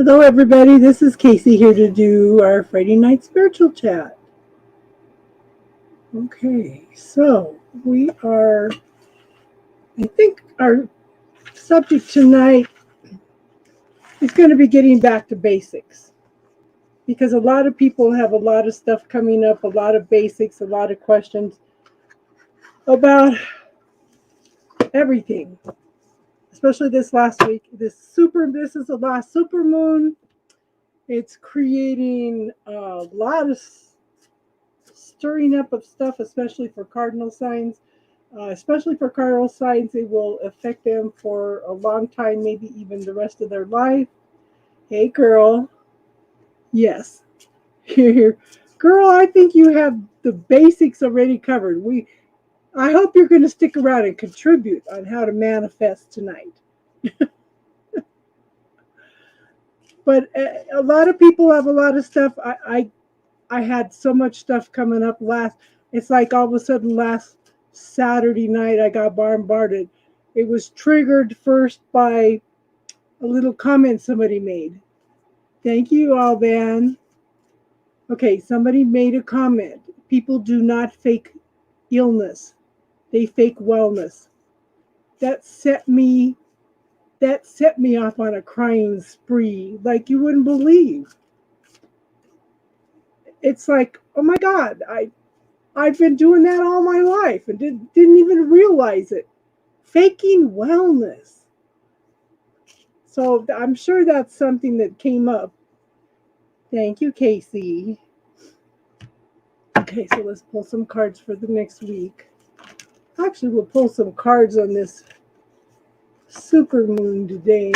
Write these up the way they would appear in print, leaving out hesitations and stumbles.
Hello, everybody. This is Casey here to do our Friday night spiritual chat. Okay, so I think our subject tonight is going to be getting back to basics because a lot of people have a lot of stuff coming up, a lot of basics, a lot of questions about everything, especially this last week. This is the last super moon. It's creating a lot of stirring up of stuff, especially for cardinal signs. Especially for cardinal signs, it will affect them for a long time, maybe even the rest of their life. Hey, girl. Yes. Here. Girl, I think you have the basics already covered. I hope you're going to stick around and contribute on how to manifest tonight. But a lot of people have a lot of stuff. I had so much stuff coming up it's like all of a sudden last Saturday night I got bombarded. It was triggered first by a little comment somebody made. Thank you, Alban. Okay, somebody made a comment. People do not fake illness. They fake wellness. That set me off on a crying spree like you wouldn't believe. It's like, oh my God, I've been doing that all my life and didn't even realize it. Faking wellness. So I'm sure that's something that came up. Thank you, Casey. Okay, so let's pull some cards for the next week. Actually, we'll pull some cards on this super moon today.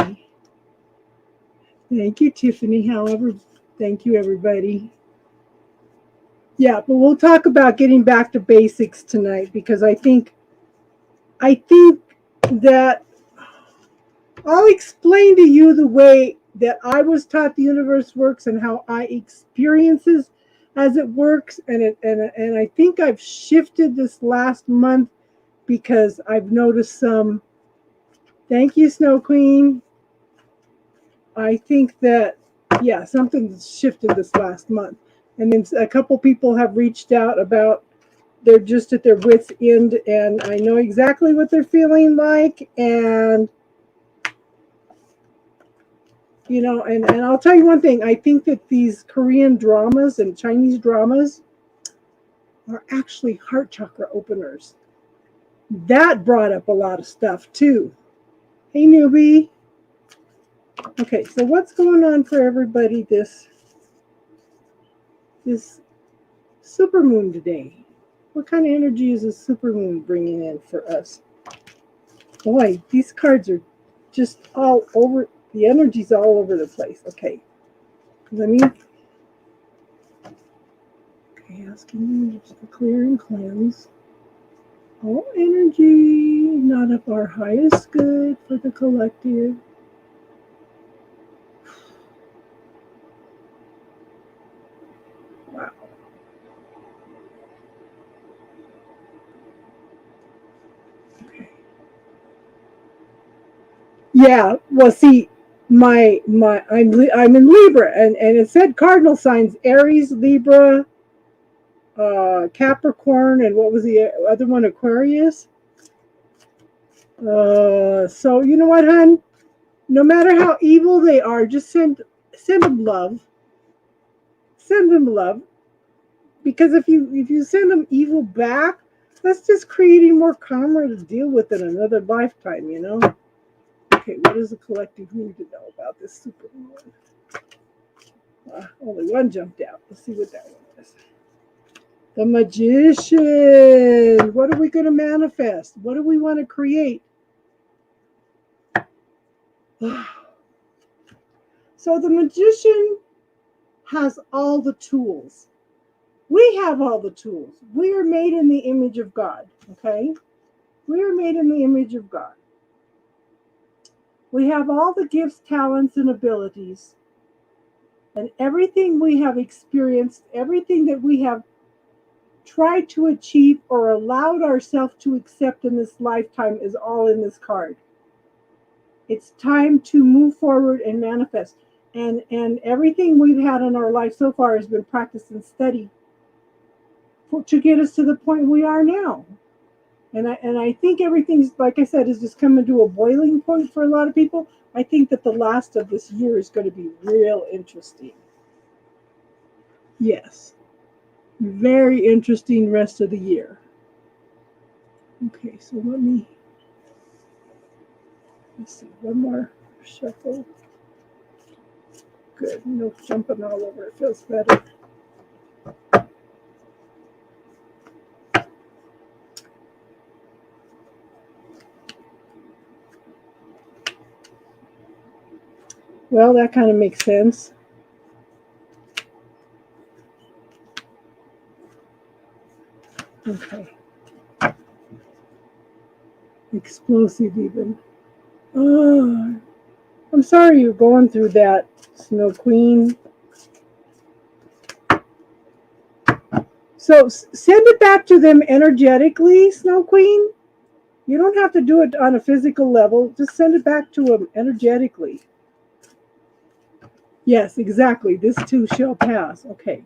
Thank you, Tiffany. However, thank you, everybody. Yeah, but we'll talk about getting back to basics tonight because I think that I'll explain to you the way that I was taught the universe works and how I experiences as it works, and I think I've shifted this last month because I've noticed some. Thank you, Snow Queen. I think that something's shifted this last month, and then a couple people have reached out about they're just at their wits' end, and I know exactly what they're feeling like, and and I'll tell you one thing. I think that these Korean dramas and Chinese dramas are actually heart chakra openers. That brought up a lot of stuff too. Hey, newbie. Okay, so what's going on for everybody this supermoon today? What kind of energy is this supermoon bringing in for us? Boy, these cards are just all over. The energy's all over the place. Okay, let me. Okay, asking you just to clear and cleanse all energy, not of our highest good for the collective. Wow. Okay. Yeah. Well, see, I'm in Libra, and it said cardinal signs: Aries, Libra, Capricorn, and what was the other one? Aquarius. So you know what, hon? No matter how evil they are, just send them love. Send them love, because if you send them evil back, that's just creating more karma to deal with in another lifetime. Okay, what does the collective need to know about this supermoon? Only one jumped out. Let's see what that one is. The Magician. What are we going to manifest? What do we want to create? So the Magician has all the tools. We have all the tools. We are made in the image of God, okay? We are made in the image of God. We have all the gifts, talents, and abilities. And everything we have experienced, everything that we have tried to achieve or allowed ourselves to accept in this lifetime is all in this card. It's time to move forward and manifest. And everything we've had in our life so far has been practice and study to get us to the point we are now. And I think everything's, like I said, is just coming to a boiling point for a lot of people. I think that the last of this year is going to be real interesting. Yes, very interesting rest of the year. Okay, so let's see, one more shuffle. Good, no jumping all over. It feels better. Well, that kind of makes sense. Okay. Explosive even. Oh, I'm sorry you're going through that, Snow Queen. So send it back to them energetically, Snow Queen. You don't have to do it on a physical level. Just send it back to them energetically. Yes, exactly. This too shall pass. Okay.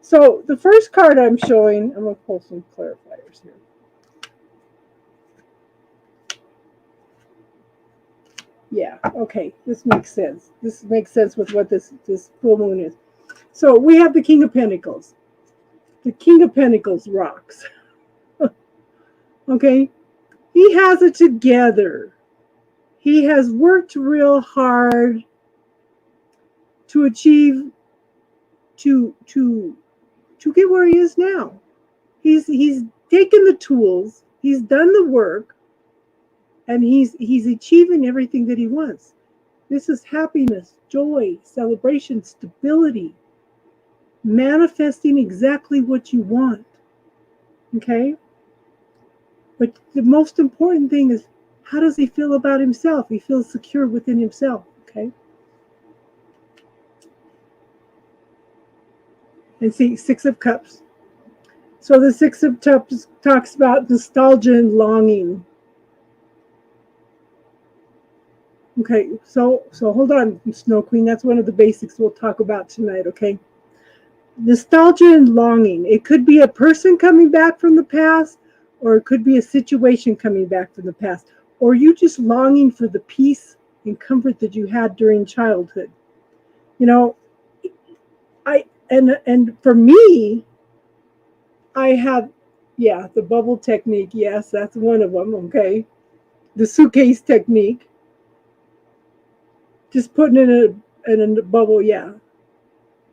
So the first card I'm showing, I'm going to pull some clarifiers here. Yeah, okay. This makes sense. This makes sense with what this full moon is. So we have the King of Pentacles. The King of Pentacles rocks. Okay? He has it together. He has worked real hard to achieve to get where he is now. He's taken the tools, he's done the work, and he's achieving everything that he wants. This is happiness, joy, celebration, stability, manifesting exactly what you want. Okay? But the most important thing is, how does he feel about himself? He feels secure within himself. Okay? And see, Six of Cups. So the Six of Cups talks about nostalgia and longing. Okay, so hold on, Snow Queen. That's one of the basics we'll talk about tonight, okay? Nostalgia and longing. It could be a person coming back from the past, or it could be a situation coming back from the past, or you just longing for the peace and comfort that you had during childhood. You know, and for me, I have, yeah, the bubble technique. Yes, that's one of them. Okay, the suitcase technique. Just putting it in a bubble. Yeah,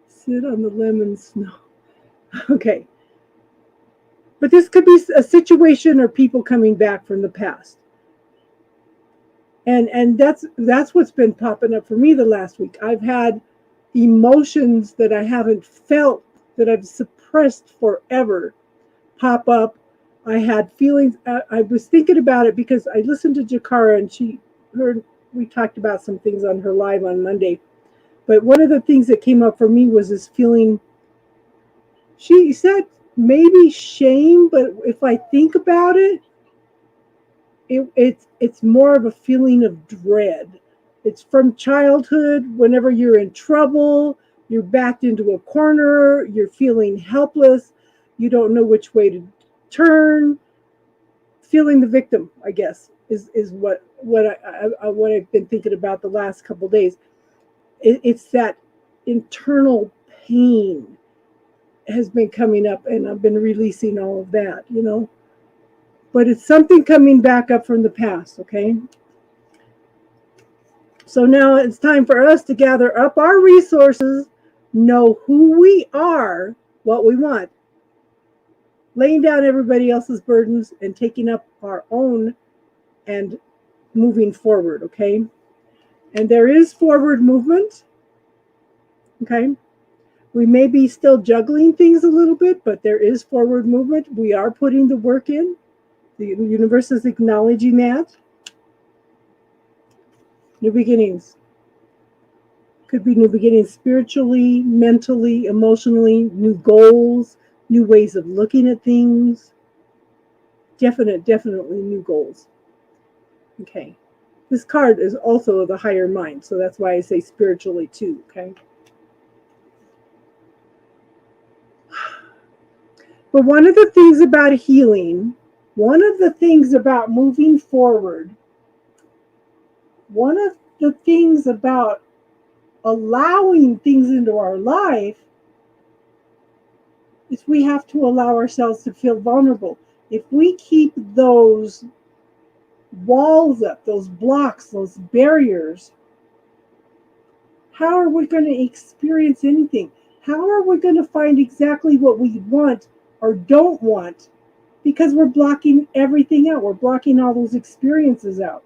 sit on the lemon snow. Okay, but this could be a situation or people coming back from the past, and that's what's been popping up for me the last week. I've had emotions that I haven't felt, that I've suppressed forever, pop up. I had feelings. I was thinking about it because I listened to Jakara, and she heard we talked about some things on her live on Monday. But one of the things that came up for me was this feeling. She said maybe shame, but if I think about it, it's more of a feeling of dread. It's from childhood. Whenever you're in trouble, you're backed into a corner, you're feeling helpless, you don't know which way to turn. Feeling the victim, I guess, is what I've been thinking about the last couple of days. It's that internal pain has been coming up, and I've been releasing all of that. But it's something coming back up from the past, okay? So now it's time for us to gather up our resources, know who we are, what we want, laying down everybody else's burdens and taking up our own and moving forward, okay? And there is forward movement, okay? We may be still juggling things a little bit, but there is forward movement. We are putting the work in. The universe is acknowledging that. New beginnings. Could be new beginnings spiritually, mentally, emotionally, new goals, new ways of looking at things. Definitely new goals. Okay. This card is also the higher mind, so that's why I say spiritually too, okay? But one of the things about healing, one of the things about moving forward, one of the things about allowing things into our life is we have to allow ourselves to feel vulnerable. If we keep those walls up, those blocks, those barriers, how are we going to experience anything? How are we going to find exactly what we want or don't want? Because we're blocking everything out. We're blocking all those experiences out.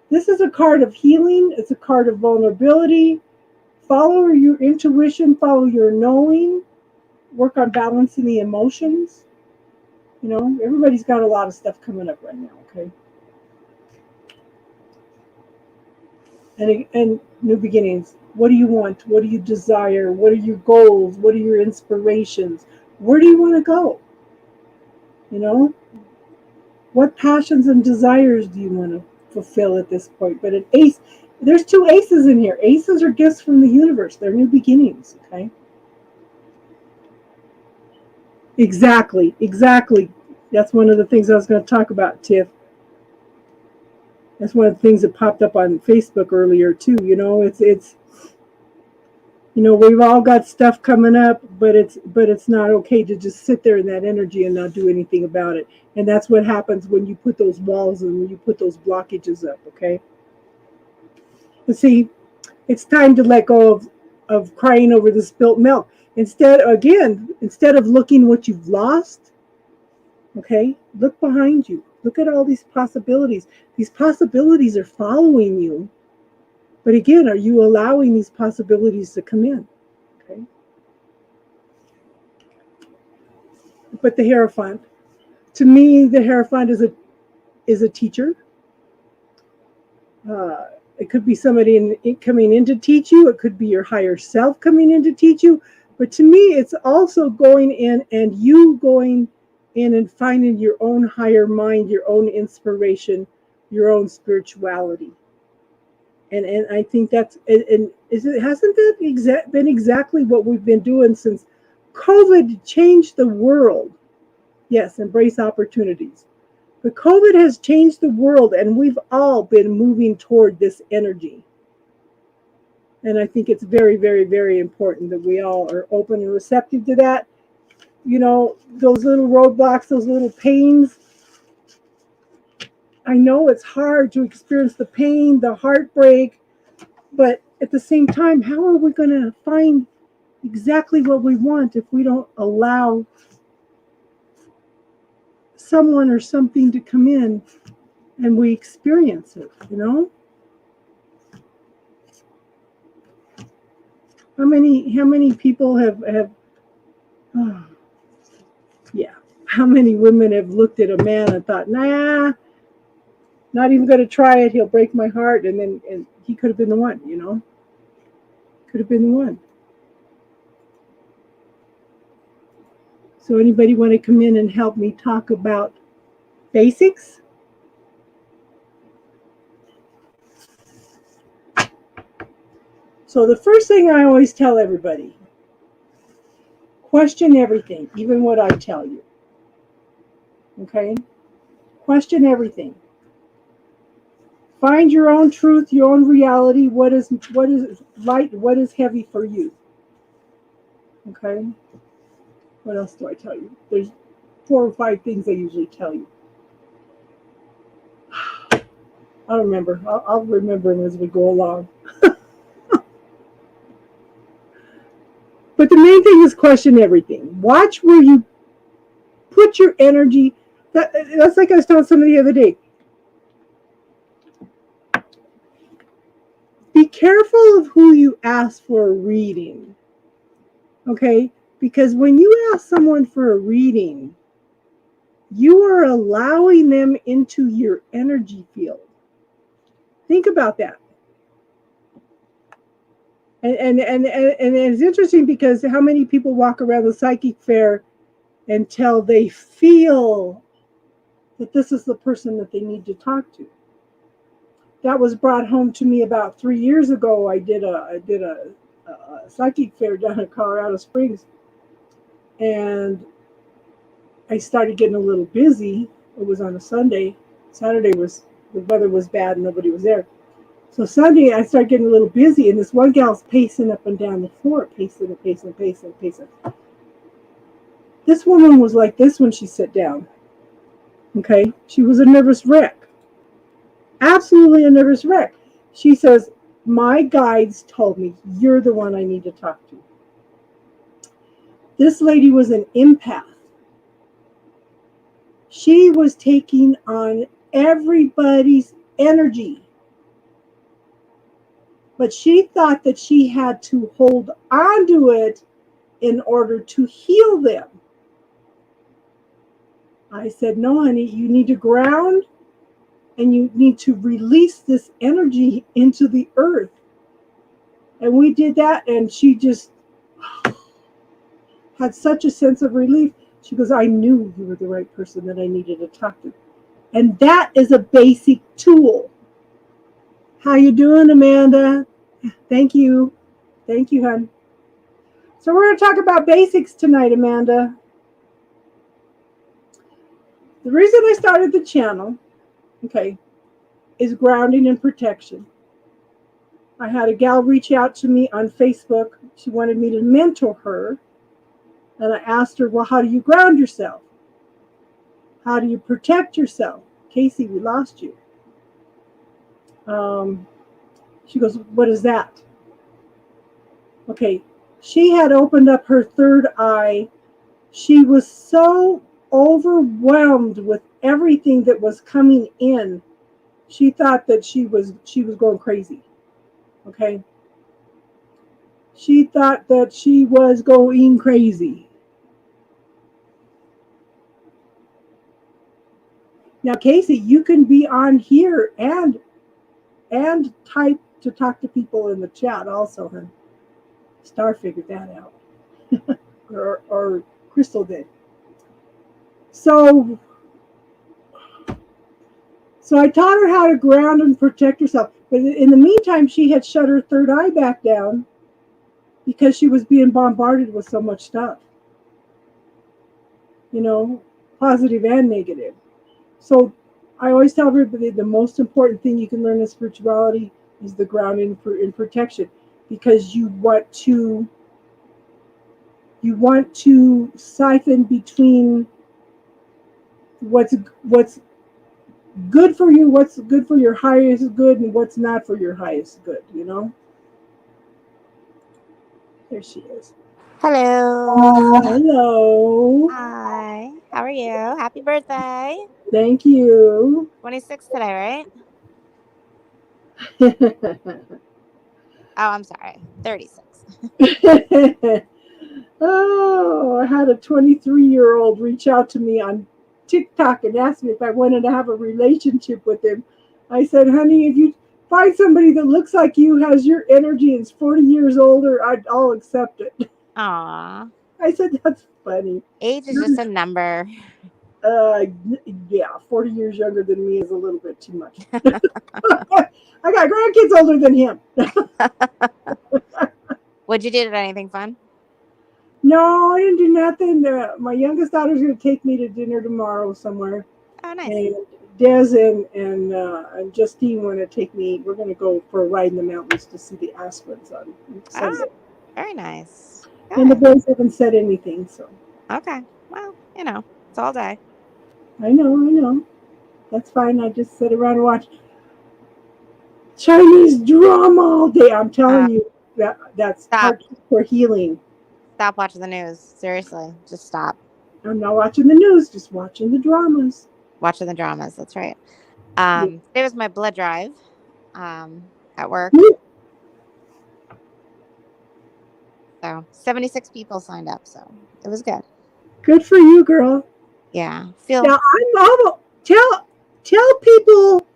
This is a card of healing. It's a card of vulnerability. Follow your intuition, follow your knowing, work on balancing the emotions. You know, everybody's got a lot of stuff coming up right now, okay? And new beginnings. What do you want? What do you desire? What are your goals? What are your inspirations? Where do you want to go? You know, what passions and desires do you want to fulfill at this point? But an ace, there's two aces in here. Aces are gifts from the universe. They're new beginnings, okay? Exactly. That's one of the things I was going to talk about, Tiff. That's one of the things that popped up on Facebook earlier too. You know, it's you know, we've all got stuff coming up, but it's not okay to just sit there in that energy and not do anything about it. And that's what happens when you put those walls and when you put those blockages up, okay? But see, it's time to let go of crying over the spilt milk. Instead of looking what you've lost, okay, look behind you. Look at all these possibilities. These possibilities are following you. But again, are you allowing these possibilities to come in? Okay. But the Hierophant, to me, the Hierophant is a teacher. It could be somebody coming in to teach you. It could be your higher self coming in to teach you. But to me, it's also going in and you going in and finding your own higher mind, your own inspiration, your own spirituality. And I think that's, and hasn't that been exactly what we've been doing since COVID changed the world? Yes, embrace opportunities. But COVID has changed the world, and we've all been moving toward this energy. And I think it's very, very, very important that we all are open and receptive to that. You know, those little roadblocks, those little pains. I know it's hard to experience the pain, the heartbreak, but at the same time, how are we going to find exactly what we want if we don't allow someone or something to come in and we experience it, you know? How many people have oh, yeah, how many women have looked at a man and thought, nah, not even going to try it, he'll break my heart, and he could have been the one, you know? Could have been the one. So anybody want to come in and help me talk about basics? So the first thing I always tell everybody, question everything, even what I tell you. Okay? Question everything. Find your own truth, your own reality. What is light? What is heavy for you? Okay? What else do I tell you? There's 4 or 5 things I usually tell you. I don't remember. I'll remember them as we go along. But the main thing is question everything. Watch where you put your energy. That's like I was telling somebody the other day. Be careful of who you ask for a reading. Okay? Because when you ask someone for a reading, you are allowing them into your energy field. Think about that. And it's interesting because how many people walk around the psychic fair until they feel that this is the person that they need to talk to. that was brought home to me about 3 years ago. I did a psychic fair down in Colorado Springs, and I started getting a little busy. It was on a Sunday. Saturday was the weather was bad and nobody was there. So Sunday I started getting a little busy, and this one gal's pacing up and down the floor, pacing and pacing and pacing and pacing. This woman was like this when she sat down. Okay, she was a nervous wreck, absolutely a nervous wreck. She says, "My guides told me you're the one I need to talk to." This lady was an empath. She was taking on everybody's energy. But she thought that she had to hold on to it in order to heal them. I said, "No, honey, you need to ground and you need to release this energy into the earth." And we did that, and she just had such a sense of relief. She goes, "I knew you were the right person that I needed to talk to." And that is a basic tool. How you doing, Amanda? Thank you. Thank you, hon. So we're going to talk about basics tonight, Amanda. The reason I started the channel, okay, is grounding and protection. I had a gal reach out to me on Facebook. She wanted me to mentor her. And I asked her, "Well, how do you ground yourself? How do you protect yourself?" Casey, we lost you. She goes, "What is that?" Okay, she had opened up her third eye. She was so overwhelmed with everything that was coming in. She thought that she was going crazy. Okay? She thought that she was going crazy. Now, Casey, you can be on here and type to talk to people in the chat also, hun. Star figured that out. or Crystal did. So I taught her how to ground and protect herself. But in the meantime, she had shut her third eye back down because she was being bombarded with so much stuff. You know, positive and negative. So I always tell everybody the most important thing you can learn in spirituality is the grounding and protection, because you want to siphon between what's good for you, what's good for your highest good, and what's not for your highest good, you know? There she is. Hello. Hello. Hi. How are you? Happy birthday. Thank you. 26 today, right? Oh, I'm sorry. 36. Oh, I had a 23-year-old reach out to me on TikTok and asked me if I wanted to have a relationship with him. I said, "Honey, if you find somebody that looks like you, has your energy, and is 40 years older, I'll accept it." Aw. I said, "That's funny." Age is just a number. Yeah, 40 years younger than me is a little bit too much. I got grandkids older than him. Would you do anything fun? No, I didn't do nothing. My youngest daughter's going to take me to dinner tomorrow somewhere. Oh, nice. And Des and Justine want to take me. We're going to go for a ride in the mountains to see the aspens on Sunday. Very nice. Good. And the boys haven't said anything, so. Okay. Well, it's all day. I know. That's fine. I just sit around and watch Chinese drama all day. I'm telling you, that's for healing. Stop watching the news. Seriously, just stop. I'm not watching the news, just watching the dramas. Watching the dramas. That's right. Today was my blood drive at work. So 76 people signed up, so it was good. Good for you, girl. Yeah. Now tell people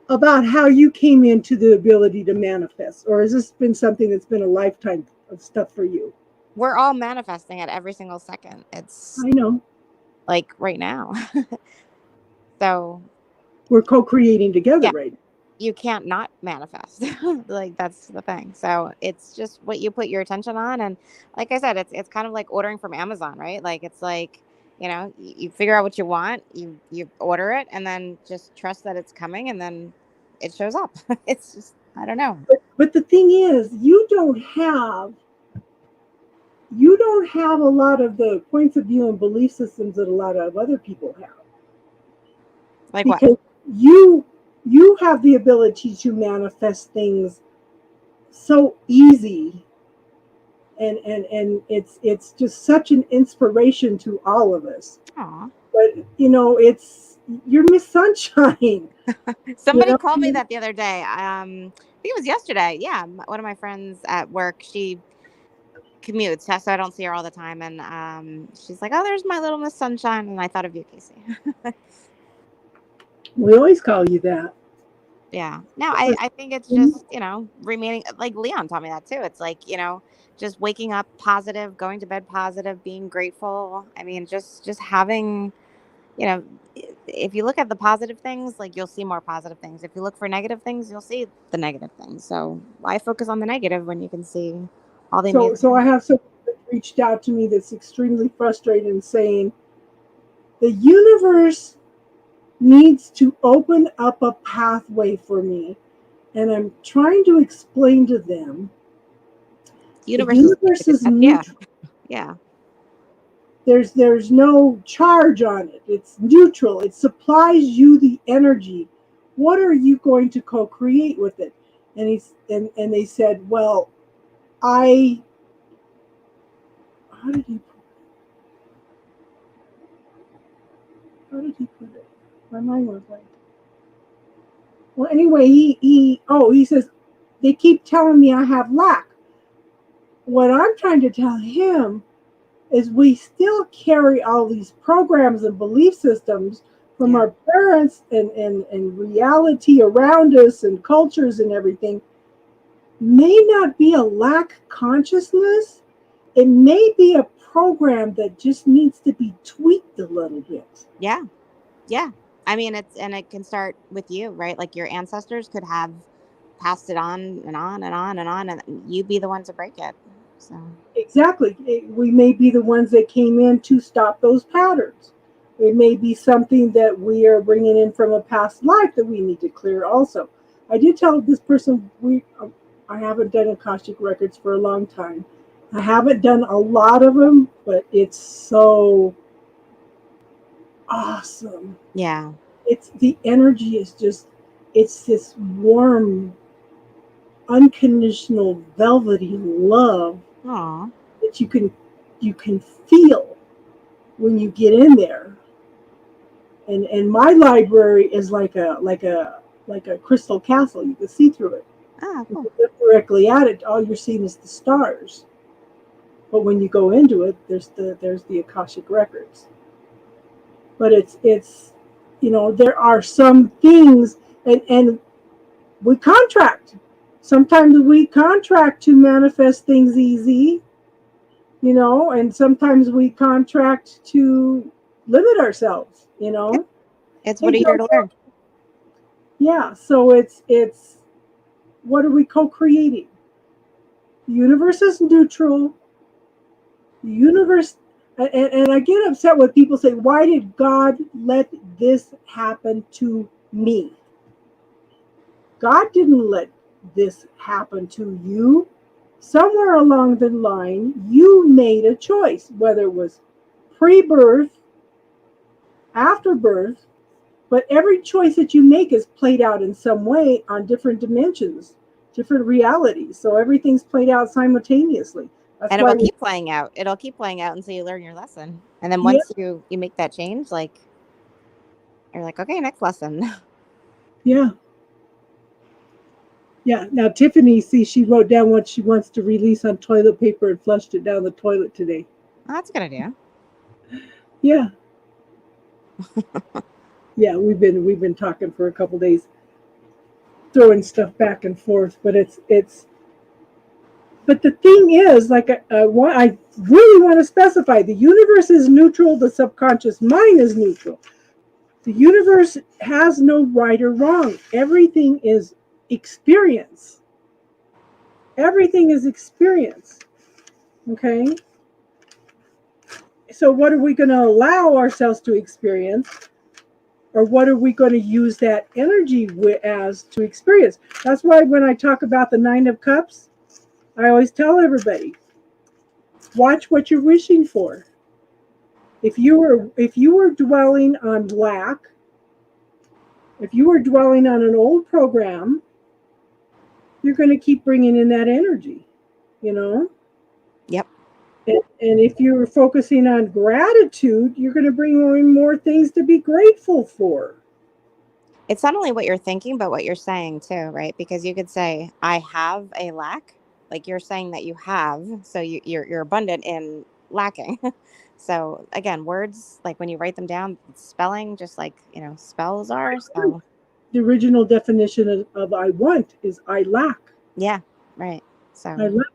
about how you came into the ability to manifest, or has this been something that's been a lifetime of stuff for you? We're all manifesting at every single second. I know. Like right now. So we're co-creating together, right? you can't not manifest. Like that's the thing. So it's just what you put your attention on. And like I said, it's kind of like ordering from Amazon, right? Like it's like, you figure out what you want, you order it, and then just trust that it's coming, and then it shows up. It's just, I don't know. But the thing is, you don't have a lot of the points of view and belief systems that a lot of other people have. Like what? Because you have the ability to manifest things so easy, and it's just such an inspiration to all of us. Aw. But you're Miss Sunshine. Somebody called me that the other day. I think it was yesterday. Yeah, one of my friends at work, she commutes, so I don't see her all the time. And she's like, "Oh, there's my little Miss Sunshine," and I thought of you, Casey. We always call you that. Yeah. No, I think it's just, remaining, like Leon taught me that too. It's like, just waking up positive, going to bed positive, being grateful. I mean, just having, if you look at the positive things, like you'll see more positive things. If you look for negative things, you'll see the negative things. So why focus on the negative when you can see all the amazing So I things? have someone that reached out to me that's extremely frustrated and saying the universe needs to open up a pathway for me. And I'm trying to explain to them the universe is Yeah. neutral. Yeah. There's no charge on it. It's neutral. It supplies you the energy. What are you going to co-create with it? And they said, well, how did he put it? My mind was blank. Well, anyway, he says, they keep telling me I have lack. What I'm trying to tell him is we still carry all these programs and belief systems from our parents and reality around us and cultures and everything. May not be a lack consciousness. It may be a program that just needs to be tweaked a little bit. Yeah. Yeah. I mean, it can start with you, right? Like your ancestors could have passed it on and on and on and on, and you be the one to break it. So Exactly. We may be the ones that came in to stop those patterns. It may be something that we are bringing in from a past life that we need to clear also. I did tell this person I haven't done Akashic records for a long time. I haven't done a lot of them, but it's so awesome. yeah. It's the energy is just, it's this warm, unconditional, velvety love Aw. that you can feel when you get in there. And my library is like a crystal castle. You can see through it. Ah, If cool. you look directly at it, all you're seeing is the stars. But when you go into it, there's the Akashic records. But it's there are some things, and we contract. Sometimes we contract to manifest things easy, and sometimes we contract to limit ourselves, It's what Hey, are you here to learn? yeah, so it's what are we co-creating? The universe is neutral. The universe, and I get upset when people say, why did God let this happen to me? God didn't let this happen to you. Somewhere along the line, you made a choice, whether it was pre-birth, after birth, but every choice that you make is played out in some way on different dimensions, different realities. So everything's played out simultaneously. That's And why it'll keep playing out. It'll keep playing out until you learn your lesson. And then yeah, once you make that change, like you're like, okay, next lesson. yeah. Yeah. Now Tiffany, see, she wrote down what she wants to release on toilet paper and flushed it down the toilet today. Oh, that's a good idea. Yeah. Yeah, we've been talking for a couple days, throwing stuff back and forth, but it's but the thing is, like I really want to specify, the universe is neutral, the subconscious mind is neutral. The universe has no right or wrong. Everything is experience. Everything is experience. Okay? So, what are we going to allow ourselves to experience? Or what are we going to use that energy as to experience? That's why when I talk about the Nine of Cups, I always tell everybody, watch what you're wishing for. If you were dwelling on lack, if you were dwelling on an old program, you're going to keep bringing in that energy, you know? Yep. And if you're focusing on gratitude, you're going to bring in more things to be grateful for. It's not only what you're thinking, but what you're saying too, right? Because you could say, I have a lack. Like you're saying that you have, so you're abundant in lacking. So again, words, like when you write them down, spelling, just like, spells are. So The original definition of I want is I lack. yeah, right. I So lack.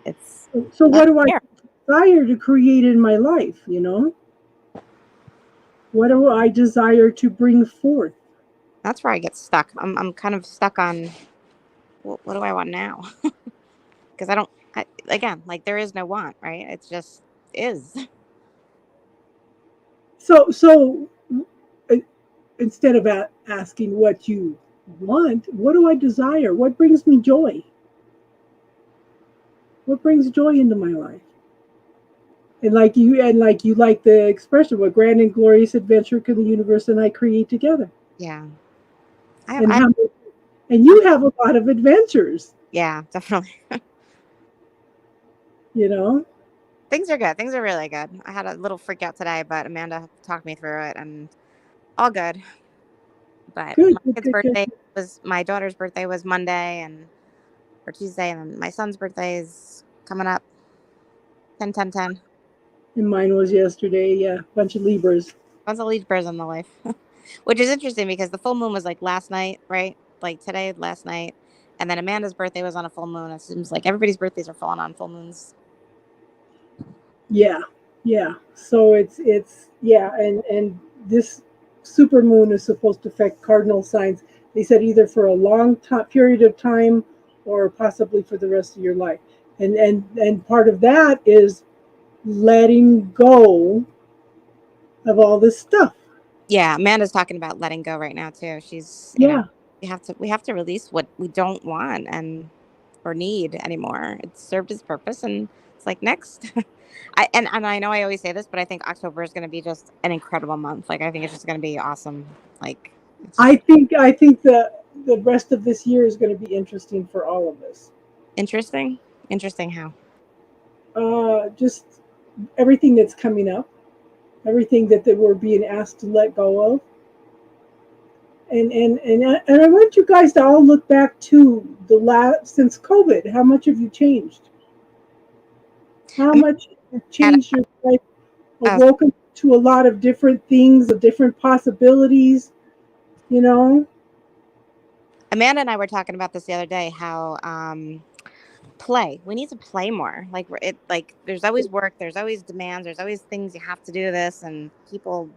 it's So what do I here. desire to create in my life, you know? What do I desire to bring forth? That's where I get stuck. I'm kind of stuck on what do I want now? Because again, like there is no want, right? It's just is. So uh, instead of asking what you want, what do I desire? What brings me joy? What brings joy into my life? And like you like the expression, what grand and glorious adventure can the universe and I create together? Yeah. And I how and you have a lot of adventures, yeah, definitely. you know? Things are good. Things are really good. I had a little freak out today, but Amanda talked me through it and all good. But Good, good, good, good. my daughter's birthday was Monday or Tuesday, and then my son's birthday is coming up 10 10 10. And mine was yesterday, yeah, bunch of Libras. Lots of Libras in the life. Which is interesting because the full moon was like last night, right? Like today, last night. And then Amanda's birthday was on a full moon. It seems like everybody's birthdays are falling on full moons. Yeah, yeah. So it's yeah, and this super moon is supposed to affect cardinal signs. They said either for a long period of time or possibly for the rest of your life. And part of that is letting go of all this stuff. Yeah, Amanda's talking about letting go right now too. She's, Yeah. we have to release what we don't want and or need anymore. It's served its purpose and it's like next. And I know I always say this, but I think October is going to be just an incredible month. Like I think it's just going to be awesome. Like it's just I think the rest of this year is going to be interesting for all of us. interesting. Interesting how. Just everything that's coming up, everything that we're being asked to let go of, and I want you guys to all look back to the last since COVID. How much have you changed? How Am- much you've changed your life, uh, awoken to a lot of different things, of different possibilities. You know, Amanda and I were talking about this the other day. How play. We need to play more. Like there's always work, there's always demands, there's always things you have to do this and people,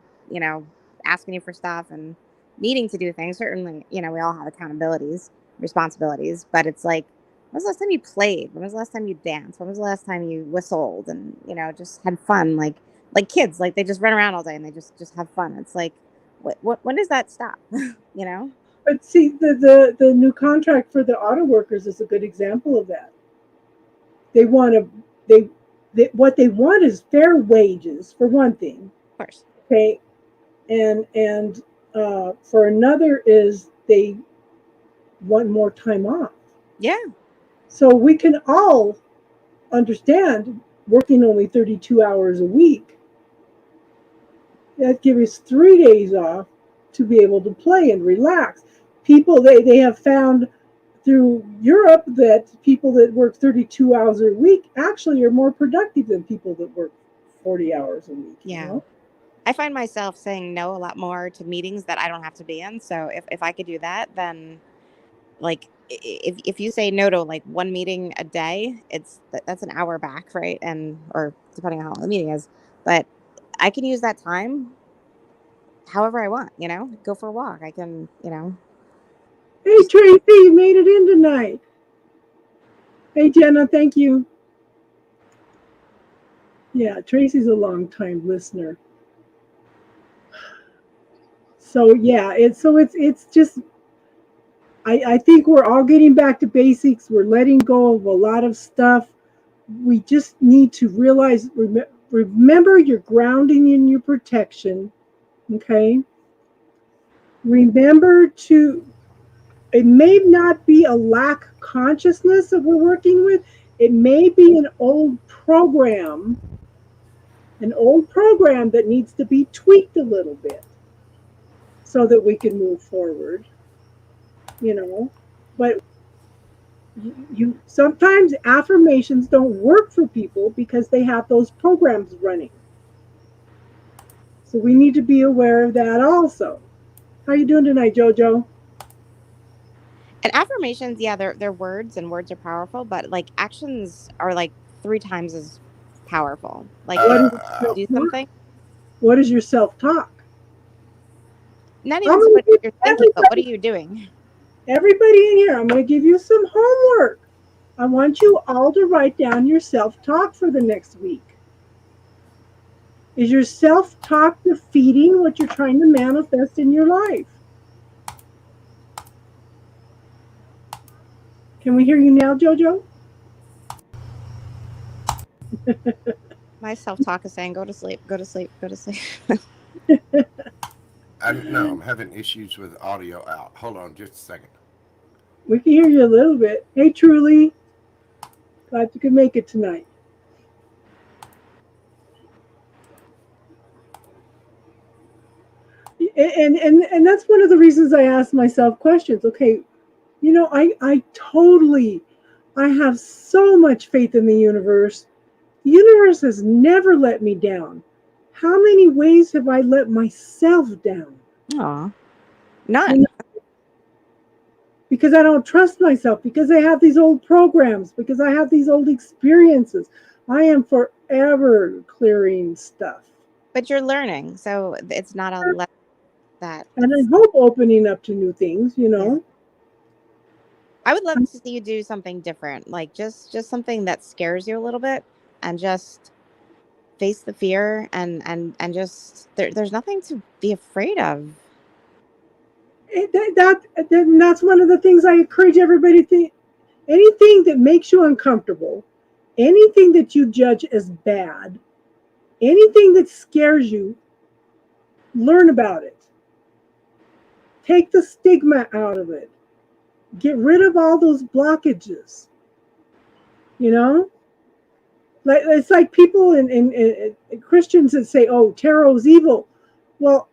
asking you for stuff and needing to do things. Certainly, we all have accountabilities, responsibilities, but it's like when was the last time you played? When was the last time you danced? When was the last time you whistled and, just had fun like kids, like they just run around all day and they just have fun. It's like what when does that stop? you know? but see, the new contract for the auto workers is a good example of that. They want to they what they want is fair wages for one thing. Of course. Okay, and for another is they want more time off. Yeah. So we can all understand working only 32 hours a week. That gives us 3 days off to be able to play and relax. People they have found through Europe that people that work 32 hours a week actually are more productive than people that work 40 hours a week, you Yeah. know? I find myself saying no a lot more to meetings that I don't have to be in. So if I could do that, then like if you say no to like one meeting a day, that's an hour back, right? And or depending on how long the meeting is, but I can use that time however I want, go for a walk. I can, Hey, Tracy, you made it in tonight. Hey, Jenna, thank you. Yeah, Tracy's a long time listener. So yeah, it's just I think we're all getting back to basics. We're letting go of a lot of stuff. We just need to realize remember your grounding and your protection. Okay. Remember to it may not be a lack consciousness that we're working with. It may be an old program that needs to be tweaked a little bit so that we can move forward, you know. But you sometimes affirmations don't work for people because they have those programs running. So we need to be aware of that also. How you doing tonight, Jojo? And affirmations, yeah, they're words, and words are powerful, but like actions are like 3 times as powerful. Like What if is you self do talk? something, What is your self talk? not I'm even so gonna much give what you're thinking, but what are everybody you doing? everybody in here. I'm gonna give you some homework. I want you all to write down your self talk for the next week. Is your self talk defeating what you're trying to manifest in your life? Can we hear you now, Jojo? My self talk is saying, go to sleep, go to sleep, go to sleep. No, I'm having issues with audio out. Hold on just a second. We can hear you a little bit. Hey, Truly, glad you could make it tonight. And that's one of the reasons I ask myself questions. Okay, I totally, I have so much faith in the universe. The universe has never let me down. How many ways have I let myself down? Aw, You none. know, because I don't trust myself, because I have these old programs, because I have these old experiences. I am forever clearing stuff. But you're learning, so it's not a lesson that And it's I hope opening up to new things, yeah. I would love to see you do something different, like just something that scares you a little bit, and just face the fear, and just there's nothing to be afraid of. That's one of the things I encourage everybody to think. Anything that makes you uncomfortable, anything that you judge as bad, anything that scares you, learn about it. Take the stigma out of it. Get rid of all those blockages. You know, like it's like people in Christians that say, "Oh, tarot's evil." Well,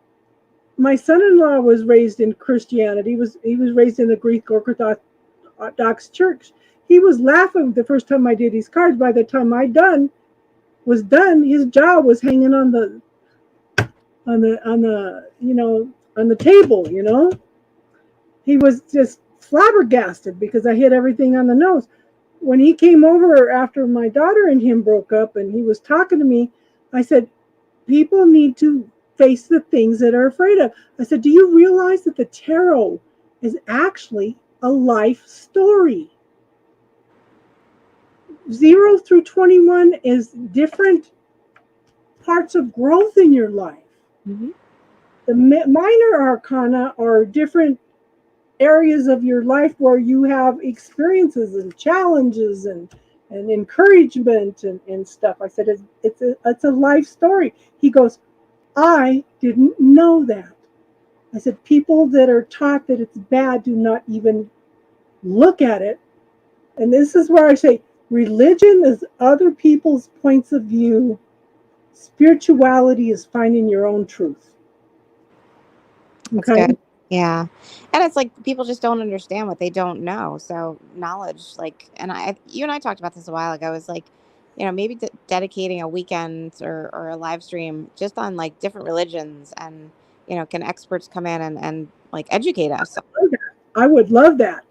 my son-in-law was raised in Christianity. He was raised in the Greek Orthodox Church. He was laughing the first time I did his cards. By the time I was done, his jaw was hanging on the table. He was just flabbergasted because I hit everything on the nose. When he came over after my daughter and him broke up, and he was talking to me, I said, people need to face the things that are afraid of. I said, do you realize that the tarot is actually a life story? 0 through 21 is different parts of growth in your life. Mm-hmm. The minor arcana are different areas of your life where you have experiences and challenges and encouragement and stuff. I said, it's a life story. He goes, I didn't know that. I said, people that are taught that it's bad do not even look at it. And this is where I say religion is other people's points of view. Spirituality is finding your own truth. That's Okay. good. Yeah. And it's like people just don't understand what they don't know. So knowledge, like, and you and I talked about this a while ago, is like, maybe dedicating a weekend or a live stream just on like different religions, and, can experts come in and like educate us? I would love that.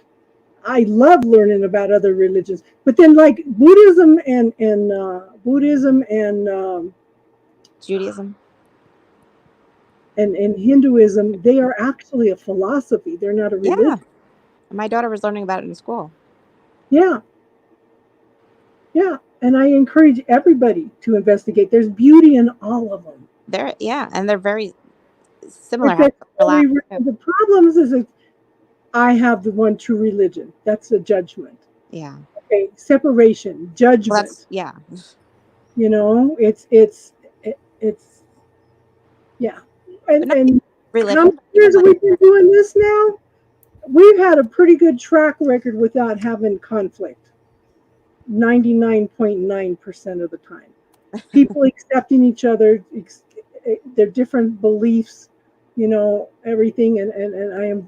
I love learning about other religions. But then like Buddhism and Judaism. and Hinduism, they are actually a philosophy. They're not a religion. Yeah. My daughter was learning about it in school. Yeah. Yeah. And I encourage everybody to investigate. There's beauty in all of them. And they're very similar. The problem is that I have the one true religion. That's a judgment. Yeah. Okay. Separation, judgment. Yeah. You know, it's yeah. And how many years have we been doing this now? We've had a pretty good track record without having conflict. 99.9% of the time. People accepting each other, their different beliefs, you know, everything. And I am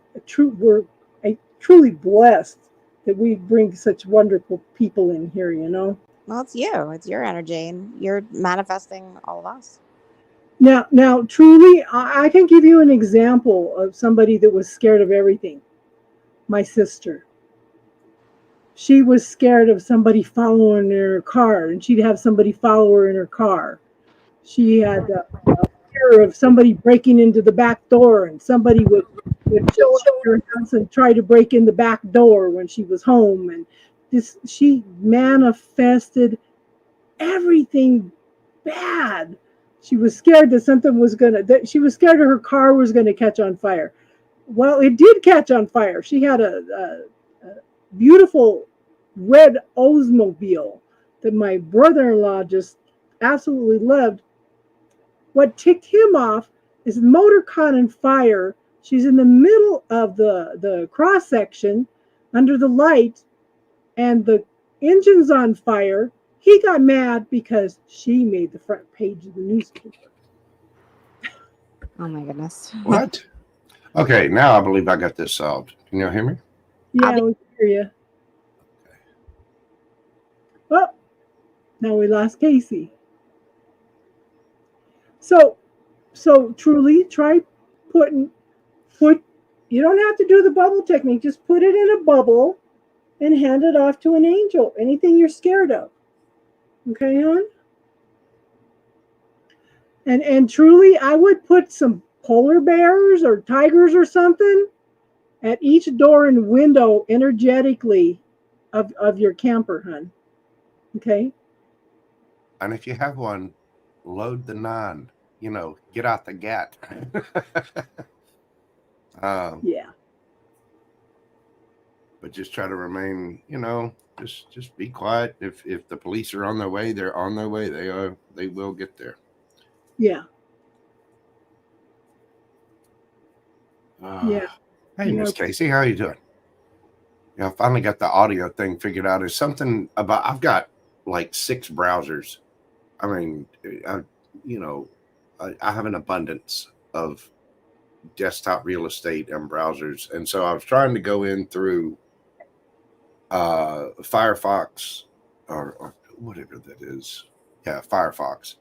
truly blessed that we bring such wonderful people in here, you know. Well, it's you. It's your energy, and you're manifesting all of us. Now, truly, I can give you an example of somebody that was scared of everything. My sister. She was scared of somebody following her car, and she'd have somebody follow her in her car. She had a fear of somebody breaking into the back door, and somebody would show up at her house and try to break in the back door when she was home. And she manifested everything bad. She was scared that she was scared her car was gonna catch on fire. Well, it did catch on fire. She had a beautiful red Oldsmobile that my brother-in-law just absolutely loved. What ticked him off is the motor caught on fire. She's in the middle of the cross section under the light, and the engine's on fire. He got mad because she made the front page of the newspaper. Oh my goodness. What? Okay, now I believe I got this solved. Can you hear me? Yeah, we can hear you. Well, now we lost Casey. So truly try put you don't have to do the bubble technique, just put it in a bubble and hand it off to an angel. Anything you're scared of. Okay, hon? And truly, I would put some polar bears or tigers or something at each door and window energetically of your camper, hon. Okay? And if you have one, load the 9. You know, get out the gat. Yeah. But just try to remain, you know, just be quiet. If the police are on their way, they're on their way. They will get there. Yeah. Yeah. Hey, Miss Casey, how are you doing? Yeah, I finally got the audio thing figured out. It's something about I've got like 6 browsers. I mean, I have an abundance of desktop real estate and browsers, and so I was trying to go in through Firefox or whatever that is. Yeah, Firefox.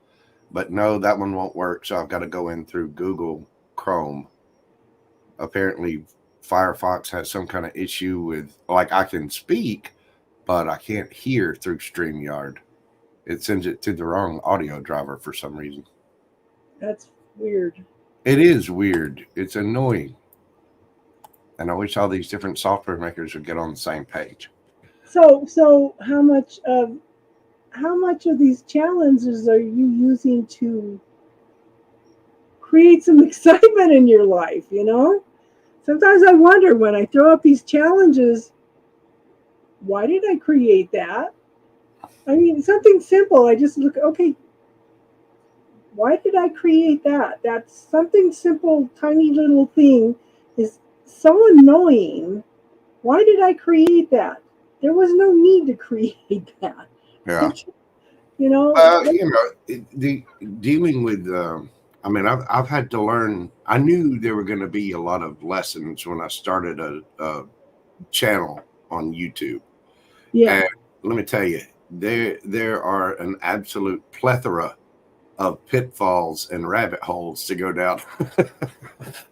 But no, that one won't work, so I've got to go in through Google Chrome. Apparently, Firefox has some kind of issue with, like, I can speak, but I can't hear through StreamYard. It sends it to the wrong audio driver for some reason. That's weird. It is weird. It's annoying. And I wish all these different software makers would get on the same page. So how much of these challenges are you using to create some excitement in your life, you know? Sometimes I wonder when I throw up these challenges, why did I create that? I mean, something simple. I just look, okay, why did I create that? That's something simple, tiny little thing is so annoying. Why did I create that? There was no need to create that. Yeah. You know, dealing with, I mean, I've had to learn. I knew there were going to be a lot of lessons when I started a channel on YouTube. Yeah. And let me tell you, there are an absolute plethora of pitfalls and rabbit holes to go down.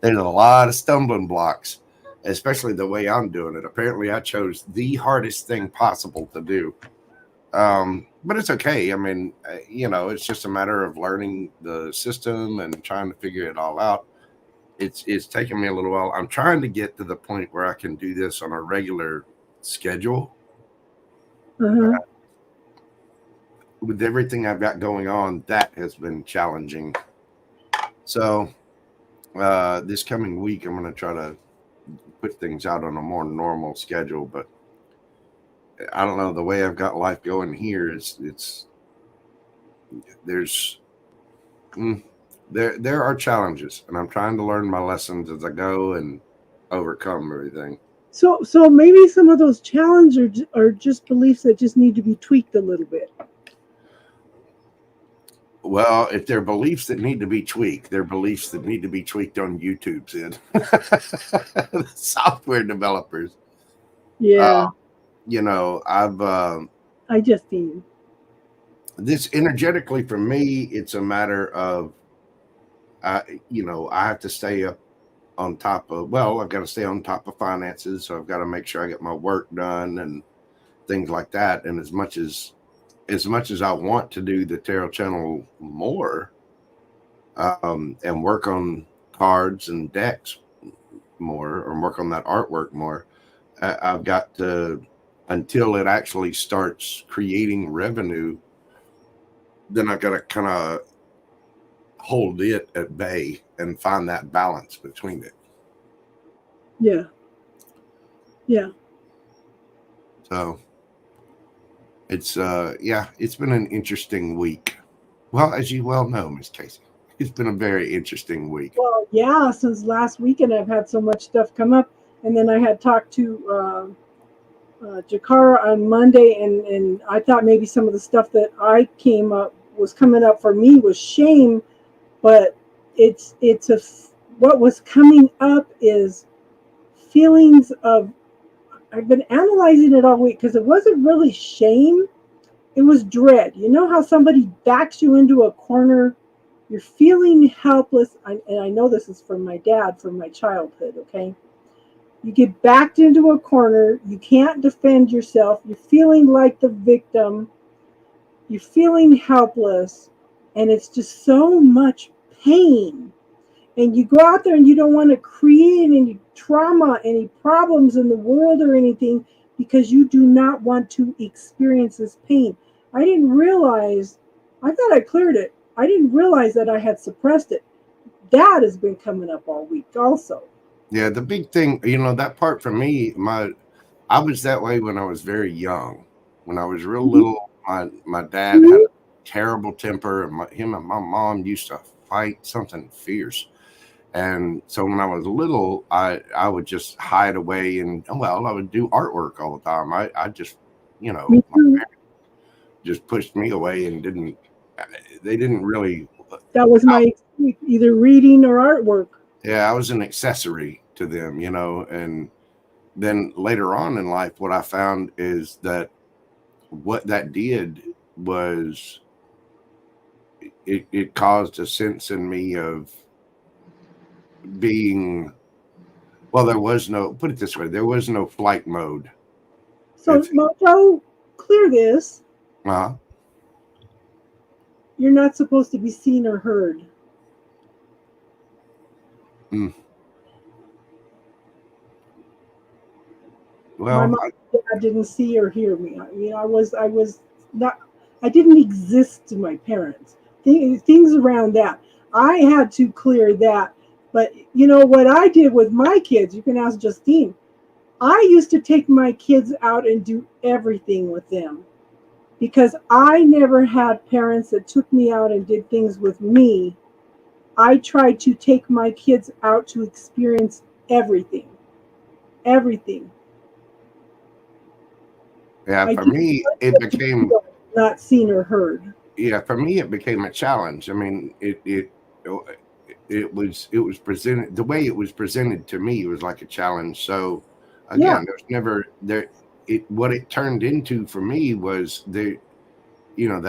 There's a lot of stumbling blocks, especially the way I'm doing it. Apparently, I chose the hardest thing possible to do. But it's okay. I mean, it's just a matter of learning the system and trying to figure it all out. it's taken me a little while. I'm trying to get to the point where I can do this on a regular schedule. Uh-huh. With everything I've got going on, that has been challenging. So this coming week, I'm going to try to put things out on a more normal schedule. But I don't know, the way I've got life going here there are challenges, and I'm trying to learn my lessons as I go and overcome everything. So maybe some of those challenges are just beliefs that just need to be tweaked a little bit. Well, if they're beliefs that need to be tweaked, they're beliefs that need to be tweaked on YouTube, Sid. The software developers. Yeah. I've I just mean. This energetically for me, it's a matter of, I have to stay up on top of, I've got to stay on top of finances. So I've got to make sure I get my work done and things like that. And as much as I want to do the tarot channel more, and work on cards and decks more, or work on that artwork more, I've got to, until it actually starts creating revenue, then I got to kind of hold it at bay and find that balance between it. Yeah. Yeah. So it's been an interesting week. Well, as you well know, Miss Casey, it's been a very interesting week. Well, yeah, since last weekend I've had so much stuff come up, and then I had talked to Jakara on Monday, and I thought maybe some of the stuff that was coming up for me was shame, but what was coming up is feelings of, I've been analyzing it all week, because it wasn't really shame, it was dread. You know how somebody backs you into a corner, you're feeling helpless, and I know this is from my dad, from my childhood, okay? You get backed into a corner, you can't defend yourself, you're feeling like the victim, you're feeling helpless, and it's just so much pain. And you go out there and you don't want to create any trauma, any problems in the world or anything, because you do not want to experience this pain. I didn't realize, I thought I cleared it. I didn't realize that I had suppressed it. That has been coming up all week also. Yeah, the big thing, that part for me, I was that way when I was very young. When I was real little, my dad had a terrible temper, and him and my mom used to fight something fierce. And so when I was little, I would just hide away, and I would do artwork all the time. I just, my parents just pushed me away and they didn't really. That was my either reading or artwork. Yeah, I was an accessory to them, and then later on in life, what I found is that what that did was it caused a sense in me of being, there was no, put it this way, there was no flight mode. So Mojo, clear this. You're not supposed to be seen or heard. Well, my mom didn't see or hear me. I didn't exist to my parents. Things around that. I had to clear that. But what I did with my kids, you can ask Justine. I used to take my kids out and do everything with them, because I never had parents that took me out and did things with me. I tried to take my kids out to experience everything. Everything. Yeah, for me, it became not seen or heard. Yeah, for me, it became a challenge. I mean, it was presented, the way it was presented to me was like a challenge. So again, there's never there. What it turned into for me was that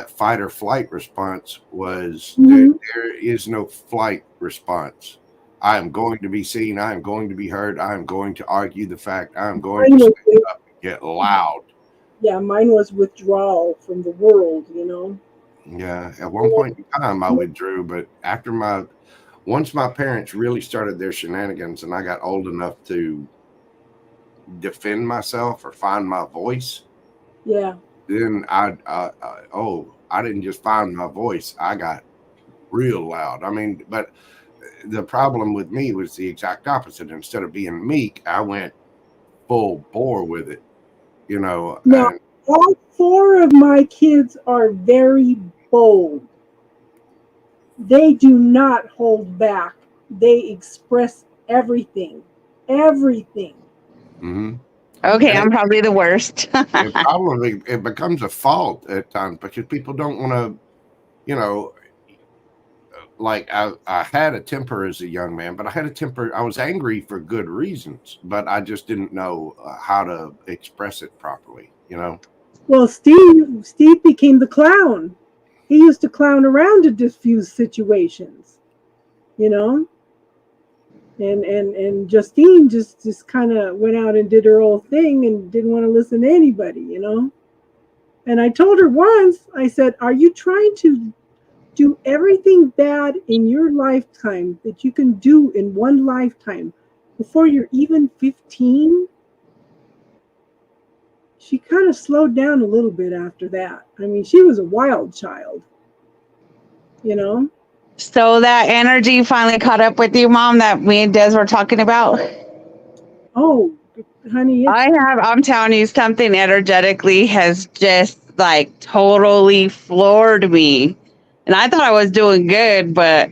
fight or flight response was there is no flight response. I am going to be seen. I am going to be heard. I am going to argue the fact. I am going to stand up and get loud. Yeah, mine was withdrawal from the world, Yeah, at one point in time I withdrew, but after once my parents really started their shenanigans and I got old enough to defend myself or find my voice, Yeah. then I didn't just find my voice. I got real loud. I mean, but the problem with me was the exact opposite. Instead of being meek, I went full bore with it, you know. Now, And all 4 of my kids are very bold. They do not hold back. They express everything. Everything. Okay, and I'm probably the worst. it becomes a fault at times because people don't want to, you know, like I had a temper as a young man, but I had a temper. I was angry for good reasons, but I just didn't know how to express it properly, you know. Well, Steve became the clown. He used to clown around to diffuse situations, you know. And Justine just kind of went out and did her own thing and didn't want to listen to anybody, you know. And I told her once, I said, "Are you trying to do everything bad in your lifetime that you can do in one lifetime before you're even 15?" She kind of slowed down a little bit after that. I mean, she was a wild child, you know. So that energy finally caught up with you, Mom, that me and Des were talking about. Oh, honey, I'm telling you, something energetically has just like totally floored me. And I thought I was doing good, but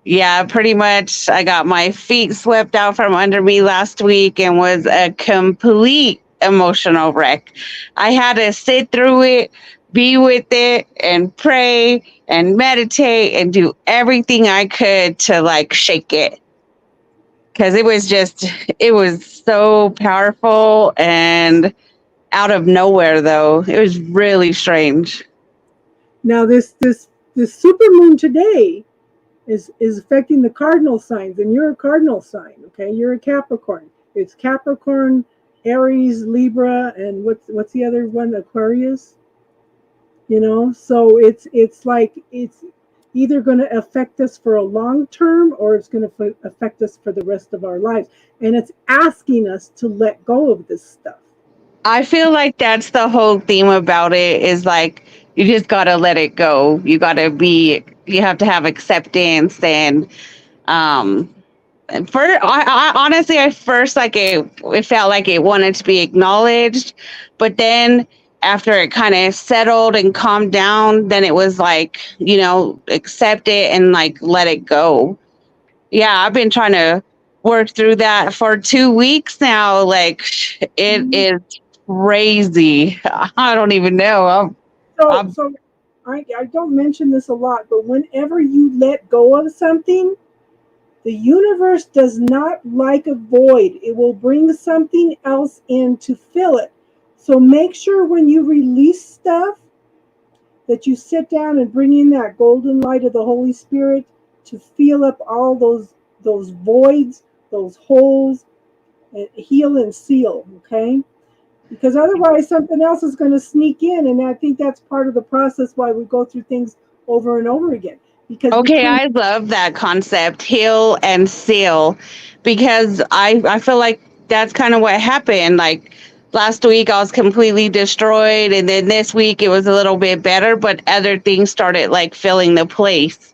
yeah, pretty much I got my feet swept out from under me last week and was a complete emotional wreck. I had to sit through it, be with it, and pray and meditate and do everything I could to like shake it. Because it was so powerful and out of nowhere, though. It was really strange. now this super moon today is affecting the cardinal signs, and you're a cardinal sign. Okay, you're a Capricorn. It's Capricorn, Aries, Libra, and what's the other one? Aquarius. You know, so it's like it's either going to affect us for a long term or it's going to affect us for the rest of our lives, and it's asking us to let go of this stuff. I feel like that's the whole theme about it is like, you just got to let it go. You have to have acceptance um, I honestly, at first, like it felt like it wanted to be acknowledged, but then after it kind of settled and calmed down, then it was like, accept it and like let it go. Yeah, I've been trying to work through that for 2 weeks now. Like it Mhm. is crazy. I don't even know. So I don't mention this a lot, but whenever you let go of something, the universe does not like a void. It will bring something else in to fill it. So make sure when you release stuff that you sit down and bring in that golden light of the Holy Spirit to fill up all those voids, those holes, and heal and seal, okay? Because otherwise something else is going to sneak in, and I think that's part of the process why we go through things over and over again. Because Okay, I love that concept, heal and seal, because I feel like that's kind of what happened. Like last week, I was completely destroyed, and then this week it was a little bit better, but other things started like filling the place.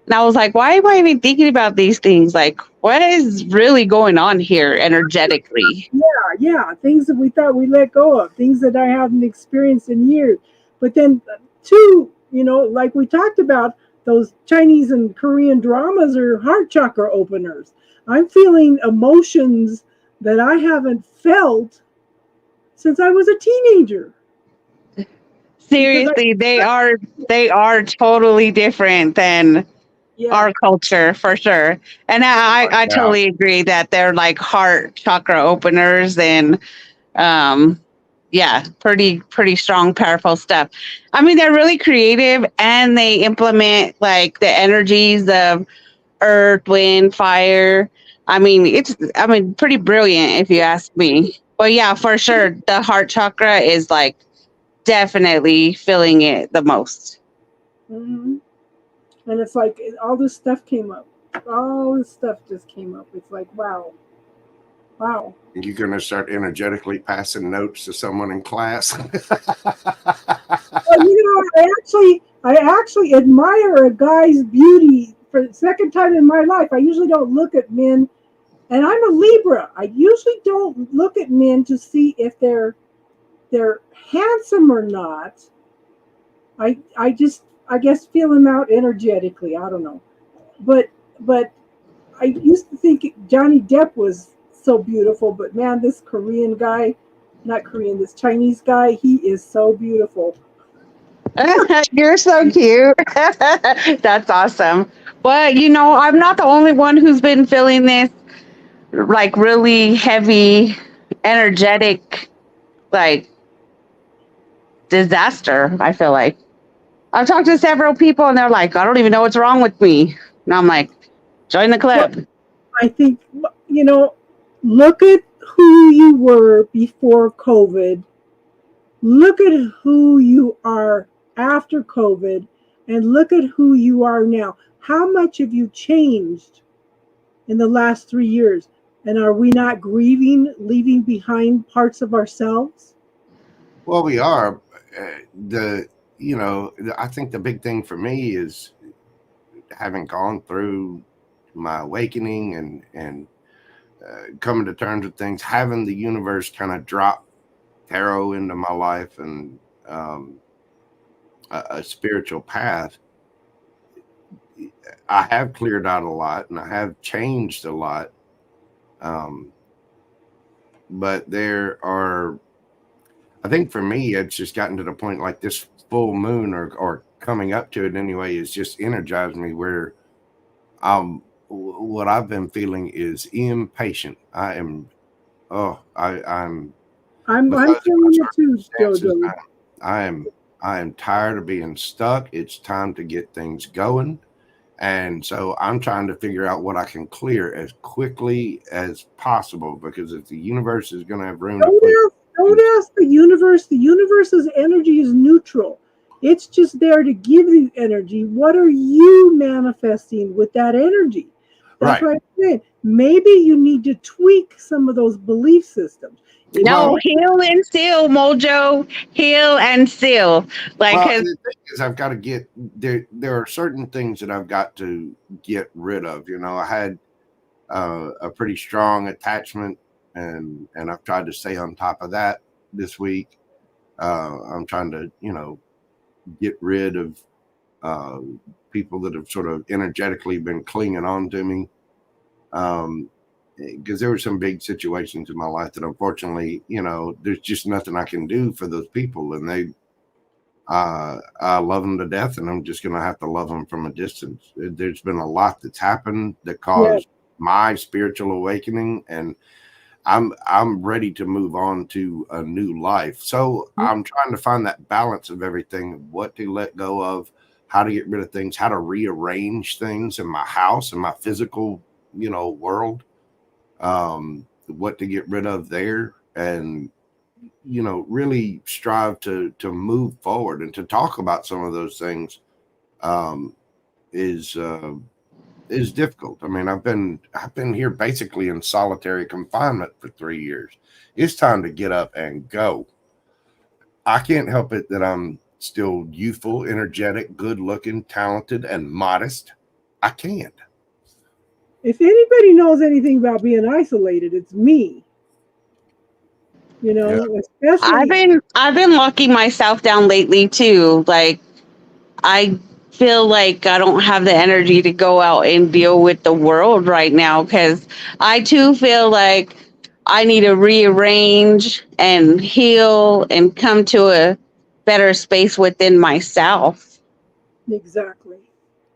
And I was like, why am I even thinking about these things? Like, what is really going on here energetically? yeah, things that we thought we let go of, things that I haven't experienced in years. But then, too, like we talked about, those Chinese and Korean dramas are heart chakra openers. I'm feeling emotions that I haven't felt since I was a teenager. Seriously, they are totally different than our culture for sure. And I Yeah. totally agree that they're like heart chakra openers and yeah, pretty strong, powerful stuff. I mean, they're really creative and they implement like the energies of earth, wind, fire. I mean pretty brilliant if you ask me. But yeah, for sure the heart chakra is like definitely feeling it the most. Mm-hmm. And it's like all this stuff came up. back, all this stuff just came up. It's like, wow. You're going to start energetically passing notes to someone in class. Well, I actually admire a guy's beauty for the second time in my life. I usually don't look at men, and I'm a Libra. I usually don't look at men to see if they're handsome or not. I guess feel them out energetically. I don't know, but I used to think Johnny Depp was so beautiful, but man, this Korean guy, not Korean, this Chinese guy, he is so beautiful. You're so cute. That's awesome. But I'm not the only one who's been feeling this like really heavy, energetic, like disaster. I feel like I've talked to several people and they're like, I don't even know what's wrong with me. And I'm like, join the club. Well, I think, look at who you were before COVID. Look at who you are after COVID, and look at who you are now. How much have you changed in the last 3 years? And are we not grieving, leaving behind parts of ourselves? Well, we are. I think the big thing for me is having gone through my awakening and coming to terms with things, having the universe kind of drop tarot into my life and a spiritual path. I have cleared out a lot and I have changed a lot. But I think for me, it's just gotten to the point like this full moon or coming up to it anyway, is just energized me where what I've been feeling is impatient. I'm feeling it too, Jojo. I am tired of being stuck. It's time to get things going. And so I'm trying to figure out what I can clear as quickly as possible, because if the universe is going to have room don't ask the universe. The universe's energy is neutral. It's just there to give you energy. What are you manifesting with that energy? That's right. what I'm saying. Maybe you need to tweak some of those belief systems. No, heal and seal, Mojo. Heal and seal. Like, well, the thing is, I've got to get there. There are certain things that I've got to get rid of. I had a pretty strong attachment, and I've tried to stay on top of that this week. I'm trying to, get rid of people that have sort of energetically been clinging on to me. Because there were some big situations in my life that unfortunately, there's just nothing I can do for those people. And I love them to death, and I'm just going to have to love them from a distance. There's been a lot that's happened that caused my spiritual awakening, and I'm ready to move on to a new life. So I'm trying to find that balance of everything, what to let go of, how to get rid of things, how to rearrange things in my house and my physical, world. What to get rid of there, and really strive to move forward and to talk about some of those things is difficult. I mean, I've been here basically in solitary confinement for 3 years. It's time to get up and go. I can't help it that I'm still youthful, energetic, good looking, talented, and modest. I can't. If anybody knows anything about being isolated, it's me. Especially I've been locking myself down lately too. Like, I feel like I don't have the energy to go out and deal with the world right now, because I too feel like I need to rearrange and heal and come to a better space within myself. Exactly.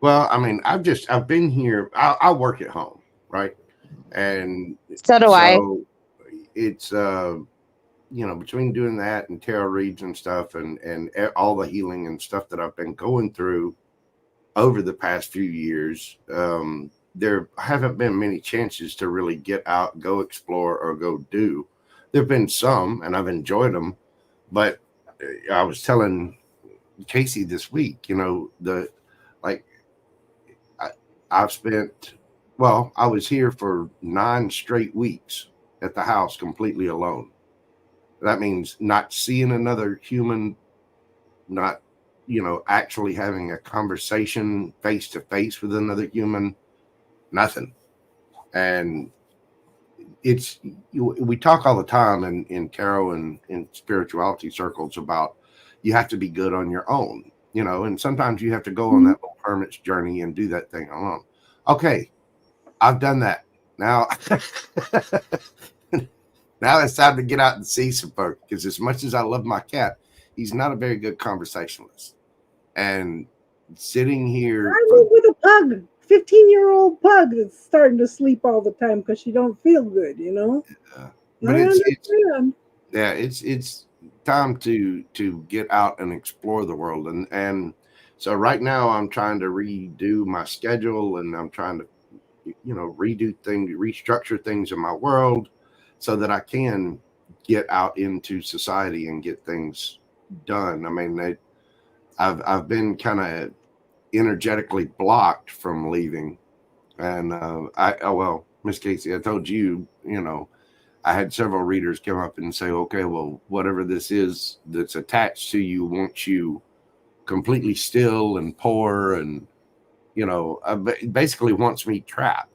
Well, I mean, I've been here. I work at home, right? And So do I. It's between doing that and tarot reads and stuff, and all the healing and stuff that I've been going through over the past few years, there haven't been many chances to really get out, go explore, or go do. There've been some, and I've enjoyed them, but I was telling Casey this week, I've spent Well, I was here for 9 straight weeks at the house completely alone. That means not seeing another human, not, actually having a conversation face to face with another human, nothing. And we talk all the time in tarot and in spirituality circles about you have to be good on your own, and sometimes you have to go on that little hermit's journey and do that thing alone. Okay, I've done that. Now, now it's time to get out and see some folk, because as much as I love my cat, he's not a very good conversationalist. And sitting here, I live with a pug, 15-year-old pug that's starting to sleep all the time because she don't feel good, but I it's understand. yeah, it's time to get out and explore the world. And so right now I'm trying to redo my schedule, and I'm trying to redo things, restructure things in my world so that I can get out into society and get things done. I mean, I've been kind of energetically blocked from leaving. And well, Miss Casey, I told you, I had several readers come up and say, okay, well, whatever this is that's attached to you wants you completely still and poor, and basically wants me trapped.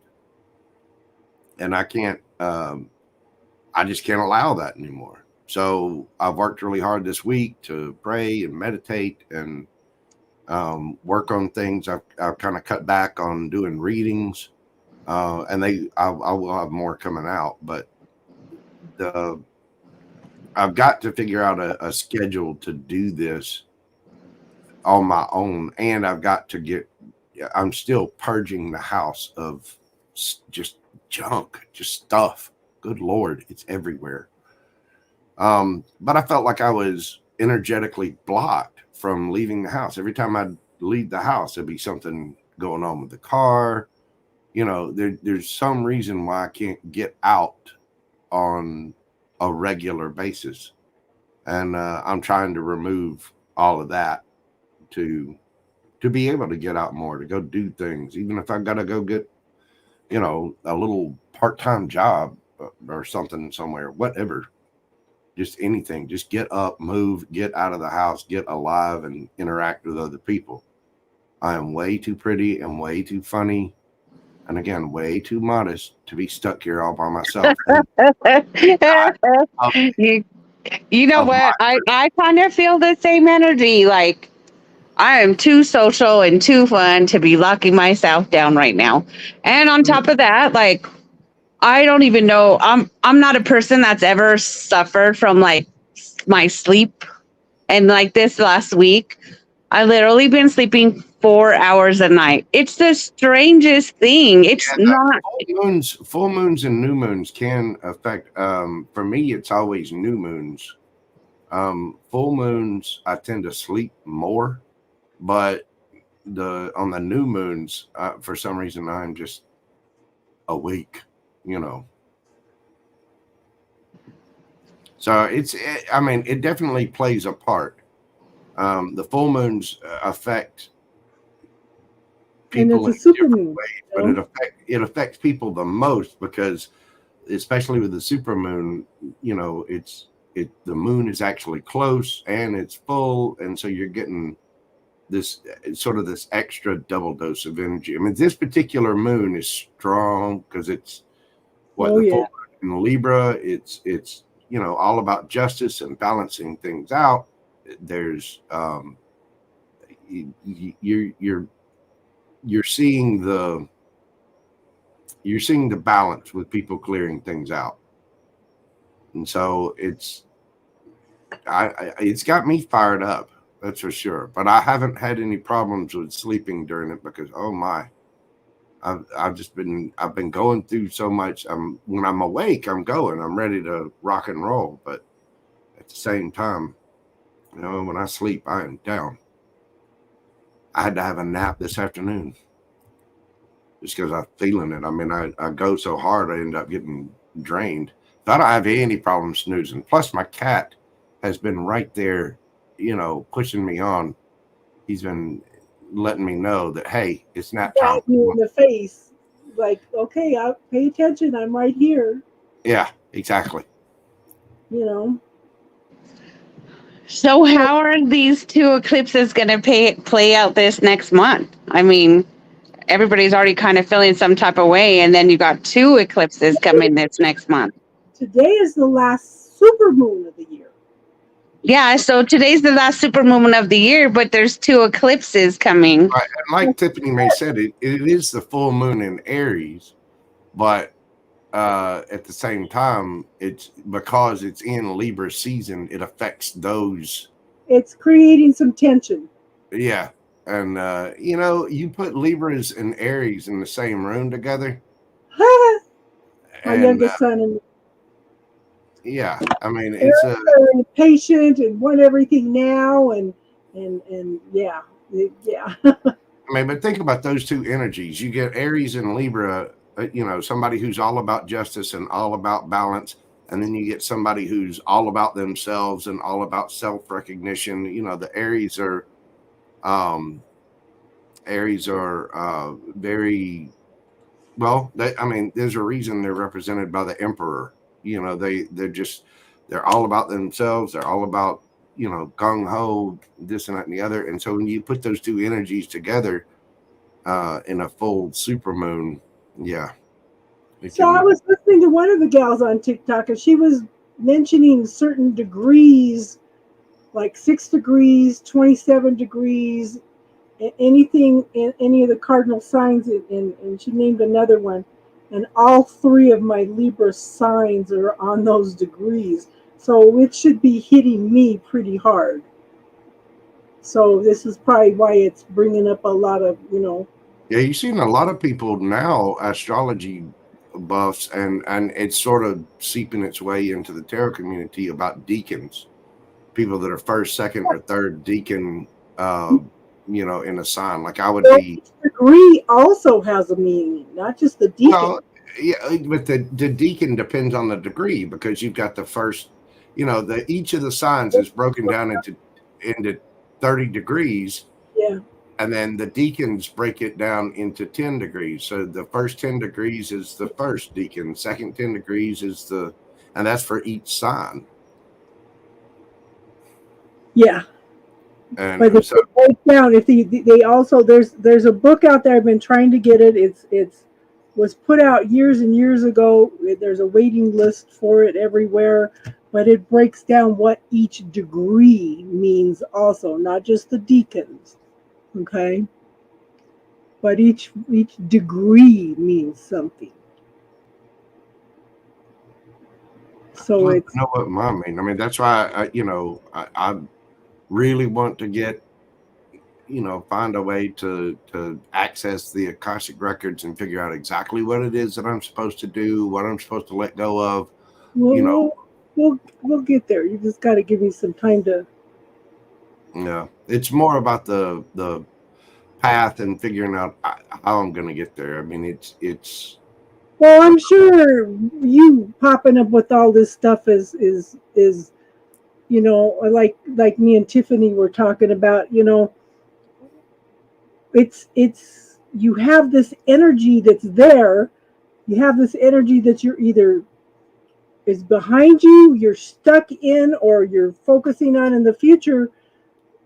And I can't, I just can't allow that anymore. So I've worked really hard this week to pray and meditate and work on things. I've kind of cut back on doing readings, and I will have more coming out, but I've got to figure out a schedule to do this on my own. And I'm still purging the house of just junk, just stuff. Good Lord, it's everywhere. But I felt like I was energetically blocked from leaving the house. Every time I'd leave the house, there'd be something going on with the car. There's some reason why I can't get out on a regular basis. And I'm trying to remove all of that to be able to get out more, to go do things, even if I got to go get, a little part-time job or something somewhere, whatever, just anything, just get up, move, get out of the house, get alive, and interact with other people. I am way too pretty and way too funny, and again, way too modest to be stuck here all by myself. You know what? I kind of feel the same energy. Like, I am too social and too fun to be locking myself down right now. And on top of that, like, I don't even know. I'm not a person that's ever suffered from like my sleep. And like this last week, I literally been sleeping 4 hours a night. It's the strangest thing. It's not. Full moons and new moons can affect. For me, it's always new moons. Full moons, I tend to sleep more, but on the new moons, for some reason, I'm just awake. So it definitely plays a part. The full moons affect people and it's a in different supermoon, ways, but it affects people the most because, especially with the supermoon, the moon is actually close and it's full, and so you're getting this extra double dose of energy. I mean, this particular moon is strong because it's full moon in Libra. It's all about justice and balancing things out. There's you're seeing the balance with people clearing things out, and so it's got me fired up, that's for sure. But I haven't had any problems with sleeping during it because, oh my, I've been going through so much. When I'm awake, I'm ready to rock and roll. But at the same time, when I sleep, I am down. I had to have a nap this afternoon just because I'm feeling it. I mean, I go so hard, I end up getting drained. But I don't have any problem snoozing. Plus, my cat has been right there, pushing me on. He's been letting me know that, hey, it's nap time. You in the face. like, okay, I'll pay attention. I'm right here. Yeah, exactly. You know. So how are these two eclipses going to play out this next month? I mean, everybody's already kind of feeling some type of way, and then you got two eclipses coming this next month. Today is the last super moon of the year. Yeah, so today's the last supermoon of the year, but there's two eclipses coming. Right. And like Tiffany May said, it is the full moon in Aries, but at the same time, it's because it's in Libra season, it affects those. It's creating some tension. Yeah. And you put Libras and Aries in the same room together. My And youngest son and yeah, I mean it's they're impatient and want everything now, and yeah. I mean, but think about those two energies. You get Aries and Libra, somebody who's all about justice and all about balance. And then you get somebody who's all about themselves and all about self-recognition. The Aries are very well. There's a reason they're represented by the Emperor. They're all about themselves. They're all about gung ho, this and that and the other. And so when you put those two energies together in a full supermoon, yeah. So I was listening to one of the gals on TikTok, and she was mentioning certain degrees, like 6 degrees, 27 degrees, anything in any of the cardinal signs, and she named another one. And all three of my Libra signs are on those degrees. So it should be hitting me pretty hard. So this is probably why it's bringing up a lot of, Yeah, you've seen a lot of people now, astrology buffs, and it's sort of seeping its way into the tarot community about deacons, people that are first, second, or third deacon, in a sign. Like I would be. Each degree also has a meaning, not just the deacon. Well, yeah, but the deacon depends on the degree, because you've got the first, each of the signs is broken down into 30 degrees. Yeah. And then the deacons break it down into 10 degrees. So the first 10 degrees is the first deacon. Second 10 degrees is and that's for each sign. Yeah. And but if so, they break down, if they also, there's a book out there, I've been trying to get it. It's was put out years and years ago. There's a waiting list for it everywhere, but it breaks down what each degree means also, not just the deacons. Okay, but each degree means something. So I it's know what mine mean. I mean, that's why I really want to get, find a way to access the Akashic records and figure out exactly what it is that I'm supposed to do, what I'm supposed to let go of. We'll get there. You just got to give me some time to. Yeah, it's more about the path and figuring out how I'm going to get there. I mean, it's. Well, I'm sure you popping up with all this stuff is like me and Tiffany were talking about. It's you have this energy that's there. You have this energy that you're either is behind you, you're stuck in, or you're focusing on in the future,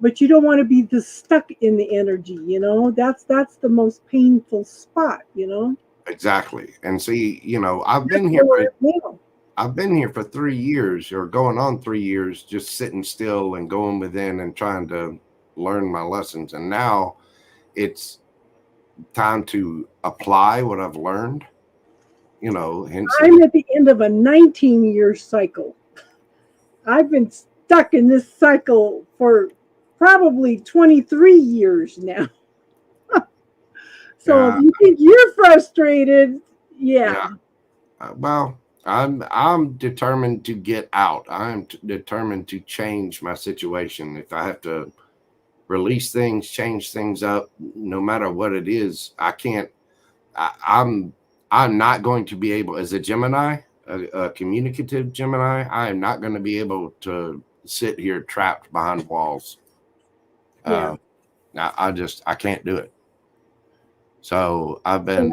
but you don't want to be just stuck in the energy. That's the most painful spot. Exactly. And see, I've been here for 3 years, or going on 3 years, just sitting still and going within and trying to learn my lessons. And now it's time to apply what I've learned. I'm at the end of a 19-year cycle. I've been stuck in this cycle for probably 23 years now. So if you think you're frustrated, yeah. Well, I'm determined to get out. I'm determined to change my situation. If I have to release things, change things up, no matter what it is, I can't. I'm not going to be able, as a Gemini, a communicative Gemini, I am not going to be able to sit here trapped behind walls. Yeah. I can't do it. So I've been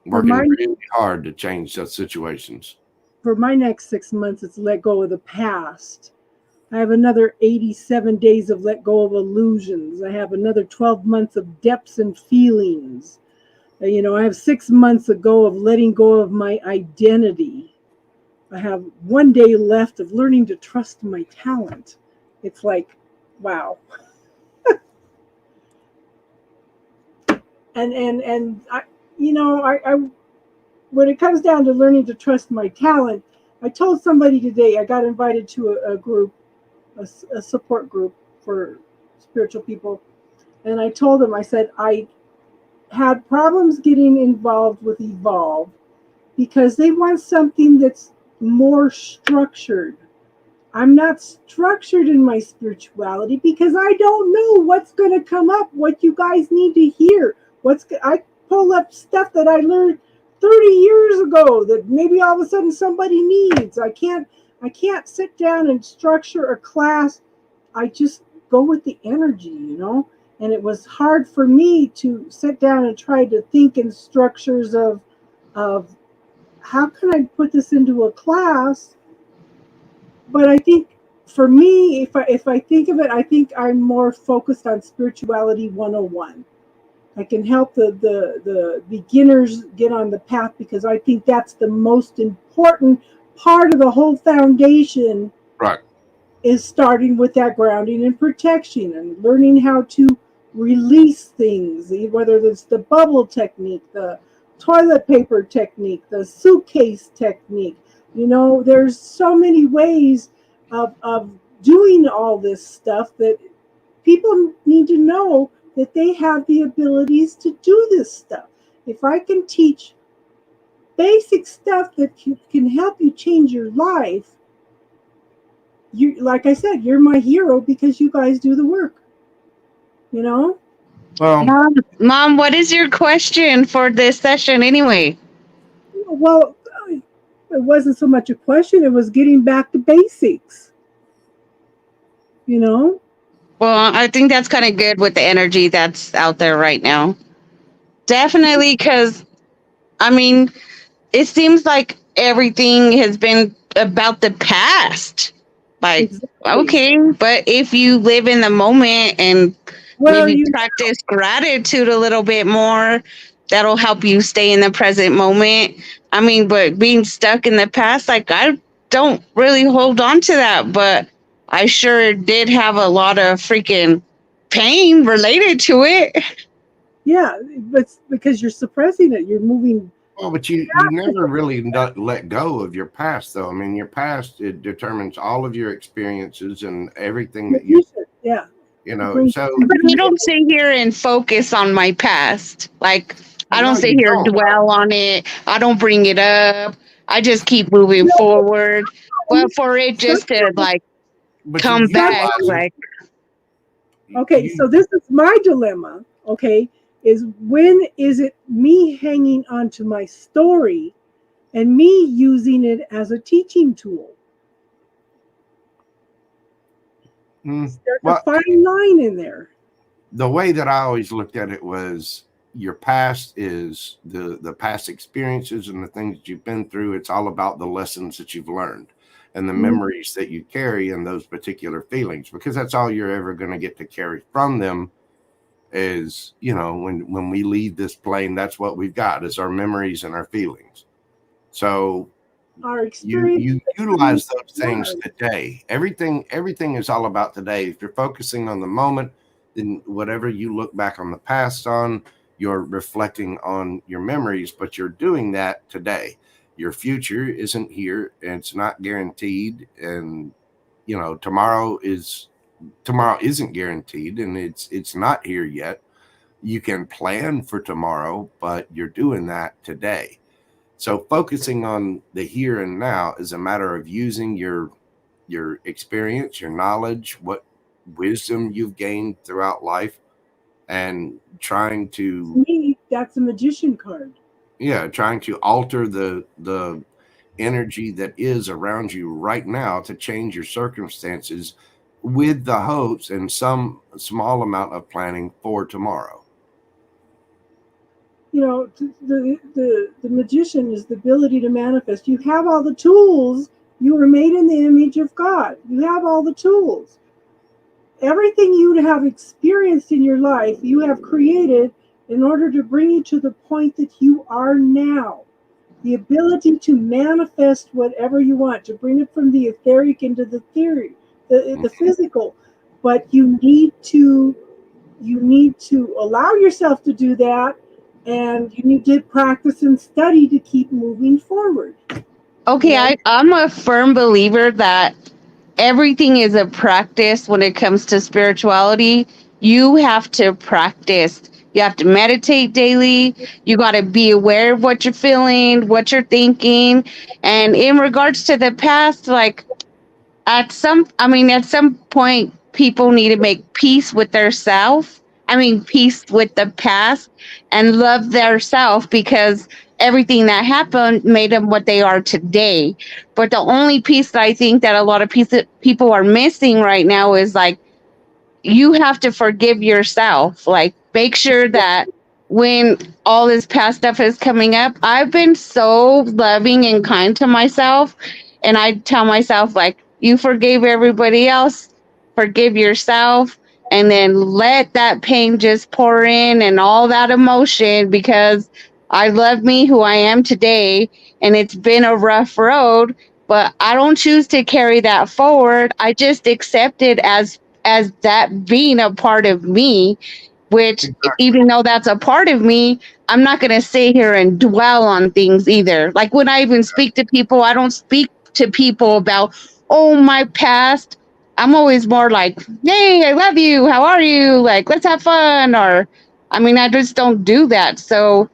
working my- really hard to change those situations. For my next 6 months, it's let go of the past. I have another 87 days of let go of illusions. I have another 12 months of depths and feelings. You know, I have 6 months ago of letting go of my identity. I have 1 day left of learning to trust my talent. It's like, wow. and I, you know, I when it comes down to learning to trust my talent, I told somebody today, I got invited to a group, a support group for spiritual people. And I told them, I said, I had problems getting involved with Evolve because they want something that's more structured. I'm not structured in my spirituality because I don't know what's going to come up, what you guys need to hear. I pull up stuff that I learned 30 years ago that maybe all of a sudden somebody needs. I can't sit down and structure a class. I just go with the energy, you know? And it was hard for me to sit down and try to think in structures of how can I put this into a class? But I think for me, if I think of it, I think I'm more focused on spirituality 101. I can help the beginners get on the path because I think that's the most important part of the whole foundation. Right. Is starting with that grounding and protection and learning how to release things, whether it's the bubble technique, the toilet paper technique, the suitcase technique. You know, there's so many ways of doing all this stuff that people need to know that they have the abilities to do this stuff. If I can teach basic stuff that can help you change your life, you, like I said, you're my hero because you guys do the work. You know? Well, Mom, what is your question for this session anyway? Well, it wasn't so much a question, it was getting back to basics. You know? Well, I think that's kind of good with the energy that's out there right now. Definitely, because, I mean, it seems like everything has been about the past. Like, Exactly. okay, but if you live in the moment and Well, maybe you practice gratitude a little bit more, that'll help you stay in the present moment. I mean, but being stuck in the past, like, I don't really hold on to that, but I sure did have a lot of freaking pain related to it. yeah, but because you're suppressing it, you're moving. well, but you never really let go of your past, though. I mean, your past, it determines all of your experiences and everything that Yeah. you know. Brings- So But you don't sit here and focus on my past. Like, I don't No, sit you here and don't. dwell on it. I don't bring it up. I just keep moving forward. But for it just to like but come you back, utilize it. like, Okay, so this is my dilemma, okay, is when is it me hanging on to my story and me using it as a teaching tool? There's well, a fine line in there. the way that I always looked at it was your past is the past experiences and the things that you've been through. It's all about the lessons that you've learned and the memories that you carry and those particular feelings, because that's all you're ever going to get to carry from them. Is, you know, when we leave this plane, that's what we've got is our memories and our feelings. So Our experience. you utilize those things today. Everything is all about today. If you're focusing on the moment, then whatever you look back on the past on, you're reflecting on your memories, but you're doing that today. Your future isn't here and it's not guaranteed. And you know, tomorrow isn't guaranteed and it's not here yet. You can plan for tomorrow, but you're doing that today. So focusing on the here and now is a matter of using your experience, your knowledge, what wisdom you've gained throughout life, and trying to To me, that's a magician card. trying to alter the energy that is around you right now to change your circumstances with the hopes and some small amount of planning for tomorrow. the magician is the ability to manifest. You have all the tools. You were made in the image of God. You have all the tools. Everything you have experienced in your life, you have created in order to bring you to the point that you are now. The ability to manifest whatever you want, to bring it from the etheric into the the physical. But you need to allow yourself to do that, and you need to practice and study to keep moving forward. Okay, Yeah. I'm a firm believer that everything is a practice when it comes to spirituality. You have to practice. You have to meditate daily. You got to be aware of what you're feeling, what you're thinking. And in regards to the past, like at some point, people need to make peace with their self. Peace with the past and love their self, because everything that happened made them what they are today. But the only piece that I think that a lot of people are missing right now is like, you have to forgive yourself. Like, make sure that when all this past stuff is coming up, I've been so loving and kind to myself. And I tell myself, like, you forgave everybody else, forgive yourself, and then let that pain just pour in and all that emotion, because I love me who I am today. And it's been a rough road, but I don't choose to carry that forward. I just accept it as that being a part of me, which even though that's a part of me, I'm not going to sit here and dwell on things either. Like when I even speak to people, I don't speak to people about, oh, my past. I'm always more like, hey, I love you. How are you? Like, let's have fun. Or, I just don't do that. So,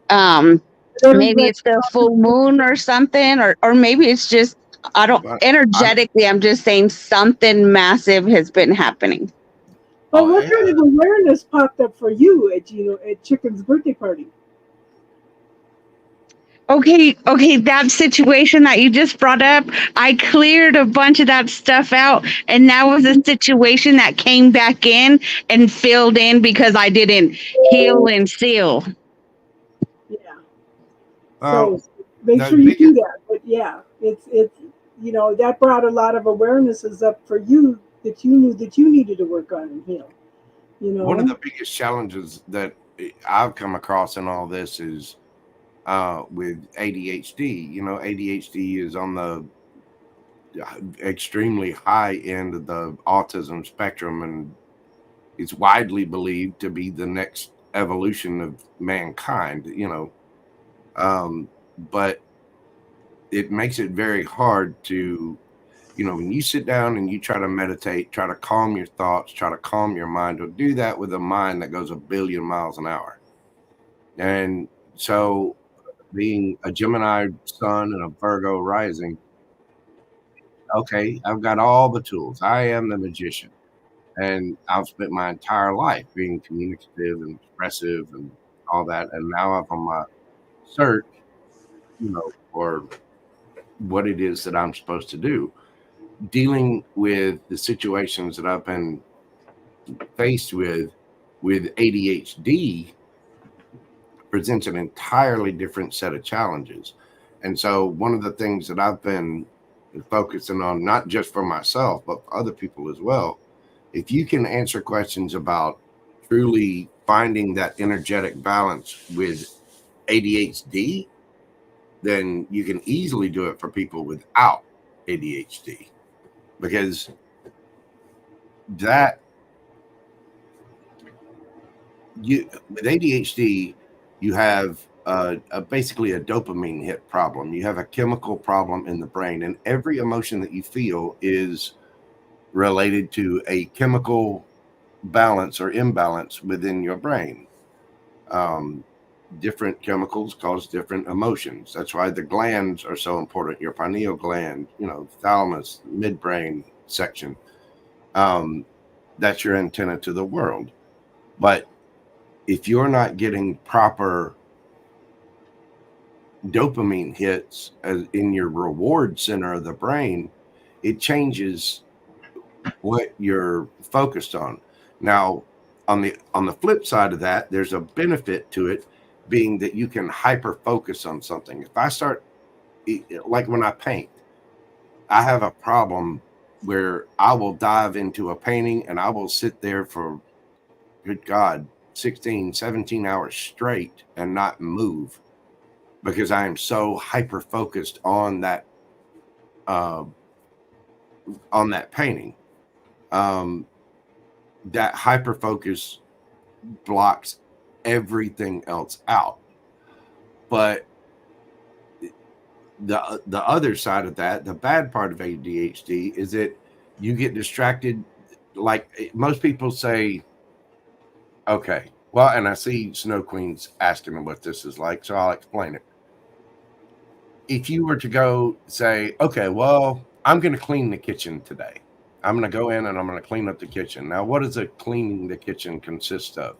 maybe it's the full moon or something, or maybe it's just, I don't, energetically, I'm just saying something massive has been happening. But what kind of awareness popped up for you at Chicken's birthday party? Okay, that situation that you just brought up, I cleared a bunch of that stuff out, and that was a situation that came back in and filled in because I didn't heal and seal. Yeah. So make sure you do that. But yeah, it's that brought a lot of awarenesses up for you that you knew that you needed to work on and heal. One of the biggest challenges that I've come across in all this is with ADHD. ADHD is on the extremely high end of the autism spectrum, and it's widely believed to be the next evolution of mankind. But it makes it very hard to, when you sit down and you try to meditate, try to calm your thoughts, try to calm your mind, to do that with a mind that goes 1 billion miles an hour. And so, being a Gemini sun and a Virgo rising, okay, I've got all the tools. I am the magician. And I've spent my entire life being communicative and expressive and all that. And now I'm on my search, for what it is that I'm supposed to do. Dealing with the situations that I've been faced with ADHD presents an entirely different set of challenges. And so one of the things that I've been focusing on, not just for myself, but for other people as well, if you can answer questions about truly finding that energetic balance with ADHD, then you can easily do it for people without ADHD. Because with ADHD, you have basically a dopamine hit problem. You have a chemical problem in the brain, and every emotion that you feel is related to a chemical balance or imbalance within your brain. Different chemicals cause different emotions. That's why the glands are so important. Your pineal gland, thalamus, midbrain section. That's your antenna to the world. But if you're not getting proper dopamine hits in your reward center of the brain, it changes what you're focused on. Now, on the flip side of that, there's a benefit to it being that you can hyper focus on something. If I start, like when I paint, I have a problem where I will dive into a painting and I will sit there for, good God, 16, 17 hours straight and not move because I am so hyper focused on that painting. That hyper focus blocks everything else out. But the other side of that, the bad part of ADHD, is that you get distracted. Like most people say, okay, well, and I see Snow Queen's asking me what this is like, so I'll explain it. If you were to go say, okay, well, I'm going to clean the kitchen today. I'm going to go in and I'm going to clean up the kitchen. Now, what does a cleaning the kitchen consist of?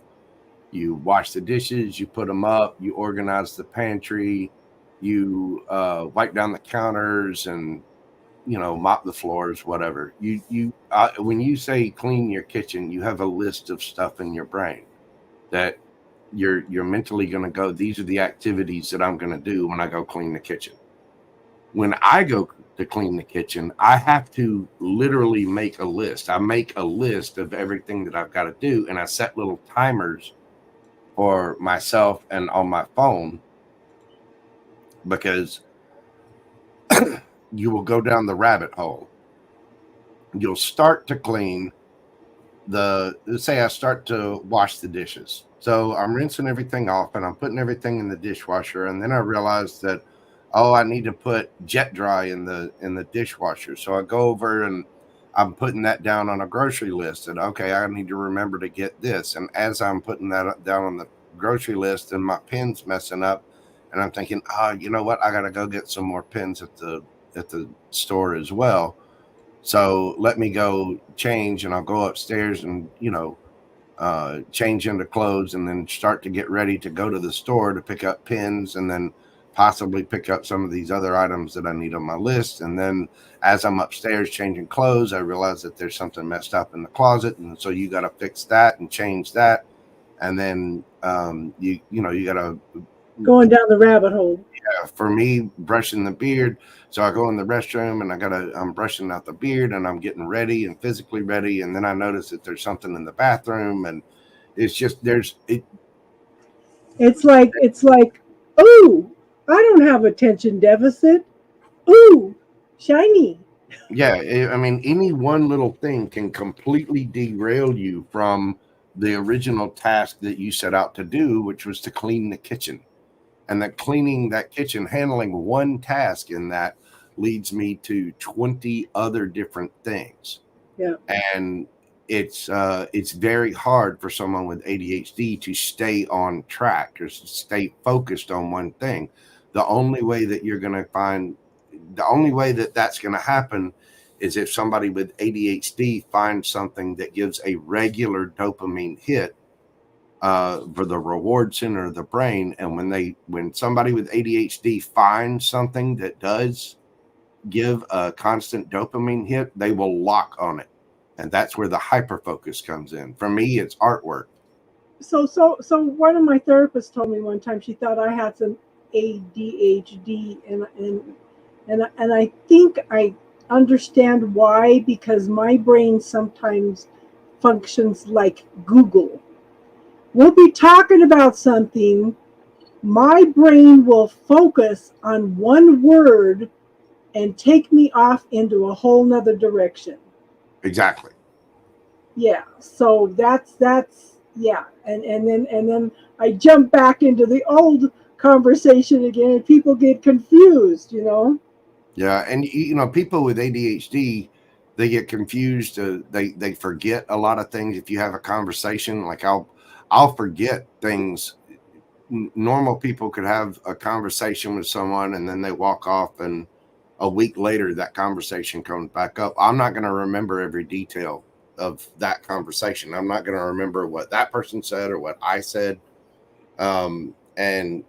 You wash the dishes, you put them up, you organize the pantry, you wipe down the counters, and mop the floors, whatever. When you say clean your kitchen, you have a list of stuff in your brain that you're mentally going to go, these are the activities that I'm going to do when I go clean the kitchen. When I go to clean the kitchen, I have to literally make a list. I make a list of everything that I've got to do, and I set little timers for myself and on my phone, because you will go down the rabbit hole. You'll start to clean say I start to wash the dishes. So I'm rinsing everything off and I'm putting everything in the dishwasher. And then I realized that, I need to put jet dry in the dishwasher. So I go over and I'm putting that down on a grocery list, and okay, I need to remember to get this. And as I'm putting that down on the grocery list, and my pen's messing up, and I'm thinking, you know what? I got to go get some more pens at the store as well. So let me go change, and I'll go upstairs and, change into clothes, and then start to get ready to go to the store to pick up pens, and then possibly pick up some of these other items that I need on my list. And then as I'm upstairs changing clothes, I realize that there's something messed up in the closet. And so you got to fix that and change that. And then, you got to going down the rabbit hole. Yeah, for me, brushing the beard. So I go in the restroom and I'm brushing out the beard, and I'm getting ready and physically ready. And then I notice that there's something in the bathroom, and it's just, It's like, ooh, I don't have attention deficit. Ooh, shiny. Yeah. I mean, any one little thing can completely derail you from the original task that you set out to do, which was to clean the kitchen. And that cleaning that kitchen, handling one task in that, leads me to 20 other different things. Yeah. And it's very hard for someone with ADHD to stay on track or stay focused on one thing. The only way that that's going to happen is if somebody with ADHD finds something that gives a regular dopamine hit for the reward center of the brain. And when somebody with ADHD finds something that does give a constant dopamine hit, they will lock on it. And that's where the hyper focus comes in. For me, it's artwork. So one of my therapists told me one time she thought I had some ADHD, and I think I understand why, because my brain sometimes functions like Google. We'll be talking about something, my brain will focus on one word and take me off into a whole nother direction. Exactly. Yeah. So that's yeah. And then I jump back into the old conversation again, and people get confused, Yeah. And people with ADHD, they get confused. They forget a lot of things. If you have a conversation, like I'll forget things. Normal people could have a conversation with someone and then they walk off, and a week later that conversation comes back up. I'm not going to remember every detail of that conversation. I'm not going to remember what that person said or what I said. And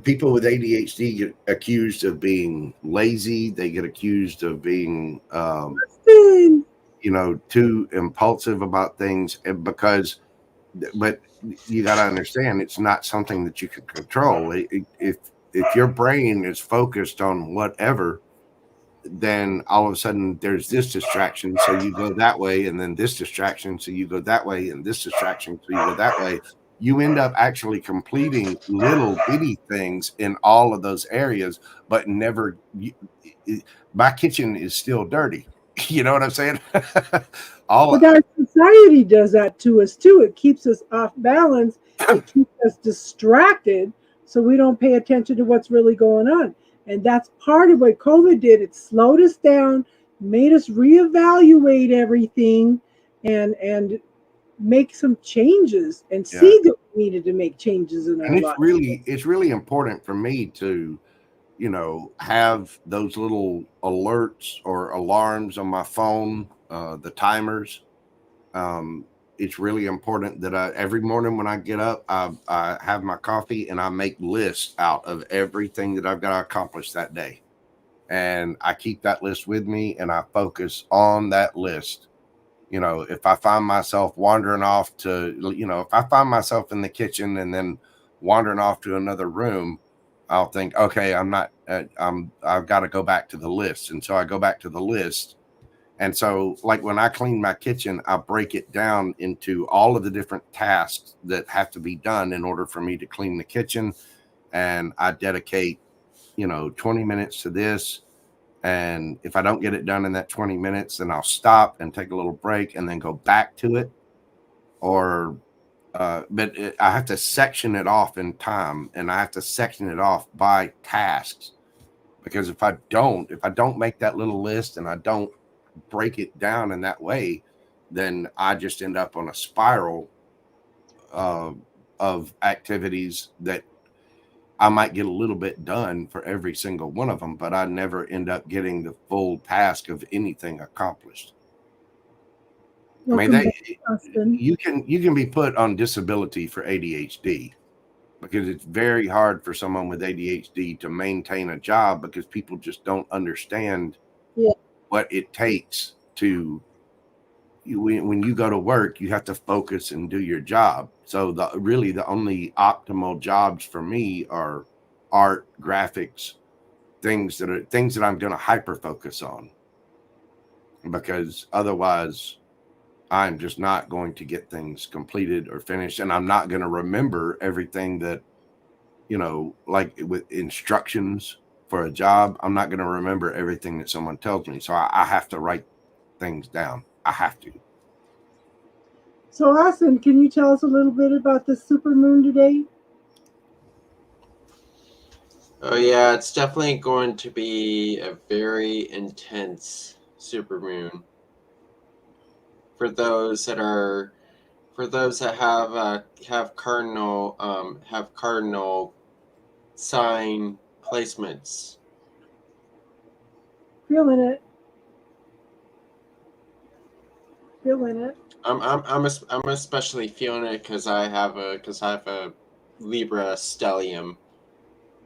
people with ADHD get accused of being lazy. They get accused of being, too impulsive about things, because but you got to understand, it's not something that you can control. If your brain is focused on whatever, then all of a sudden there's this distraction, so you go that way, and then this distraction, so you go that way, and this distraction, so you go that way. You end up actually completing little bitty things in all of those areas, but never. My kitchen is still dirty. You know what I'm saying? But our society does that to us too. It keeps us off balance. It keeps us distracted, so we don't pay attention to what's really going on. And that's part of what COVID did. It slowed us down, made us reevaluate everything, and make some changes and see that we needed to make changes in our lives. It's really important for me to, have those little alerts or alarms on my phone, the timers. It's really important that every morning when I get up, I have my coffee and I make lists out of everything that I've got to accomplish that day. And I keep that list with me and I focus on that list. If I find myself wandering off to, if I find myself in the kitchen and then wandering off to another room, I'll think, okay, I've got to go back to the list. And so I go back to the list. And so, like when I clean my kitchen, I break it down into all of the different tasks that have to be done in order for me to clean the kitchen. And I dedicate, 20 minutes to this. And if I don't get it done in that 20 minutes, then I'll stop and take a little break and then go back to it. But I have to section it off in time, and I have to section it off by tasks. Because if I don't make that little list and I don't break it down in that way, then I just end up on a spiral of activities that I might get a little bit done for every single one of them, but I never end up getting the full task of anything accomplished. You can be put on disability for ADHD, because it's very hard for someone with ADHD to maintain a job, because people just don't understand what it takes to, when you go to work, you have to focus and do your job. So the only optimal jobs for me are art, graphics, things that I'm going to hyper focus on, because otherwise I'm just not going to get things completed or finished. And I'm not going to remember everything that, like with instructions for a job, I'm not going to remember everything that someone tells me. So I have to write things down. I have to. So Austin, can you tell us a little bit about the supermoon today? Oh yeah, it's definitely going to be a very intense supermoon. For those that have cardinal sign placements. Feeling it. I'm especially feeling it because I have a Libra stellium.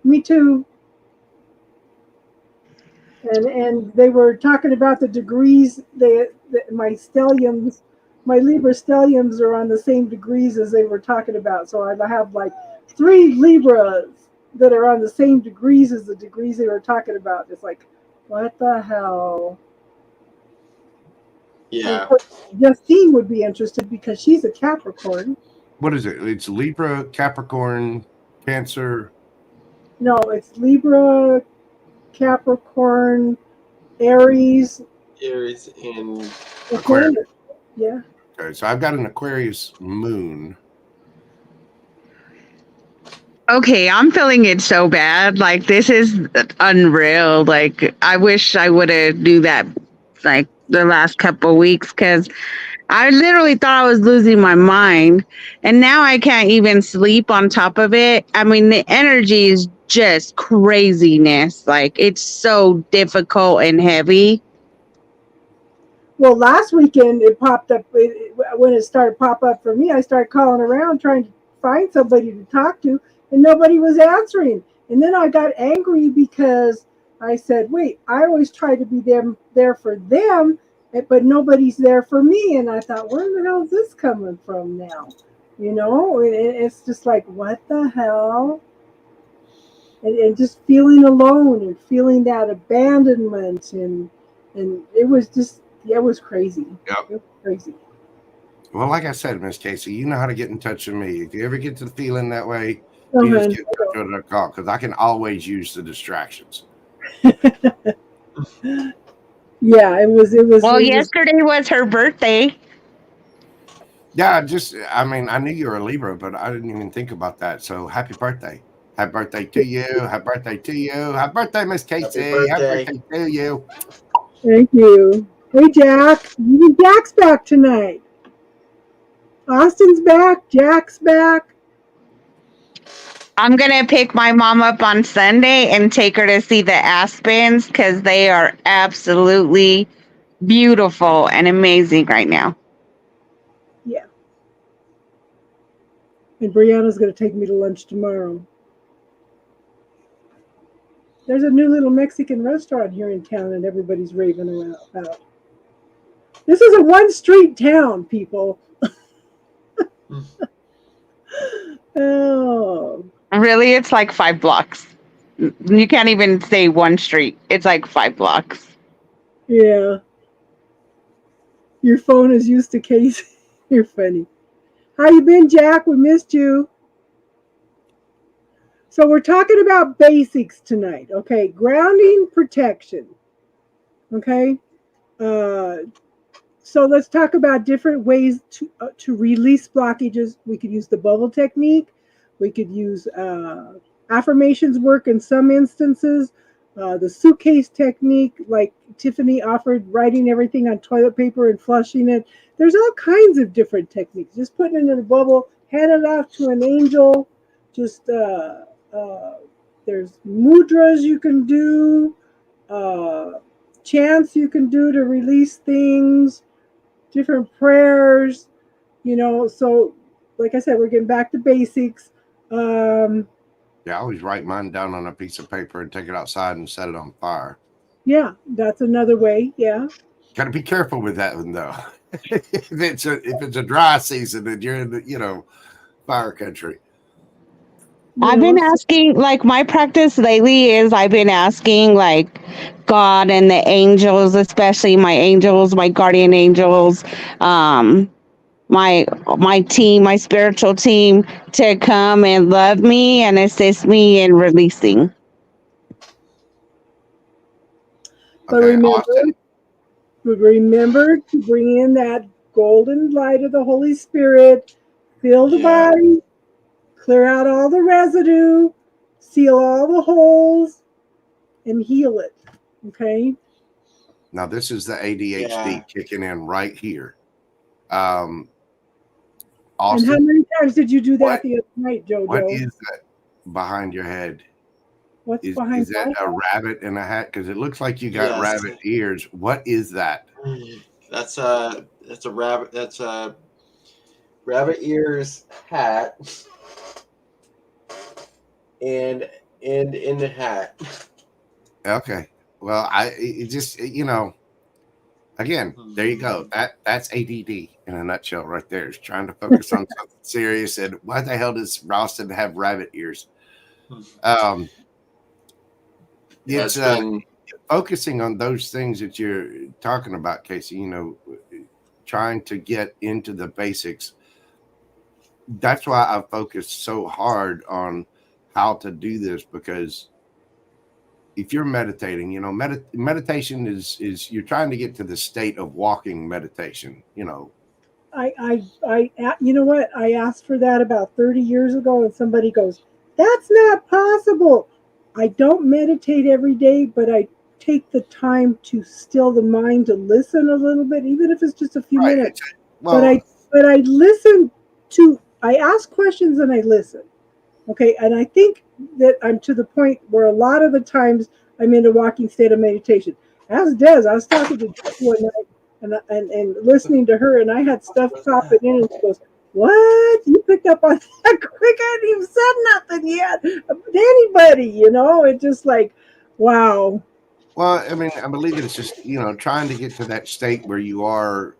Me too. And they were talking about the degrees. My Libra stelliums are on the same degrees as they were talking about. So I have like 3 Libras that are on the same degrees as the degrees they were talking about. It's like, what the hell? Yeah. Justine would be interested because she's a Capricorn. What is it? It's Libra, Capricorn, Cancer. No, it's Libra, Capricorn, Aries, and Aquarius. Yeah. Okay, so I've got an Aquarius moon. Okay, I'm feeling it so bad. Like, this is unreal. Like, I wish I would have knew that, like, the last couple of weeks, because I literally thought I was losing my mind, and now I can't even sleep on top of it. I mean, the energy is just craziness. Like, it's so difficult and heavy. Well, last weekend it popped up. When it started pop up for me, I started calling around trying to find somebody to talk to, and nobody was answering. And then I got angry because I said, wait, I always try to be there for them, but nobody's there for me. And I thought, where the hell is this coming from now? It's just like, what the hell? And just feeling alone and feeling that abandonment and it was just, yeah, it was crazy. Yep. It was crazy. Well, like I said, Miss Casey, you know how to get in touch with me. If you ever get to feeling that way, Oh, you just man. get in touch with a call because I can always use the distractions. Yeah, it was. Well, yesterday was her birthday. Yeah, I mean, I knew you were a Libra, but I didn't even think about that. So happy birthday. Happy birthday to you. Happy birthday to you. Happy birthday, Miss Casey. Happy birthday to you. Thank you. Hey, Jack. Even Jack's back tonight. Austin's back. Jack's back. I'm going to pick my mom up on Sunday and take her to see the Aspens because they are absolutely beautiful and amazing right now. Yeah. And Brianna's going to take me to lunch tomorrow. There's a new little Mexican restaurant here in town and everybody's raving about. This is a one-street town, people. Oh. Really, it's like 5 blocks. You can't even say one street. It's like 5 blocks. Yeah. Your phone is used to Casey. You're funny. How you been, Jack? We missed you. So we're talking about basics tonight. Okay, grounding, protection. Okay. So let's talk about different ways to release blockages. We could use the bubble technique. We could use affirmations work in some instances. The suitcase technique, like Tiffany offered, writing everything on toilet paper and flushing it. There's all kinds of different techniques. Just putting it in a bubble, hand it off to an angel. Just there's mudras you can do, chants you can do to release things, different prayers, So, like I said, we're getting back to basics. Yeah, I always write mine down on a piece of paper and take it outside and set it on fire. Yeah, that's another way. Yeah. Got to be careful with that one, though. if it's a dry season and you're in the fire country. I've been asking, like, my practice lately is I've been asking, like, God and the angels, especially my angels, my guardian angels, my team, my spiritual team, to come and love me and assist me in releasing. But remember to bring in that golden light of the Holy Spirit, fill the body, clear out all the residue, seal all the holes, and heal it. Okay? Now, this is the ADHD kicking in right here. Austin, and how many times did you do that the other night, JoJo? What is that behind your head? What's behind is that a rabbit in a hat? Because it looks like you got rabbit ears. What is that? That's a rabbit. That's a rabbit ears hat, and in the hat. Okay. Well, again, there you go. That's ADD in a nutshell right there. It's trying to focus on something serious. And why the hell does Ralston have rabbit ears? It's focusing on those things that you're talking about, Casey, trying to get into the basics. That's why I focus so hard on how to do this, because if you're meditating, meditation is you're trying to get to the state of walking meditation, I you know what? I asked for that about 30 years ago, and somebody goes, "That's not possible." I don't meditate every day, but I take the time to still the mind, to listen a little bit, even if it's just a few minutes. But I listen I ask questions and I listen. Okay, and I think that I'm to the point where a lot of the times I'm in a walking state of meditation. As Des, I was talking to Des one night and listening to her, and I had stuff popping in, and she goes, "What? You picked up on that quick? I hadn't even said nothing yet about anybody, It's just like, wow." Well, I mean, I believe it's just, trying to get to that state where you are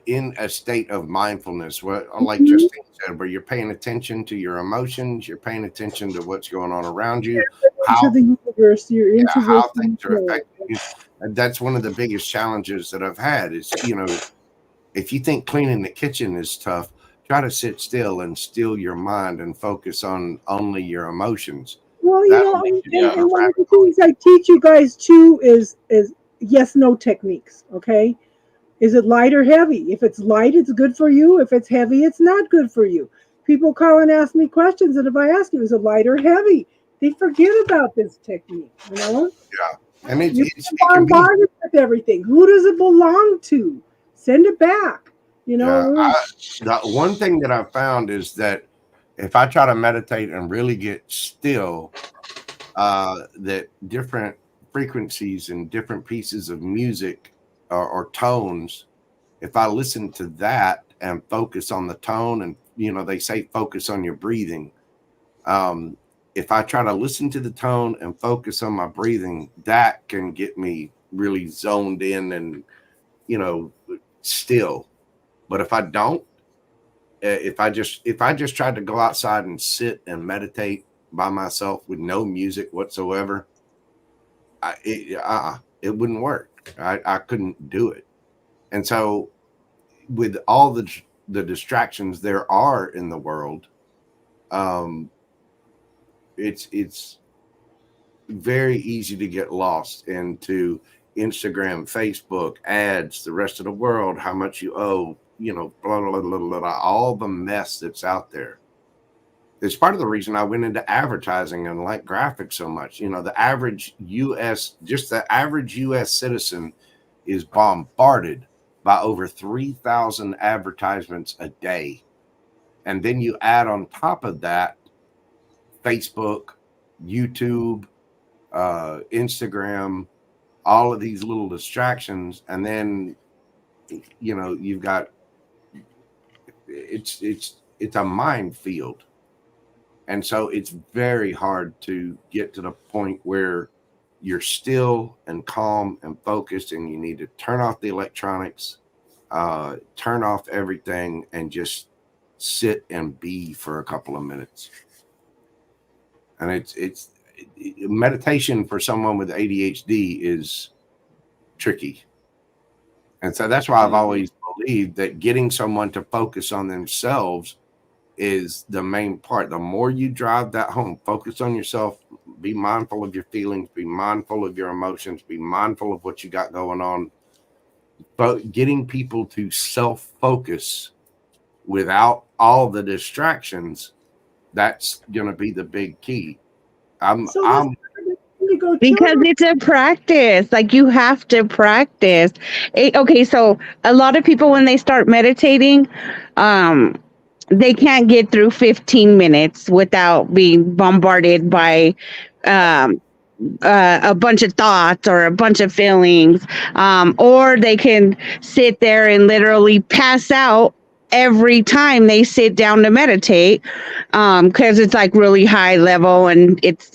in a state of mindfulness, like Justine said, where you're paying attention to your emotions, you're paying attention to what's going on around you, Into the universe, you're into how this things are world. affecting you. And that's one of the biggest challenges that I've had is, if you think cleaning the kitchen is tough, try to sit still and still your mind and focus on only your emotions. Well, That'll make you and one of the things I teach you guys too is yes, no techniques. Okay, is it light or heavy? If it's light, it's good for you. If it's heavy, it's not good for you. People call and ask me questions, and if I ask you, is it light or heavy? They forget about this technique. Yeah, and it can be bombarded with everything. Who does it belong to? Send it back. The one thing that I've found is that if I try to meditate and really get still, that different frequencies and different pieces of music or tones, if I listen to that and focus on the tone, and they say focus on your breathing. If I try to listen to the tone and focus on my breathing, that can get me really zoned in and still. But if I don't, if I just tried to go outside and sit and meditate by myself with no music whatsoever, it wouldn't work. I couldn't do it. And so with all the distractions there are in the world, it's very easy to get lost into Instagram, Facebook, ads, the rest of the world, how much you owe, blah, blah, blah, blah, blah, all the mess that's out there. It's part of the reason I went into advertising and like graphics so much. The average US citizen is bombarded by over 3,000 advertisements a day. And then you add on top of that Facebook, YouTube, Instagram, all of these little distractions, and then you've got it's a minefield. And so it's very hard to get to the point where you're still and calm and focused, and you need to turn off the electronics, turn off everything, and just sit and be for a couple of minutes. And it's meditation for someone with ADHD is tricky. And so that's why I've always believed that getting someone to focus on themselves is the main part. The more you drive that home, focus on yourself, be mindful of your feelings, be mindful of your emotions, be mindful of what you got going on. But getting people to self-focus without all the distractions, that's going to be the big key. Because it's a practice. Like, you have to practice. Okay, so a lot of people, when they start meditating, they can't get through 15 minutes without being bombarded by a bunch of thoughts or a bunch of feelings, or they can sit there and literally pass out every time they sit down to meditate, because it's like really high level, and it's,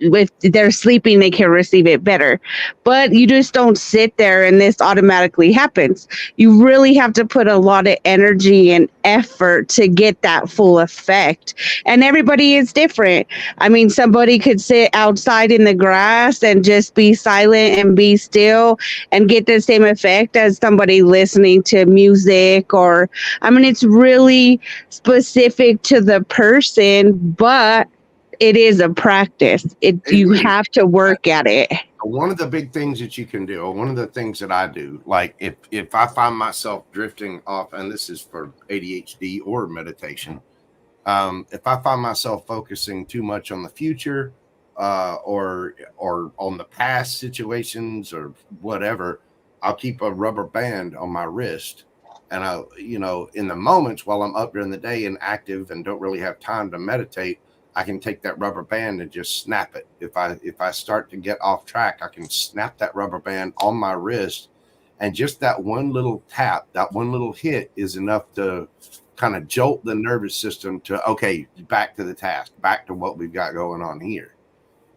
if they're sleeping, they can receive it better. But you just don't sit there and this automatically happens. You really have to put a lot of energy and effort to get that full effect. And everybody is different. I mean, somebody could sit outside in the grass and just be silent and be still and get the same effect as somebody listening to music, or, I mean, it's really specific to the person, but it is a practice. You have to work at it. One of the big things that you can do, or one of the things that I do, like if I find myself drifting off, and this is for ADHD or meditation, if I find myself focusing too much on the future, or on the past situations or whatever, I'll keep a rubber band on my wrist. And I, in the moments while I'm up during the day and active and don't really have time to meditate, I can take that rubber band and just snap it. If I start to get off track, I can snap that rubber band on my wrist, and just that one little tap, that one little hit is enough to kind of jolt the nervous system to, okay, back to the task, back to what we've got going on here.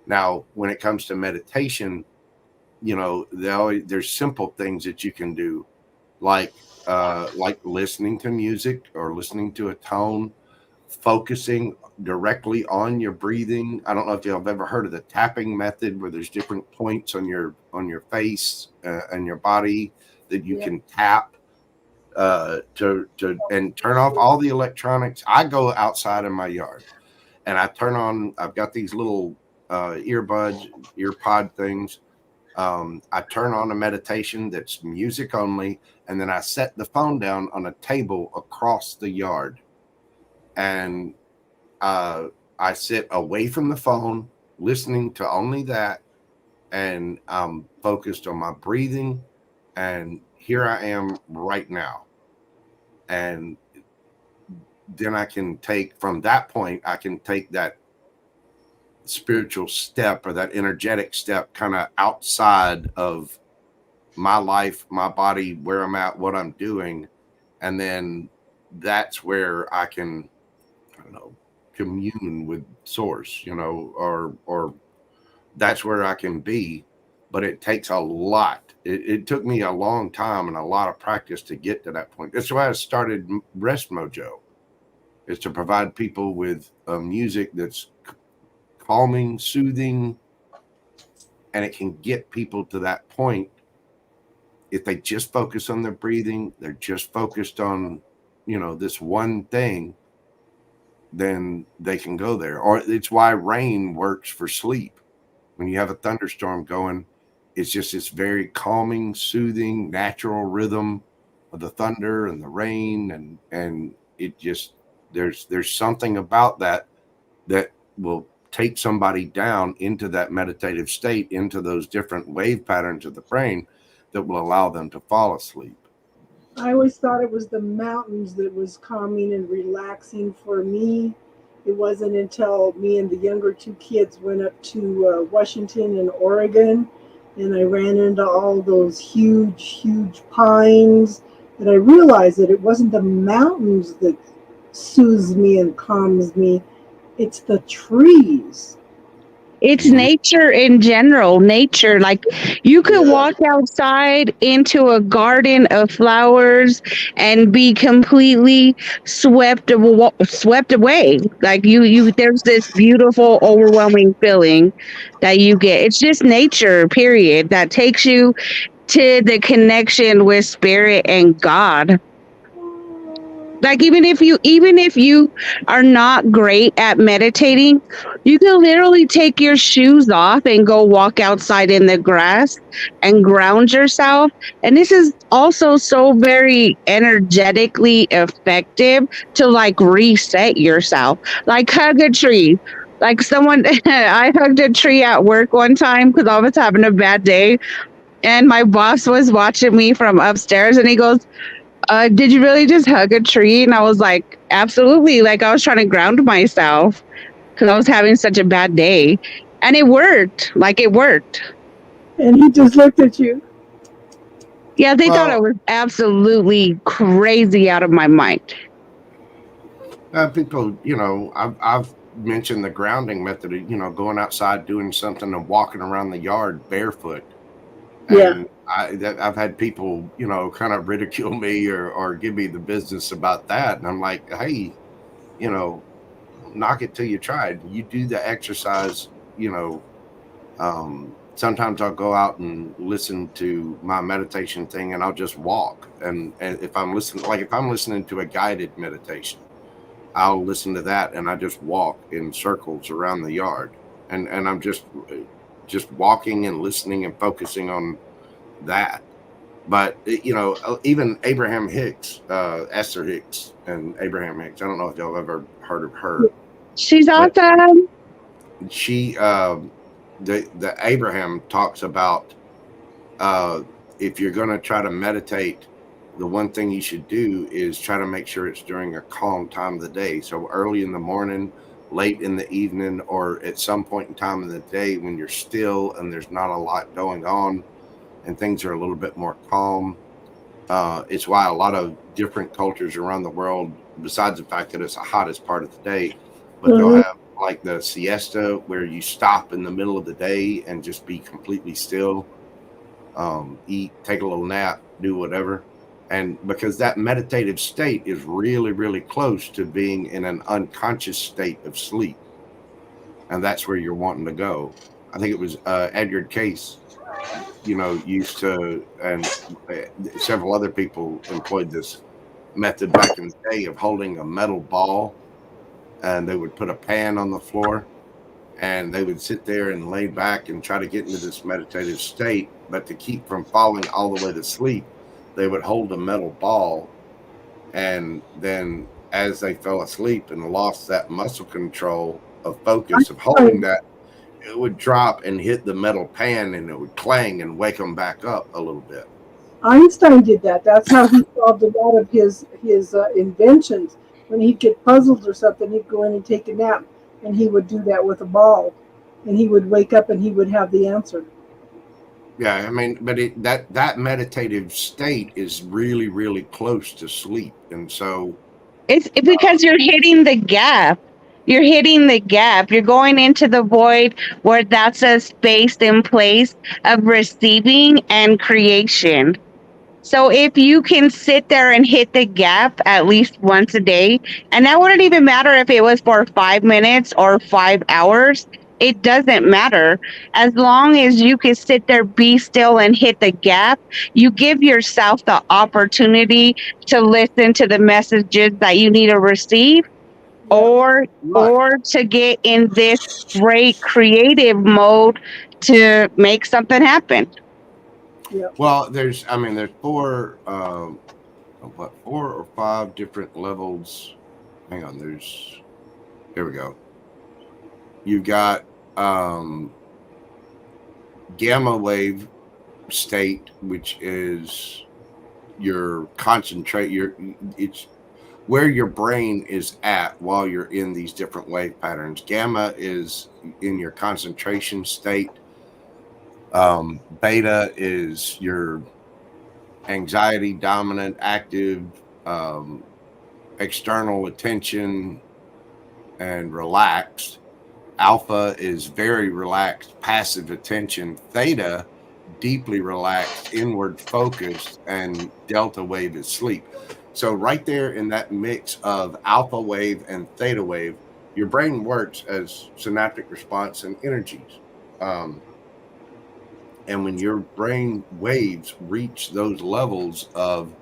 Now, when it comes to meditation, there's simple things that you can do like listening to music or listening to a tone, focusing directly on your breathing. I don't know if you've ever heard of the tapping method, where there's different points on your face and your body that you Yeah. can tap to and turn off all the electronics. I go outside in my yard and I turn on. I've got these little ear pod things. I turn on a meditation that's music only, and then I set the phone down on a table across the yard, and I sit away from the phone, listening to only that, and I'm focused on my breathing. And here I am right now. And then I can take from that point, I can take that spiritual step or that energetic step kind of outside of my life, my body, where I'm at, what I'm doing. And then that's where I can, I don't know, commune with source, or that's where I can be. But it takes a lot. It took me a long time and a lot of practice to get to that point. That's why I started Rest Mojo, is to provide people with music that's calming, soothing, and it can get people to that point. If they just focus on their breathing, they're just focused on, this one thing, then they can go there. Or it's why rain works for sleep. When you have a thunderstorm going, it's just this very calming, soothing, natural rhythm of the thunder and the rain, and it just there's something about that will take somebody down into that meditative state, into those different wave patterns of the brain that will allow them to fall asleep. I always thought it was the mountains that was calming and relaxing for me. It wasn't until me and the younger two kids went up to Washington and Oregon, and I ran into all those huge, huge pines, that I realized that it wasn't the mountains that soothes me and calms me, it's the trees. It's nature in general. Nature, like you could walk outside into a garden of flowers and be completely swept away. Like there's this beautiful, overwhelming feeling that you get. It's just nature, period, that takes you to the connection with spirit and God. Like even if you are not great at meditating, you can literally take your shoes off and go walk outside in the grass and ground yourself. And this is also so very energetically effective to like reset yourself. Like hug a tree. Like I hugged a tree at work one time because I was having a bad day, and my boss was watching me from upstairs, and he goes, did you really just hug a tree? And I was like, absolutely. Like I was trying to ground myself because I was having such a bad day. And it worked. Like it worked. And he just looked at you. Yeah, they thought I was absolutely crazy out of my mind. People, I've mentioned the grounding method of, going outside, doing something and walking around the yard barefoot. And I've had people, kind of ridicule me or give me the business about that. And I'm like, hey, knock it till you tried. You do the exercise, sometimes I'll go out and listen to my meditation thing, and I'll just walk. And if I'm listening to a guided meditation, I'll listen to that, and I just walk in circles around the yard. And I'm just walking and listening and focusing on that. But even Abraham Hicks, Esther Hicks and Abraham Hicks, I don't know if y'all ever heard of her. She's awesome. She the Abraham talks about if you're going to try to meditate, the one thing you should do is try to make sure it's during a calm time of the day. So early in the morning, late in the evening, or at some point in time in the day when you're still and there's not a lot going on and things are a little bit more calm. It's why a lot of different cultures around the world, besides the fact that it's the hottest part of the day, but they'll have like the siesta where you stop in the middle of the day and just be completely still, eat, take a little nap, do whatever. And because that meditative state is really, really close to being in an unconscious state of sleep. And that's where you're wanting to go. I think it was Edgar Case, used to, and several other people employed this method back in the day of holding a metal ball, and they would put a pan on the floor, and they would sit there and lay back and try to get into this meditative state. But to keep from falling all the way to sleep, they would hold a metal ball, and then as they fell asleep and lost that muscle control of focus of holding that, it would drop and hit the metal pan, and it would clang and wake them back up a little bit. Einstein did that. That's how he solved a lot of his inventions. When he'd get puzzled or something, he'd go in and take a nap, and he would do that with a ball, and he would wake up and he would have the answer. Yeah, I mean, but that meditative state is really, really close to sleep, and so It's because you're hitting the gap. You're hitting the gap. You're going into the void where that's a space in place of receiving and creation. So if you can sit there and hit the gap at least once a day, and that wouldn't even matter if it was for 5 minutes or 5 hours, it doesn't matter. As long as you can sit there, be still, and hit the gap, you give yourself the opportunity to listen to the messages that you need to receive, or to get in this great creative mode to make something happen. Well, there's 4 or 5 different levels. Hang on, here we go. You've got gamma wave state, which is your it's where your brain is at while you're in these different wave patterns. Gamma is in your concentration state. Beta is your anxiety dominant, active, external attention, and relaxed. Alpha is very relaxed, passive attention. Theta, deeply relaxed, inward focused, and delta wave is sleep. So right there in that mix of alpha wave and theta wave, your brain works as synaptic response and energies. And when your brain waves reach those levels of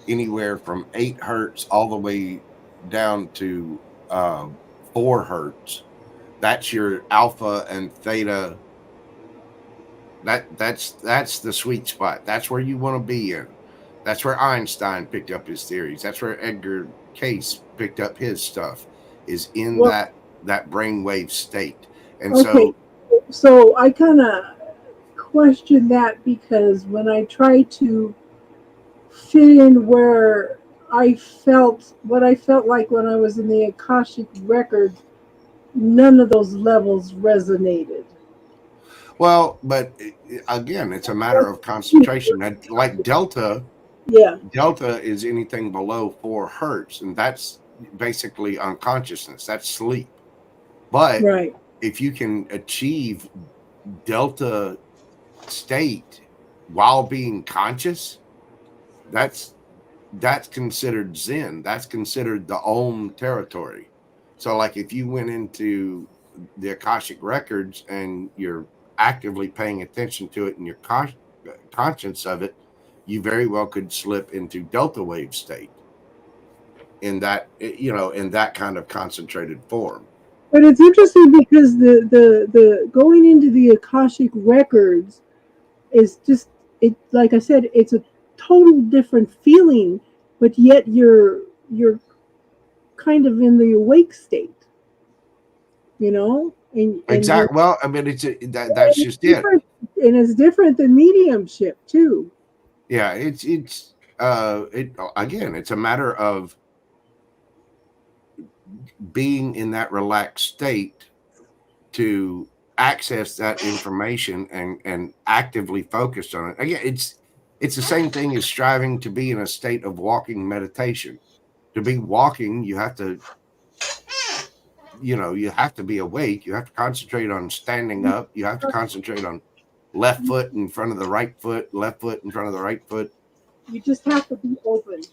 anywhere from 8 hertz all the way down to 4 hertz, that's your alpha and theta. That's the sweet spot. That's where you want to be in. That's where Einstein picked up his theories. That's where Edgar Case picked up his stuff, is in that brainwave state. And so I kind of question that, because when I try to fit in where what I felt like when I was in the Akashic Records, none of those levels resonated. Well, but again, it's a matter of concentration. Like Delta. Yeah. Delta is anything below 4 hertz, and that's basically unconsciousness. That's sleep. But if you can achieve Delta state while being conscious, that's considered Zen. That's considered the Om territory. So like if you went into the Akashic Records and you're actively paying attention to it and you're conscious of it, you very well could slip into delta wave state in that, in that kind of concentrated form. But it's interesting because the going into the Akashic Records is just, it, like I said, it's a total different feeling, but yet you're kind of in the awake state, and exactly. Well, I mean, that's just it. And it's different than mediumship too. Yeah, it's again, it's a matter of being in that relaxed state to access that information and actively focused on it. Again, it's the same thing as striving to be in a state of walking meditation. To be walking, you have to be awake. You have to concentrate on standing up. You have to concentrate on left foot in front of the right foot, left foot in front of the right foot. You just have to be open.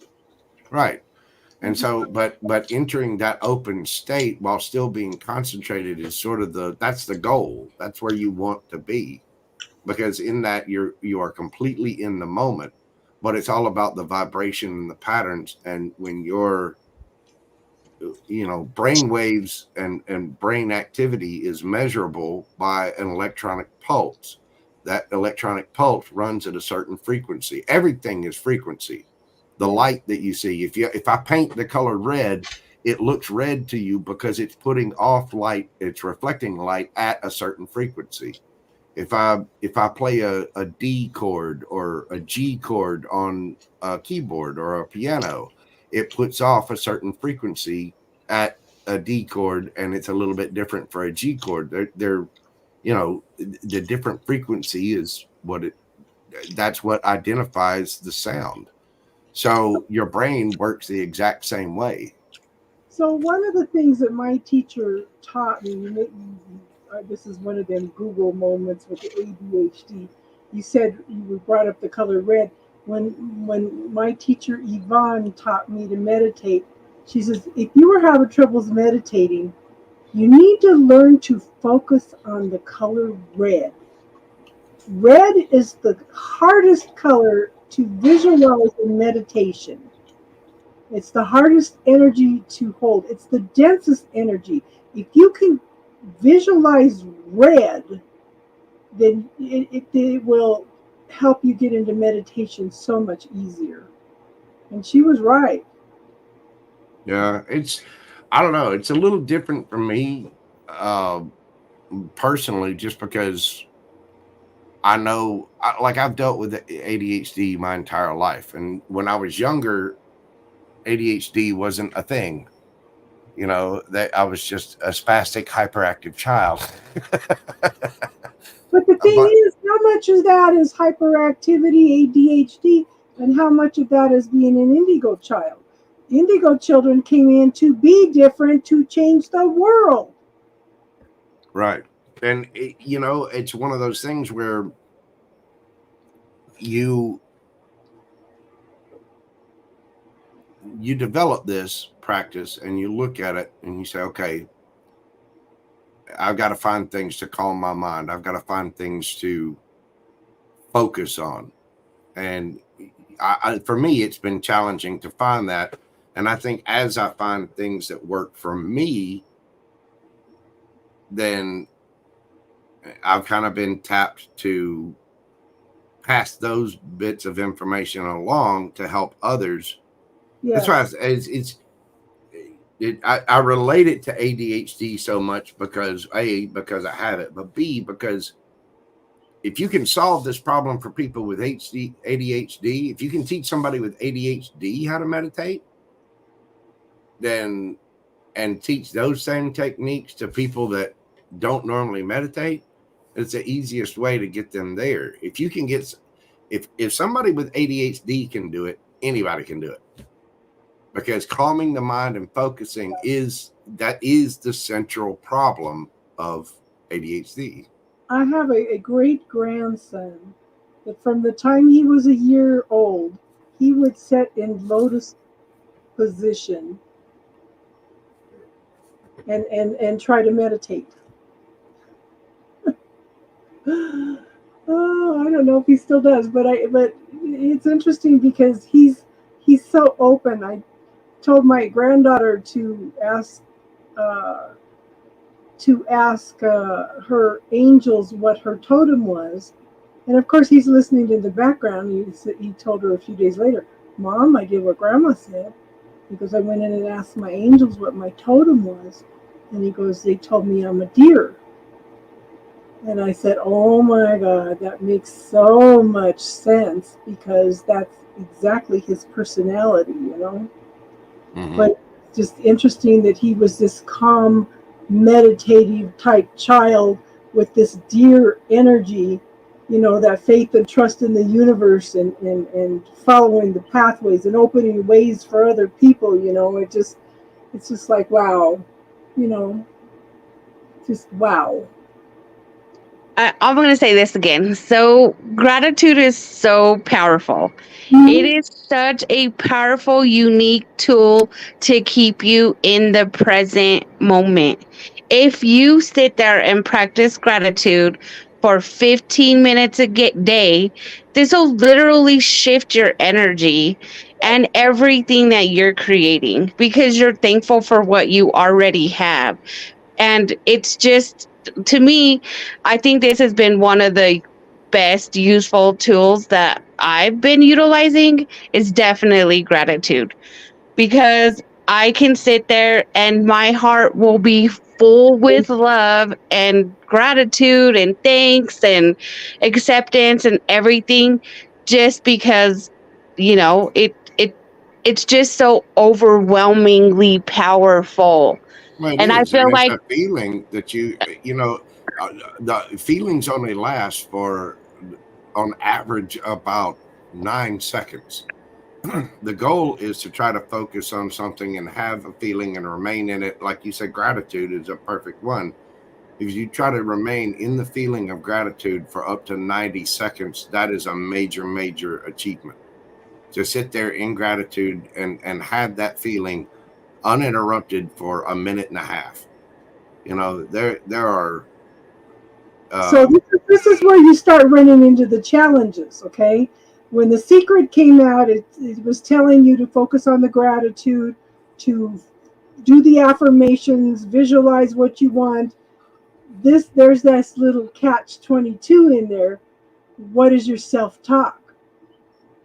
Right. And so, but entering that open state while still being concentrated is sort of that's the goal. That's where you want to be, because in that you are completely in the moment, but it's all about the vibration and the patterns. And when your brain waves and brain activity is measurable by an electronic pulse, that electronic pulse runs at a certain frequency. Everything is frequency. The light that you see, if I paint the color red, it looks red to you because it's putting off light, it's reflecting light at a certain frequency. If I play a D chord or a G chord on a keyboard or a piano, it puts off a certain frequency at a D chord, and it's a little bit different for a G chord. They're the different frequency is that's what identifies the sound. So your brain works the exact same way. So one of the things that my teacher taught me, this is one of them Google moments with the ADHD. You said you brought up the color red. When my teacher Yvonne taught me to meditate, she says, if you were having troubles meditating, you need to learn to focus on the color red. Red is the hardest color to visualize in meditation. It's the hardest energy to hold. It's the densest energy. If you can visualize red, then it will help you get into meditation so much easier. And she was right. Yeah, I don't know. It's a little different for me personally, just because I know, I've dealt with ADHD my entire life. And when I was younger, ADHD wasn't a thing. That I was just a spastic hyperactive child. But the thing is, how much of that is hyperactivity, ADHD, and how much of that is being an indigo child? Indigo children came in to be different, to change the world. Right. And, it's one of those things where you develop this practice and you look at it and you say, okay, I've got to find things to calm my mind. I've got to find things to focus on. And for me, it's been challenging to find that. And I think as I find things that work for me, then I've kind of been tapped to pass those bits of information along to help others. Yes. That's why I relate it to ADHD so much because A, because I have it, but B, because if you can solve this problem for people with ADHD, if you can teach somebody with ADHD how to meditate, then and teach those same techniques to people that don't normally meditate, it's the easiest way to get them there. If you can get, if somebody with ADHD can do it, anybody can do it. Because calming the mind and focusing is the central problem of ADHD. I have a great grandson that from the time he was a year old, he would sit in lotus position and try to meditate. Oh, I don't know if he still does, but it's interesting because he's so open. I told my granddaughter to ask her angels what her totem was, and of course he's listening in the background. He told her a few days later, "Mom, I did what Grandma said." He goes, "I went in and asked my angels what my totem was," and he goes, "They told me I'm a deer." And I said, "Oh my God, that makes so much sense because that's exactly his personality, Mm-hmm. But just interesting that he was this calm, meditative type child with this deer energy, that faith and trust in the universe and following the pathways and opening ways for other people, it's just like, wow, just wow. I'm going to say this again. So, gratitude is so powerful. It is such a powerful, unique tool to keep you in the present moment. If you sit there and practice gratitude for 15 minutes a day, this will literally shift your energy and everything that you're creating because you're thankful for what you already have. And it's just, to me, I think this has been one of the best useful tools that I've been utilizing is definitely gratitude because I can sit there and my heart will be full with love and gratitude and thanks and acceptance and everything just because it's just so overwhelmingly powerful. Well, it And I is, and feel it's like a feeling that the feelings only last for, on average, about 9 seconds. The goal is to try to focus on something and have a feeling and remain in it. Like you said, gratitude is a perfect one. If you try to remain in the feeling of gratitude for up to 90 seconds, that is a major, major achievement. To sit there in gratitude and have that feeling uninterrupted for a minute and a half. There are. So this is where you start running into the challenges, okay? When The Secret came out, it was telling you to focus on the gratitude, to do the affirmations, visualize what you want. There's this little catch 22 in there. What is your self-talk?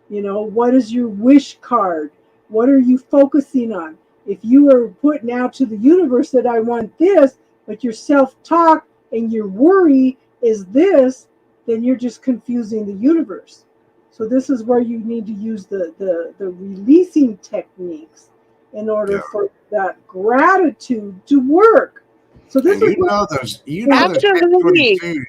What is your wish card? What are you focusing on? If you are putting out to the universe that I want this, but your self-talk and your worry is this, then you're just confusing the universe. So this is where you need to use the releasing techniques in order for that gratitude to work. So this And is those absolutely. catch-22s,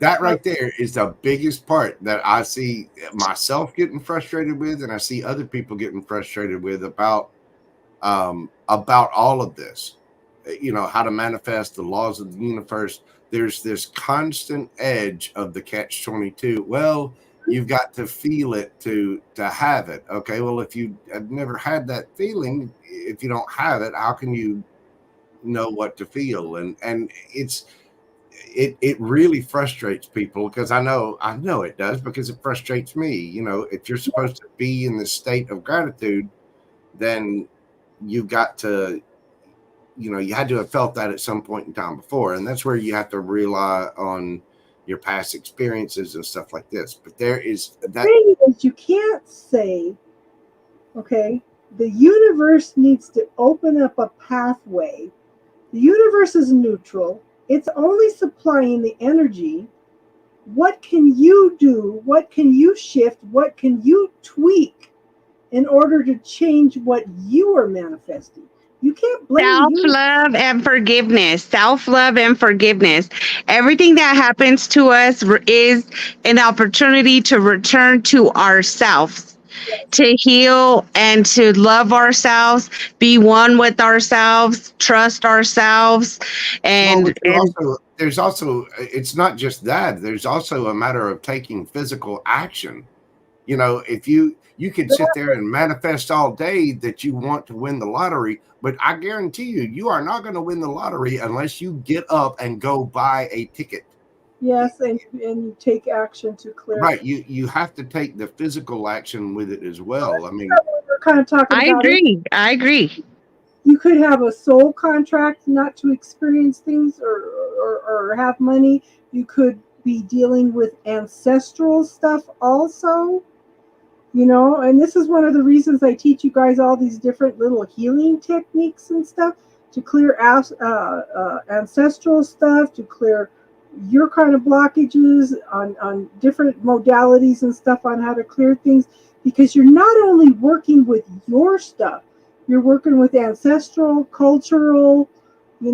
that right there is the biggest part that I see myself getting frustrated with, and I see other people getting frustrated with about all of this. How to manifest the laws of the universe. There's this constant edge of the catch-22. Well, you've got to feel it to have it. Okay, well, if you have never had that feeling, if you don't have it, how can you know what to feel? And it really frustrates people, because I know it does, because it frustrates me. If you're supposed to be in this state of gratitude, then you've got to, you had to have felt that at some point in time before. And that's where you have to rely on your past experiences and stuff like this. But there is that thing is, you can't say, okay, the universe needs to open up a pathway. The universe is neutral. It's only supplying the energy. What can you do? What can you shift? What can you tweak in order to change what you are manifesting? You can't blame you. Self-love and forgiveness. Self-love and forgiveness. Everything that happens to us is an opportunity to return to ourselves, to heal and to love ourselves, be one with ourselves, trust ourselves, well, and there's also it's not just that. There's also a matter of taking physical action. If you can sit there and manifest all day that you want to win the lottery, but I guarantee you are not going to win the lottery unless you get up and go buy a ticket. Yes, and you take action to clear. Right. You have to take the physical action with it as well. I mean, we're kind of talking about it. I agree. You could have a soul contract not to experience things or have money. You could be dealing with ancestral stuff also. And this is one of the reasons I teach you guys all these different little healing techniques and stuff to clear ancestral stuff, to clear your kind of blockages on different modalities and stuff on how to clear things, because you're not only working with your stuff, you're working with ancestral, cultural, the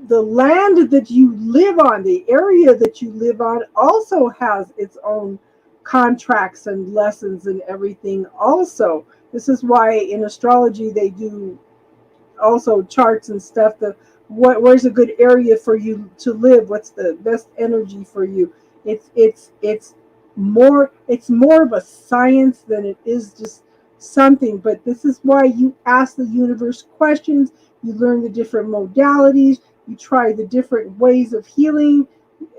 land that you live on, the area that you live on also has its own contracts and lessons and everything also. This is why in astrology they do also charts and stuff. The where's a good area for you to live, what's the best energy for you. It's more of a science than it is just something. But this is why you ask the universe questions, you learn the different modalities, you try the different ways of healing,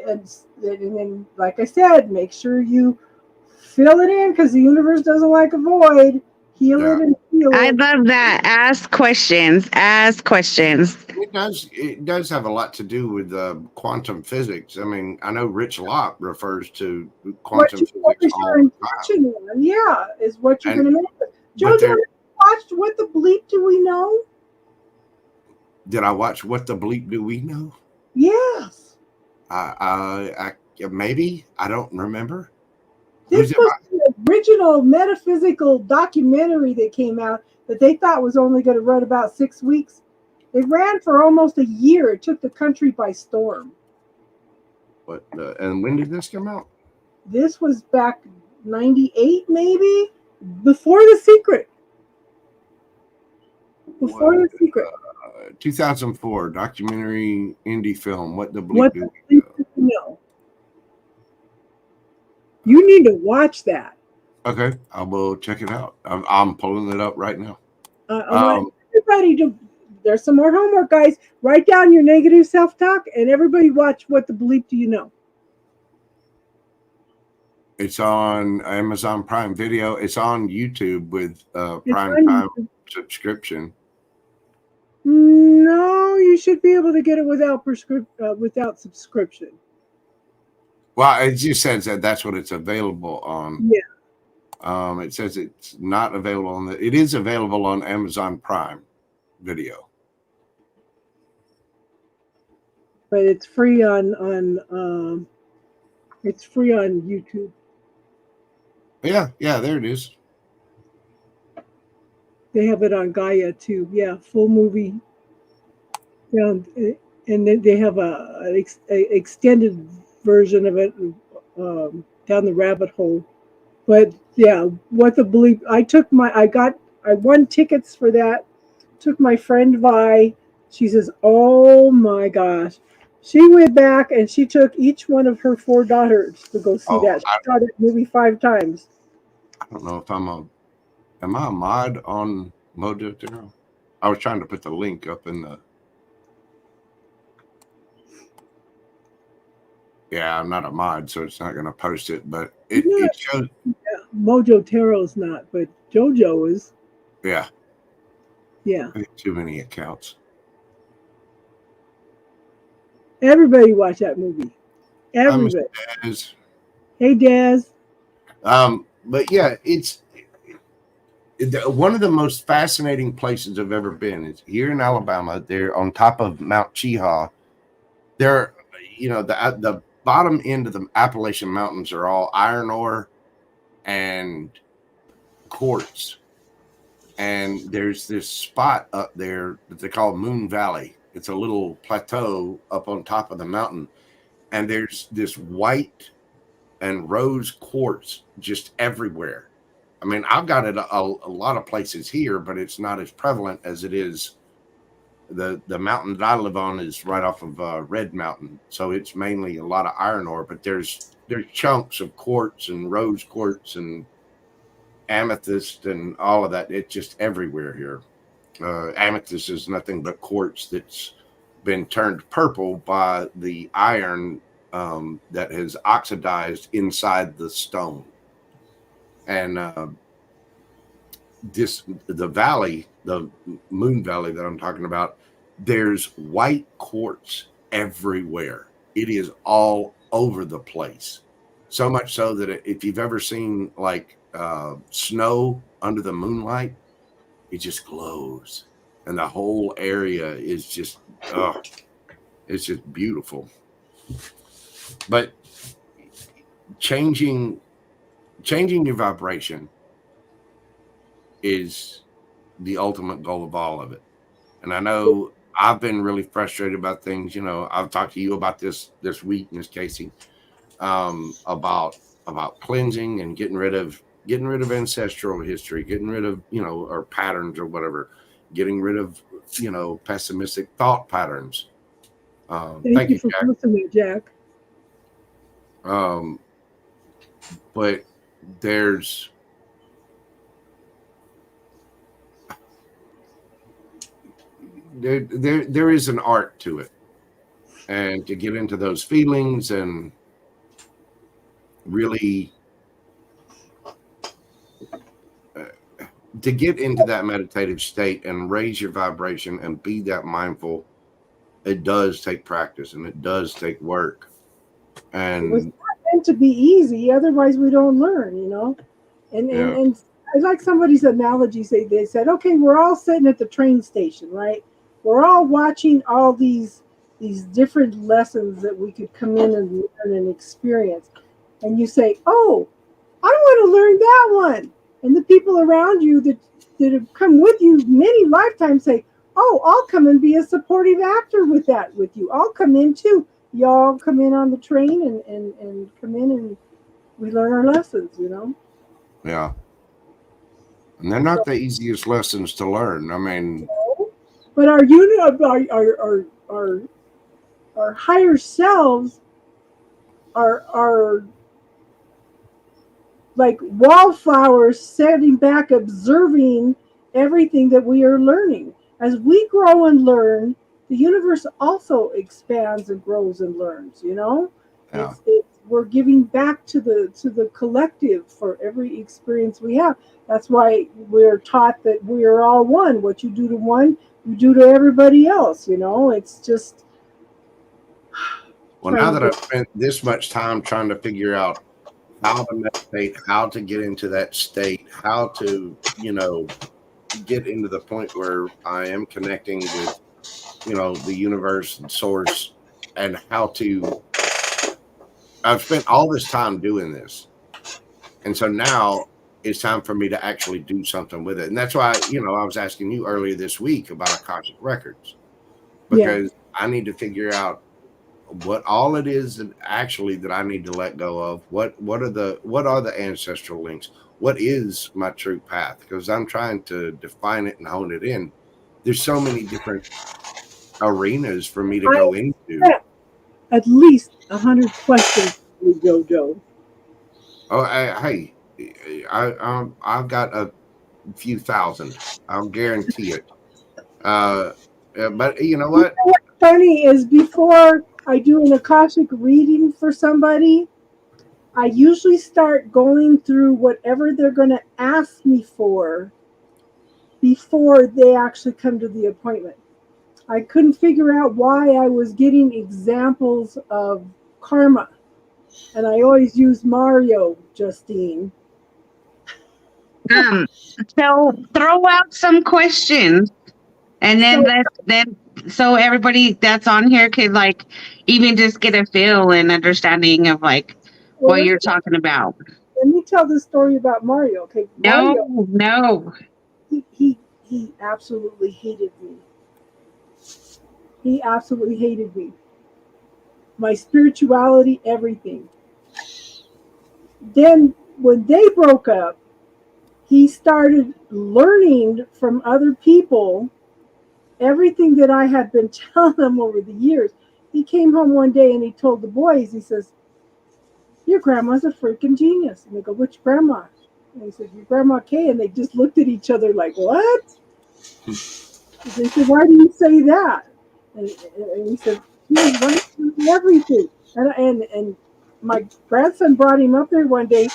and then, like I said, make sure you fill it in, because the universe doesn't like a void. Heal Yeah. it and heal I it. love that. Ask questions. Ask questions. It does have a lot to do with quantum physics. I mean, I know Rich Lott refers to What quantum you physics focus your all the time. intention on, yeah, is what you're And going to make. but Jojo, there, watched What the Bleep Do We Know? did I watch What the Bleep Do We Know? Yes. Maybe I don't remember. Who's This it was by? the original metaphysical documentary that came out that they thought was only going to run about 6 weeks. It ran for almost a year. It took the country by storm. And when did this come out? This was back 98, maybe? Before The Secret. Before What, The Secret. 2004 documentary indie film. What the Bleep What Do the We Bleep Do We Know? You need to watch that. Know? Okay, I will check it out. I'm pulling it up right now. I want everybody to. There's some more homework, guys. Write down your negative self-talk, and everybody watch What the Bleep Do You Know? It's on Amazon Prime Video. It's on YouTube with It's Prime on Time YouTube. subscription. No, you should be able to get it without subscription. Well, it just says that that's what it's available on. Yeah. It says it's not available on it is available on Amazon Prime Video. But it's free on YouTube. Yeah, there it is. They have it on Gaia too. Yeah, full movie. Yeah, and then they have a extended version of it, down the rabbit hole. But yeah, What the Bleep. I won tickets for that. Took my friend Vi. She says, "Oh my gosh." She went back and she took each one of her 4 daughters to go see that. She saw that movie 5 times. I don't know if am I a mod on Mojo Zero? I was trying to put the link up in the. Yeah, I'm not a mod, so it's not going to post it. But it shows. Mojo Taro's not, but JoJo is. Yeah, Yeah. I think too many accounts. Everybody watch that movie. Everybody. Hey, Daz. But yeah, it's one of the most fascinating places I've ever been. Is here in Alabama. They're on top of Mount Cheaha. They're, the bottom end of the Appalachian Mountains are all iron ore and quartz. And there's this spot up there that they call Moon Valley. It's a little plateau up on top of the mountain. And there's this white and rose quartz just everywhere. I mean, I've got it a lot of places here, but it's not as prevalent as it is. The mountain that I live on is right off of Red Mountain, so it's mainly a lot of iron ore. But there's chunks of quartz and rose quartz and amethyst and all of that. It's just everywhere here. Amethyst is nothing but quartz that's been turned purple by the iron that has oxidized inside the stone. And the valley, the Moon Valley that I'm talking about, there's white quartz everywhere. It is all over the place. So much so that if you've ever seen like snow under the moonlight, it just glows. And the whole area is just, it's just beautiful. But changing your vibration is the ultimate goal of all of it. And I know I've been really frustrated about things. I've talked to you about this week, Miss Casey, about cleansing and getting rid of ancestral history, getting rid of, or patterns or whatever, getting rid of pessimistic thought patterns. Thank you for Jack. listening, Jack. But there's there is an art to it, and to get into those feelings and really to get into that meditative state and raise your vibration and be that mindful, it does take practice and it does take work. It was And not meant to be easy, otherwise we don't learn, And I like somebody's analogy. They said, okay, we're all sitting at the train station, right? We're all watching all these different lessons that we could come in and learn and experience. And you say, oh, I want to learn that one. And the people around you that have come with you many lifetimes say, oh, I'll come and be a supportive actor with you. I'll come in too. Y'all come in on the train and come in and we learn our lessons, Yeah. And they're not the easiest lessons to learn. I mean, but our higher selves are like wallflowers sitting back observing everything that we are learning. As we grow and learn, the universe also expands and grows and learns, Yeah. We're giving back to the collective for every experience we have. That's why we're taught that we are all one. What you do to one, you do to everybody else, It's just well, now that I've spent this much time trying to figure out how to meditate, how to get into that state, how to, get into the point where I am connecting with, the universe and source, and I've spent all this time doing this. And so now it's time for me to actually do something with it. And that's why, I was asking you earlier this week about Akashic Records, because I need to figure out what all it is that I need to let go of. What are the ancestral links? What is my true path? Because I'm trying to define it and hone it in. There's so many different arenas for me to go into. At least 100 questions, Jojo. Oh, I've got a few thousand. I'll guarantee it. But you know what? What's funny is before I do an Akashic reading for somebody, I usually start going through whatever they're going to ask me for before they actually come to the appointment. I couldn't figure out why I was getting examples of karma. And I always use Mario, Justine. So throw out some questions, and then so everybody that's on here could even just get a feel and understanding of what you're talking about. Let me tell the story about Mario. Okay, Mario, No. He absolutely hated me. He absolutely hated me. My spirituality, everything. Then when they broke up, he started learning from other people everything that I had been telling him over the years. He came home one day and he told the boys, he says, your grandma's a freaking genius. And they go, which grandma? And he said, your grandma Kay. And they just looked at each other like, what? They said, why do you say that? And he said, he was running through everything. And my grandson brought him up there one day.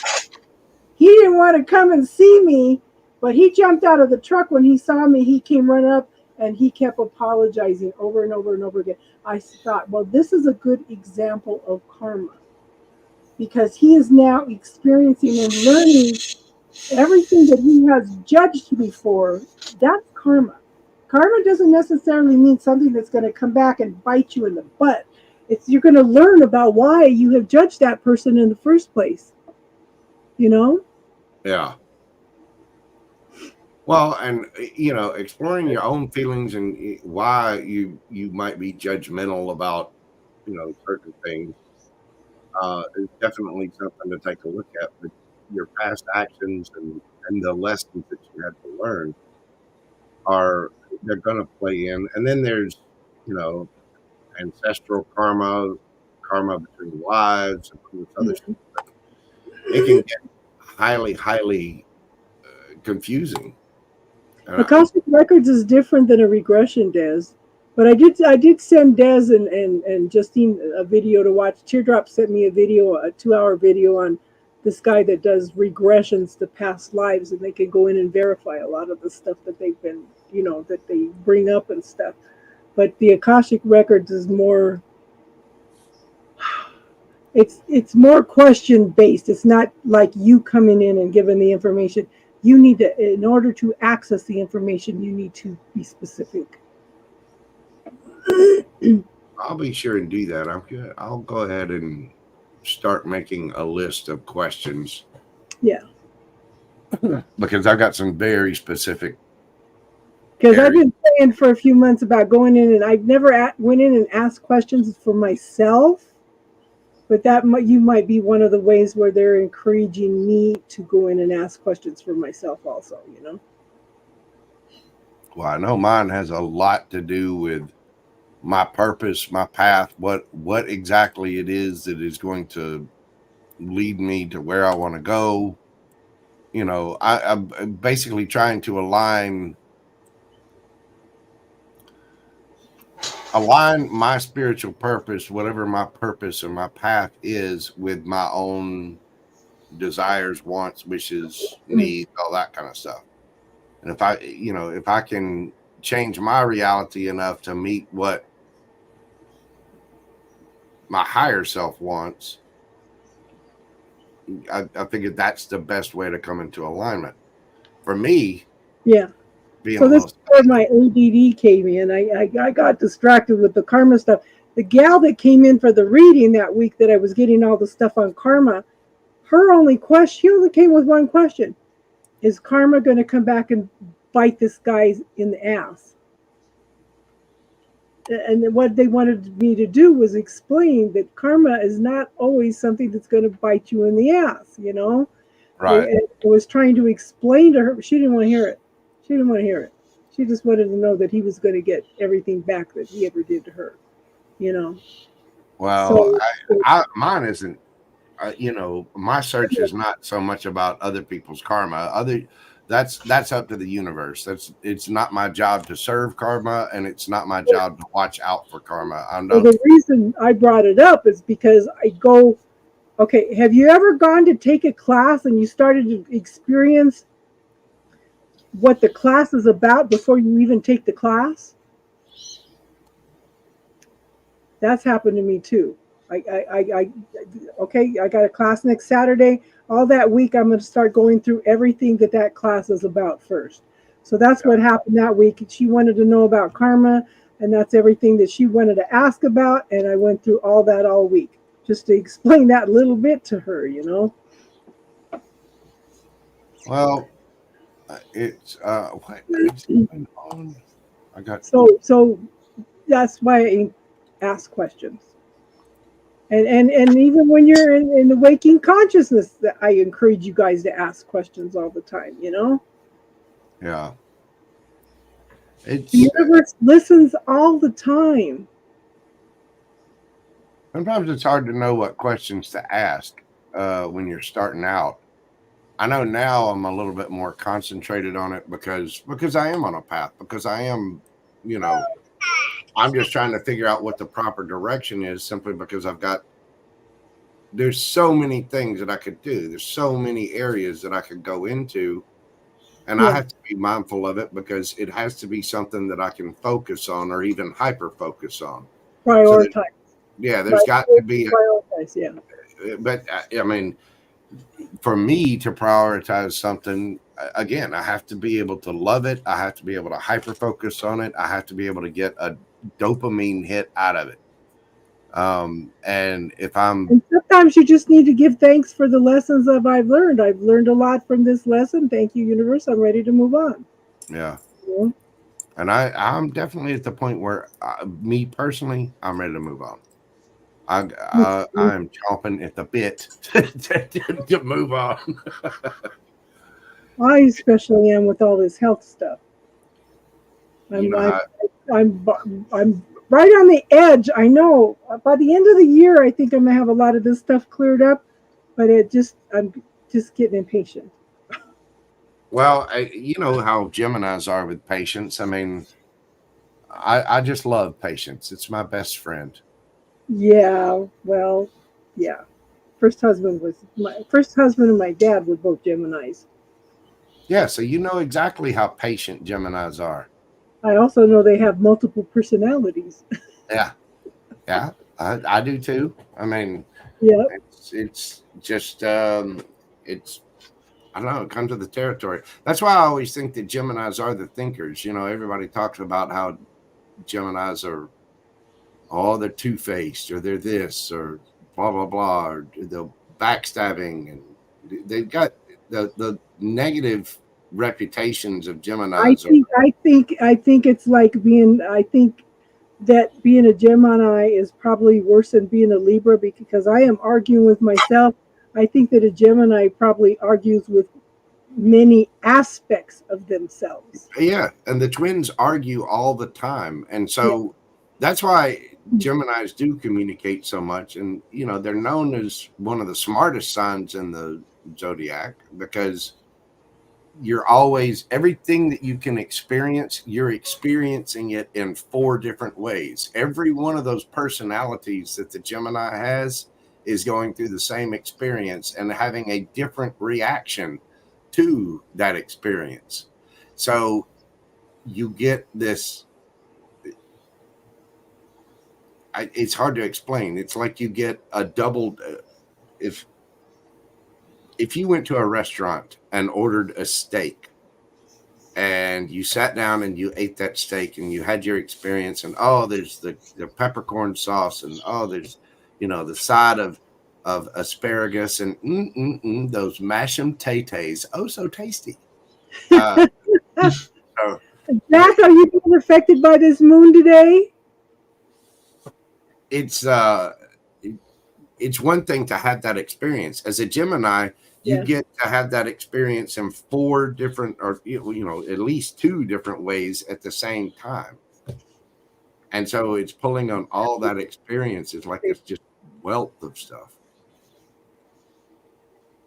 He didn't want to come and see me, but he jumped out of the truck when he saw me. He came running up and he kept apologizing over and over and over again. I thought, well, this is a good example of karma, because he is now experiencing and learning everything that he has judged me for. That's karma. Karma doesn't necessarily mean something that's going to come back and bite you in the butt. You're going to learn about why you have judged that person in the first place. Yeah. Well, and exploring your own feelings and why you might be judgmental about certain things is definitely something to take a look at. But your past actions and the lessons that you had to learn are they're gonna play in, and then there's, you know, ancestral karma, karma between lives, and all this other stuff. It can get highly confusing. Akashic Records is different than a regression, Des. But I did send Des and Justine a video to watch. Teardrop sent me a video, a 2-hour video on this guy that does regressions to past lives, and they can go in and verify a lot of the stuff that they've been, you know, that they bring up and stuff. But the Akashic Records is more, it's more question based. It's not like you coming in and giving the information. You need to, in order to access the information, you need to be specific. I'll be sure and do that. I'll go ahead and start making a list of questions. Yeah. Because I've got some very specific. Because I've been saying for a few months about going in, and I've never went in and asked questions for myself. But that you might be one of the ways where they're encouraging me to go in and ask questions for myself also, you know? Well, I know mine has a lot to do with my purpose, my path, what exactly it is that is going to lead me to where I want to go. You know, I'm basically trying to align my spiritual purpose, whatever my purpose or my path is, with my own desires, wants, wishes, needs, all that kind of stuff. And if I can change my reality enough to meet what my higher self wants, I figured that's the best way to come into alignment for me. Yeah. So this is where my ADD came in. I got distracted with the karma stuff. The gal that came in for the reading that week that I was getting all the stuff on karma, her only question, she only came with one question. Is karma going to come back and bite this guy in the ass? And what they wanted me to do was explain that karma is not always something that's going to bite you in the ass, you know? Right. I was trying to explain to her, but she didn't want to hear it. She didn't want to hear it. She just wanted to know that he was going to get everything back that he ever did to her, you know? Well, so, mine isn't, you know, my search is not so much about other people's karma. That's up to the universe. It's not my job to serve karma, and it's not my job to watch out for karma. Well, the reason I brought it up is because I go, okay, have you ever gone to take a class and you started to experience what the class is about before you even take the class? That's happened to me too. Okay, I got a class next Saturday. All that week, I'm going to start going through everything that class is about first. So that's what happened that week. She wanted to know about karma, and that's everything that she wanted to ask about. And I went through all that all week just to explain that little bit to her, you know? Well, it's what is going on? I got so that's why I ask questions. And even when you're in the waking consciousness, that I encourage you guys to ask questions all the time, you know? Yeah. The universe listens all the time. Sometimes it's hard to know what questions to ask when you're starting out. I know now I'm a little bit more concentrated on it because I am on a path, because I am, you know, I'm just trying to figure out what the proper direction is, simply because there's so many things that I could do. There's so many areas that I could go into, and I have to be mindful of it, because it has to be something that I can focus on, or even hyper focus on. Prioritize. So there's got to be prioritize. Yeah. But I mean, for me to prioritize something, again, I have to be able to love it. I have to be able to hyper focus on it. I have to be able to get a dopamine hit out of it. And sometimes you just need to give thanks for the lessons that I've learned. I've learned a lot from this lesson. Thank you, universe. I'm ready to move on. Yeah. And I'm definitely at the point where me personally, I'm ready to move on. I'm chomping at the bit to move on. I especially am with all this health stuff. You know, I'm right on the edge. I know by the end of the year, I think I'm gonna have a lot of this stuff cleared up, but I'm just getting impatient. well, you know how Geminis are with patience. I mean, I just love patience. It's my best friend. Yeah, well, yeah. My first husband and my dad were both Geminis. Yeah, so you know exactly how patient Geminis are. I also know they have multiple personalities. Yeah, yeah, I do too. I mean, Yep. it's just it's I don't know, it comes to the territory. That's why I always think that Geminis are the thinkers. You know, everybody talks about how Geminis are, oh, they're two faced or they're this or blah blah blah or the backstabbing, and they've got the negative reputations of Geminis. I think it's like I think that being a Gemini is probably worse than being a Libra because I am arguing with myself. I think that a Gemini probably argues with many aspects of themselves. Yeah, and the twins argue all the time, and Yeah. so that's why Geminis do communicate so much. And you know, they're known as one of the smartest signs in the zodiac because you're always everything that you can experience, you're experiencing it in four different ways. Every one of those personalities that the Gemini has is going through the same experience and having a different reaction to that experience. So you get this, it's hard to explain. It's like you get a double, if you went to a restaurant and ordered a steak and you sat down and you ate that steak and you had your experience, and oh, there's the peppercorn sauce, and oh, there's, you know, the side of asparagus, and those mashed potatoes, oh so tasty. So Jack, are you being affected by this moon today? it's one thing to have that experience as a Gemini. You Yeah. get to have that experience in four different, or you know, at least two different ways at the same time. And so it's pulling on all that experience. It's like it's just wealth of stuff.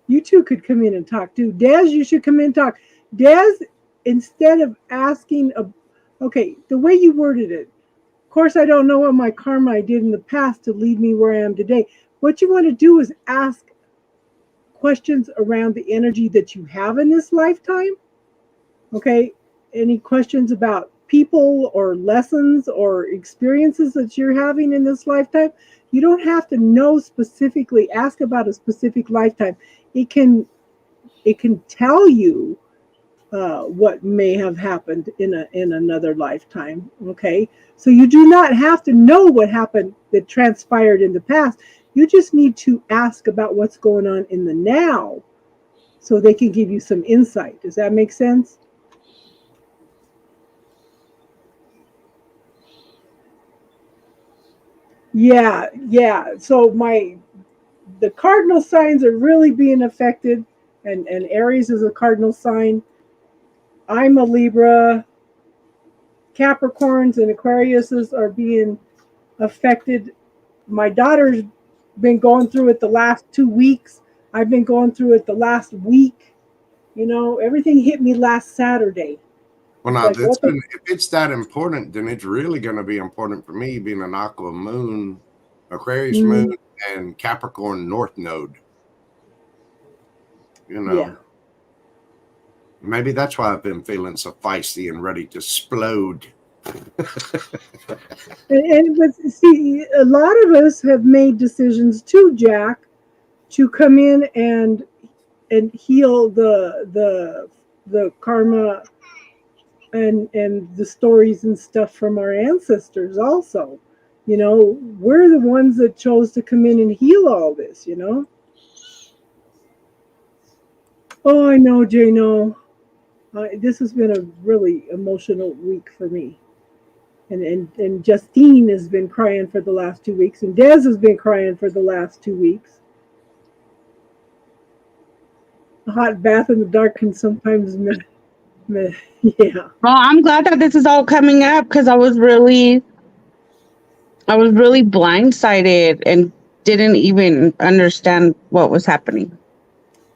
You two could come in and talk too. Des, you should come in and talk. Des, instead of asking, okay, the way you worded it, of course, I don't know what my karma I did in the past to lead me where I am today. What you want to do is ask questions around the energy that you have in this lifetime. Okay, any questions about people or lessons or experiences that you're having in this lifetime? You don't have to know specifically, ask about a specific lifetime. It can tell you what may have happened in another lifetime. Okay, so you do not have to know what happened that transpired in the past. You just need to ask about what's going on in the now, so they can give you some insight. Does that make sense? Yeah, yeah. So the cardinal signs are really being affected, and Aries is a cardinal sign. I'm a Libra. Capricorns and Aquariuses are being affected. My daughter's been going through it the last 2 weeks. I've been going through it the last week. You know, everything hit me last Saturday. Well, It's now like, if it's that important, then it's really going to be important for me, being an Aqua moon, Aquarius moon, and Capricorn North Node. You know, yeah. maybe that's why I've been feeling so feisty and ready to explode. But see, a lot of us have made decisions too, Jack, to come in and heal the karma and the stories and stuff from our ancestors also. You know, we're the ones that chose to come in and heal all this, you know. Oh, I know, Jano. This has been a really emotional week for me. And Justine has been crying for the last 2 weeks, and Des has been crying for the last 2 weeks. A hot bath in the dark can sometimes Yeah. Well, I'm glad that this is all coming up because I was really blindsided and didn't even understand what was happening.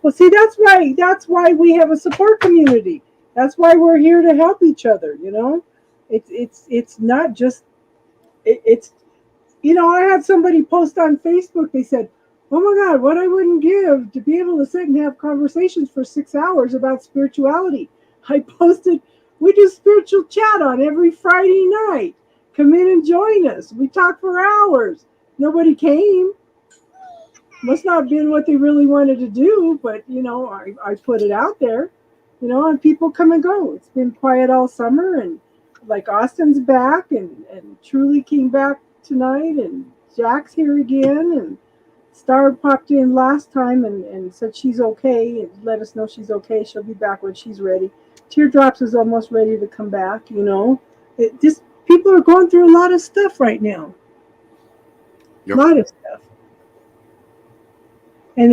Well, see, that's why we have a support community. That's why we're here to help each other. It's not just it's I had somebody post on Facebook. They said, "Oh my God, what I wouldn't give to be able to sit and have conversations for 6 hours about spirituality." I posted, "We do spiritual chat on every Friday night. Come in and join us. We talk for hours." Nobody came. Must not have been what they really wanted to do, but I put it out there, and people come and go. It's been quiet all summer, and like Austin's back, and Truly came back tonight, and Jack's here again, and Star popped in last time and said she's okay, and let us know she's okay. She'll be back when she's ready. Teardrops is almost ready to come back. It just people are going through a lot of stuff right now. Yep. A lot of stuff. And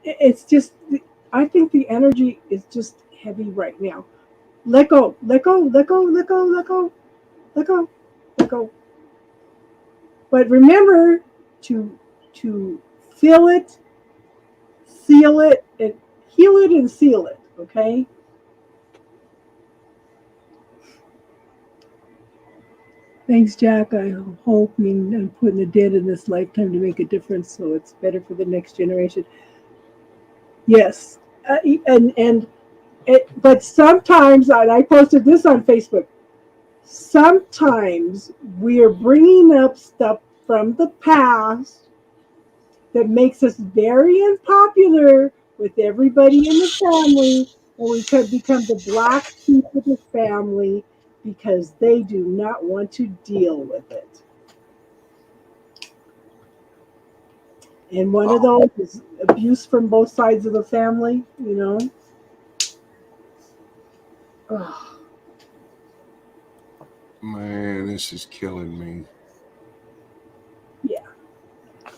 it's just, I think the energy is just heavy right now. Let go, let go, let go, let go, let go, let go, let go. But remember to feel it, seal it, and heal it and seal it. Okay. Thanks, Jack. I hope I'm putting a dent in this lifetime to make a difference, so it's better for the next generation. Yes, but sometimes, and I posted this on Facebook. Sometimes we are bringing up stuff from the past that makes us very unpopular with everybody in the family, and we could become the black sheep of the family because they do not want to deal with it. And one of those is abuse from both sides of the family. Ugh. Man, this is killing me. Yeah.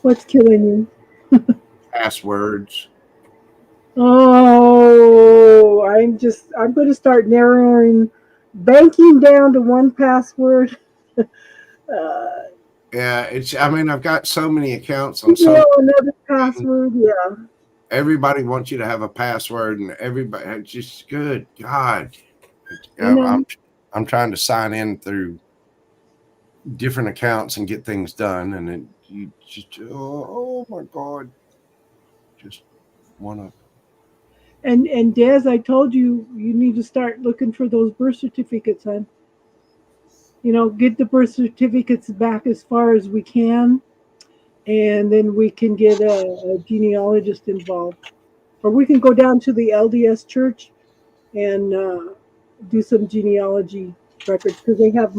What's killing you? Passwords. Oh, I'm going to start narrowing banking down to one password. Yeah, I've got so many accounts on so Email another password. Yeah. everybody wants you to have a password, and everybody just good God. I know. I'm trying to sign in through different accounts and get things done, and then you just oh my God, just want to. And Des, I told you need to start looking for those birth certificates, hon. Get the birth certificates back as far as we can, and then we can get a genealogist involved, or we can go down to the LDS church and do some genealogy records because they have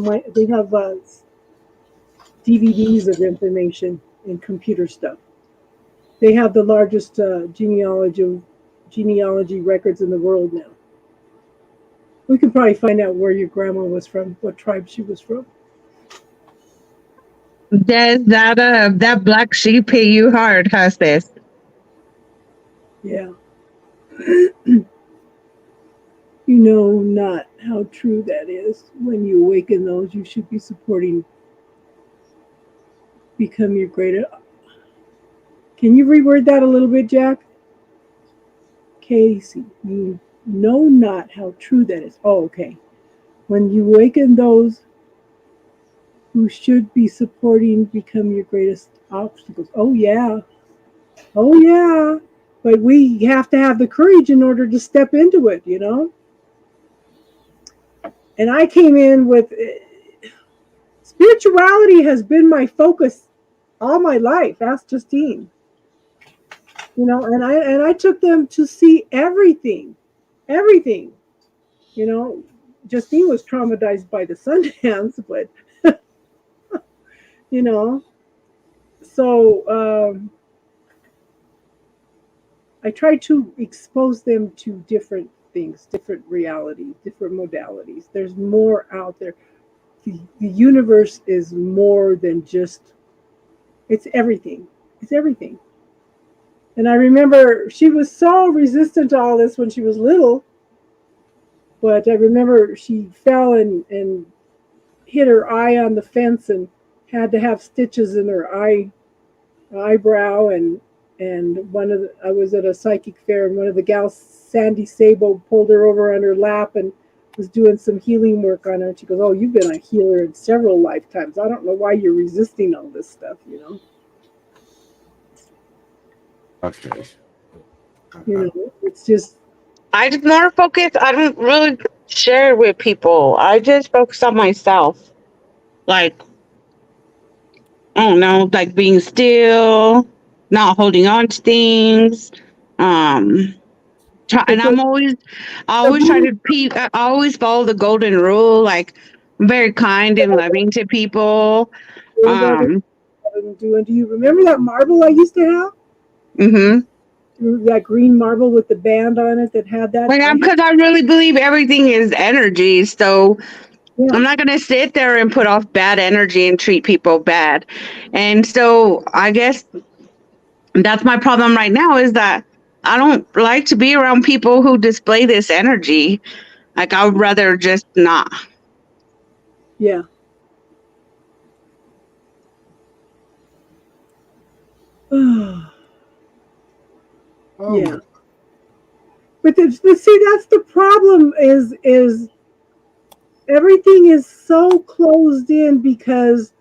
DVDs of information and computer stuff. They have the largest genealogy records in the world now. We could probably find out where your grandma was from, what tribe she was from. Does that black sheep hit you hard, has this? Yeah. You know not how true that is. When you awaken those, you should be supporting become your greater. Can you reword that a little bit, Jack? Casey, you know not how true that is. Oh, okay. When you awaken those who should be supporting become your greatest obstacles. Oh, yeah. Oh, yeah. But we have to have the courage in order to step into it, And I came in with spirituality has been my focus all my life. Ask Justine. And I took them to see everything. Everything. Justine was traumatized by the Sundance, but you know, so I try to expose them to different things, different realities, different modalities. There's more out there. The universe is more than just, it's everything. It's everything. And I remember she was so resistant to all this when she was little. but I remember she fell and hit her eye on the fence and had to have stitches in her eyebrow. And I was at a psychic fair, and one of the gals, Sandy Sabo, pulled her over on her lap and was doing some healing work on her. And she goes, "Oh, you've been a healer in several lifetimes. I don't know why you're resisting all this stuff, you know." Okay. You know, it's just, I just more focus. I don't really share with people. I just focus on myself. Like, I don't know, like being still, not holding on to things. Um, and I always try to I always follow the golden rule. Like, I'm very kind and loving to people. Um, do you remember that marble I used to have? mm-hmm. That green marble with the band on it that had that? Like, because I really believe everything is energy. So Yeah. I'm not going to sit there and put off bad energy and treat people bad. And so I guess that's my problem right now, is that I don't like to be around people who display this energy. Like, I would rather just not. Yeah. Oh, Yeah. But see, that's the problem, is everything is so closed in because,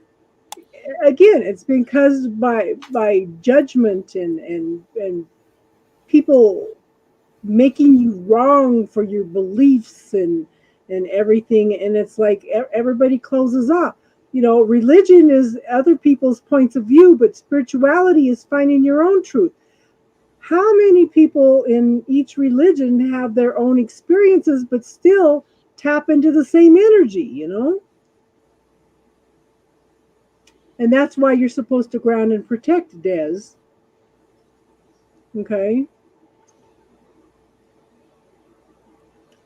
again, it's been caused by judgment and people making you wrong for your beliefs and everything. And it's like everybody closes off. You know, religion is other people's points of view, but spirituality is finding your own truth. How many people in each religion have their own experiences but still tap into the same energy, you know? And that's why you're supposed to ground and protect, Des. Okay?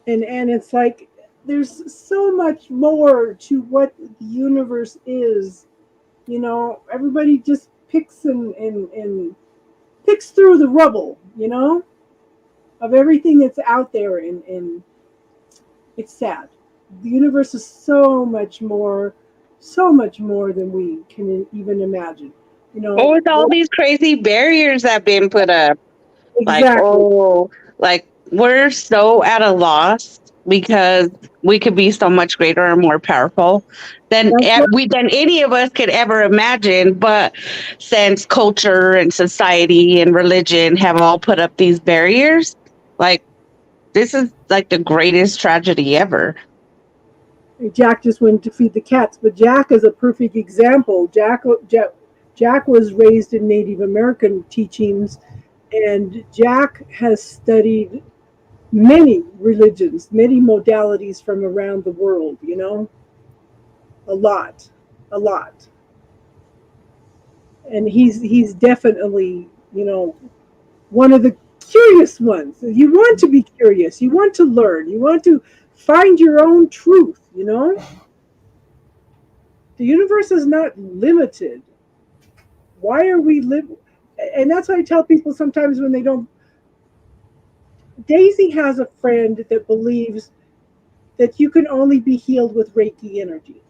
And it's like there's so much more to what the universe is. You know, everybody just picks and picks through the rubble, you know, of everything that's out there, and it's sad. The universe is so much more than we can even imagine. You Oh, know, with all these crazy barriers that have been put up. Like, exactly. like, we're so at a loss because we could be so much greater and more powerful than That's what, than any of us could ever imagine. But since culture and society and religion have all put up these barriers, like, this is like the greatest tragedy ever. Jack just went to feed the cats, but Jack is a perfect example. Jack was raised in Native American teachings, and Jack has studied many religions, many modalities from around the world, you know, a lot, a lot. And he's definitely, you know, one of the curious ones. You want to be curious, you want to learn, you want to find your own truth, you know. The universe is not limited. Why are we live? And that's why I tell people sometimes when they don't. Daisy has a friend that believes that you can only be healed with Reiki energy.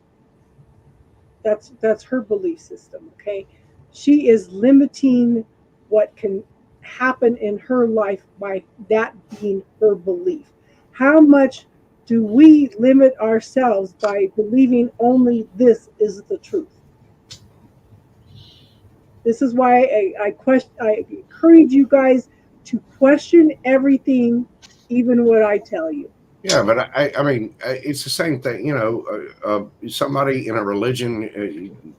That's her belief system. Okay, she is limiting what can happen in her life by that being her belief. How much do we limit ourselves by believing only this is the truth? This is why I encourage you guys to question everything, even what I tell you. yeah, but I mean, it's the same thing. You know, somebody in a religion,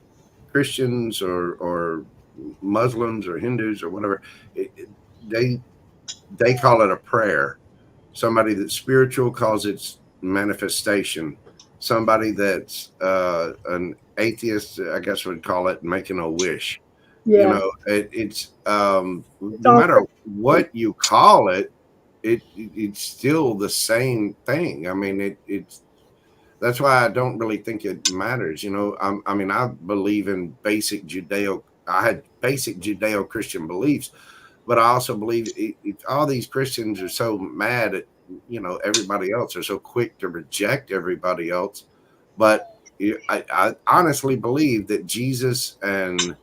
Christians or Muslims or Hindus or whatever, they call it a prayer. Somebody that's spiritual calls it manifestation. Somebody that's an atheist, I guess, would call it making a wish. You Yeah, know, it's no all matter what you call it, it's still the same thing. I mean, it's that's why I don't really think it matters. You know, I mean, I believe in basic I had basic Judeo-Christian beliefs, but I also believe all these Christians are so mad at everybody else. They're so quick to reject everybody else. But I honestly believe that Jesus and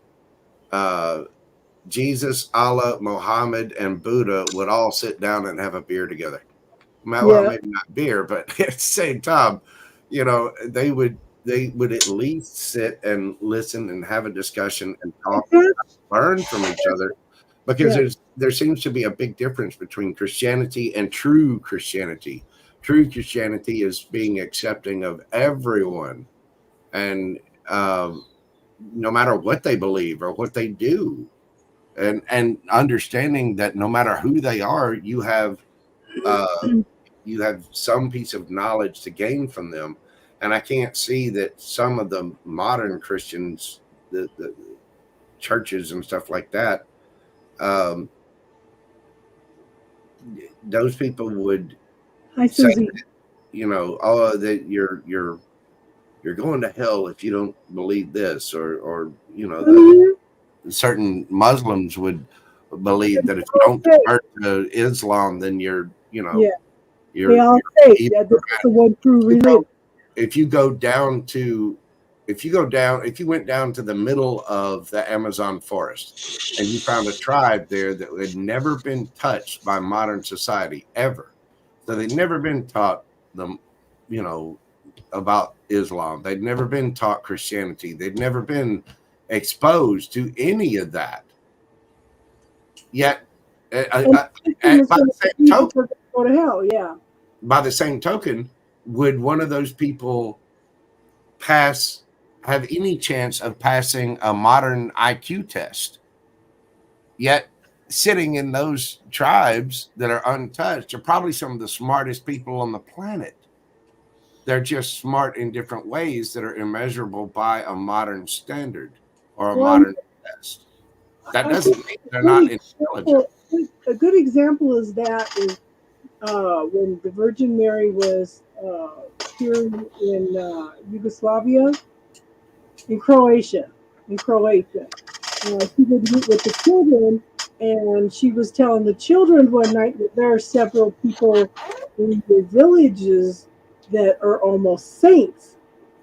Jesus, Allah, Muhammad, and Buddha would all sit down and have a beer together. Well, Yeah. maybe not beer, but at the same time, they would at least sit and listen and have a discussion and talk, learn from each other, because Yeah. there seems to be a big difference between Christianity and true Christianity. True Christianity is being accepting of everyone, and no matter what they believe or what they do, and understanding that no matter who they are, you have some piece of knowledge to gain from them. And I can't see that some of the modern Christians, the churches and stuff like that, um, those people would Hi, say, Susie. oh, that you're going to hell if you don't believe this, or certain Muslims would believe that if you don't convert to Islam, then you're Yeah. They all say that this is the one true religion. If you went down to the middle of the Amazon forest and you found a tribe there that had never been touched by modern society ever, so they'd never been taught them, about Islam. They'd never been taught Christianity. They'd never been exposed to any of that. Yet, by the same token, go to hell. Yeah. By the same token, would one of those people have any chance of passing a modern IQ test? Yet, sitting in those tribes that are untouched are probably some of the smartest people on the planet. They're just smart in different ways that are immeasurable by a modern standard or a modern test. That doesn't mean they're not intelligent. A good example is when the Virgin Mary was here in Yugoslavia, in Croatia. She would meet with the children, and she was telling the children one night that there are several people in the villages that are almost saints,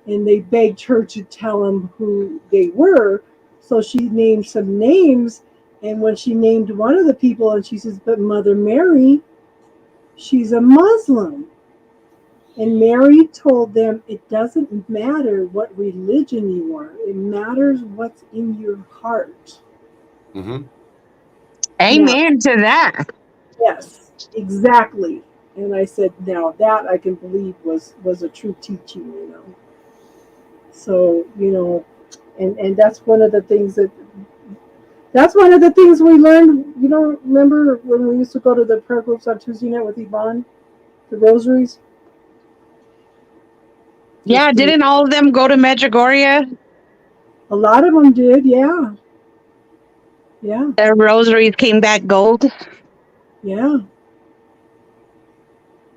and they begged her to tell them who they were. So she named some names, and when she named one of the people, and she says, but Mother Mary, she's a Muslim. And Mary told them it doesn't matter what religion you are. It matters what's in your heart. Mm-hmm. Amen to that. Yes, exactly. And I said, now that I can believe was a true teaching, So, and that's one of the things we learned. Remember when we used to go to the prayer groups on Tuesday night with Yvonne, the rosaries? Yeah, didn't all of them go to Medjugorje? A lot of them did, yeah. Yeah. Their rosaries came back gold. Yeah.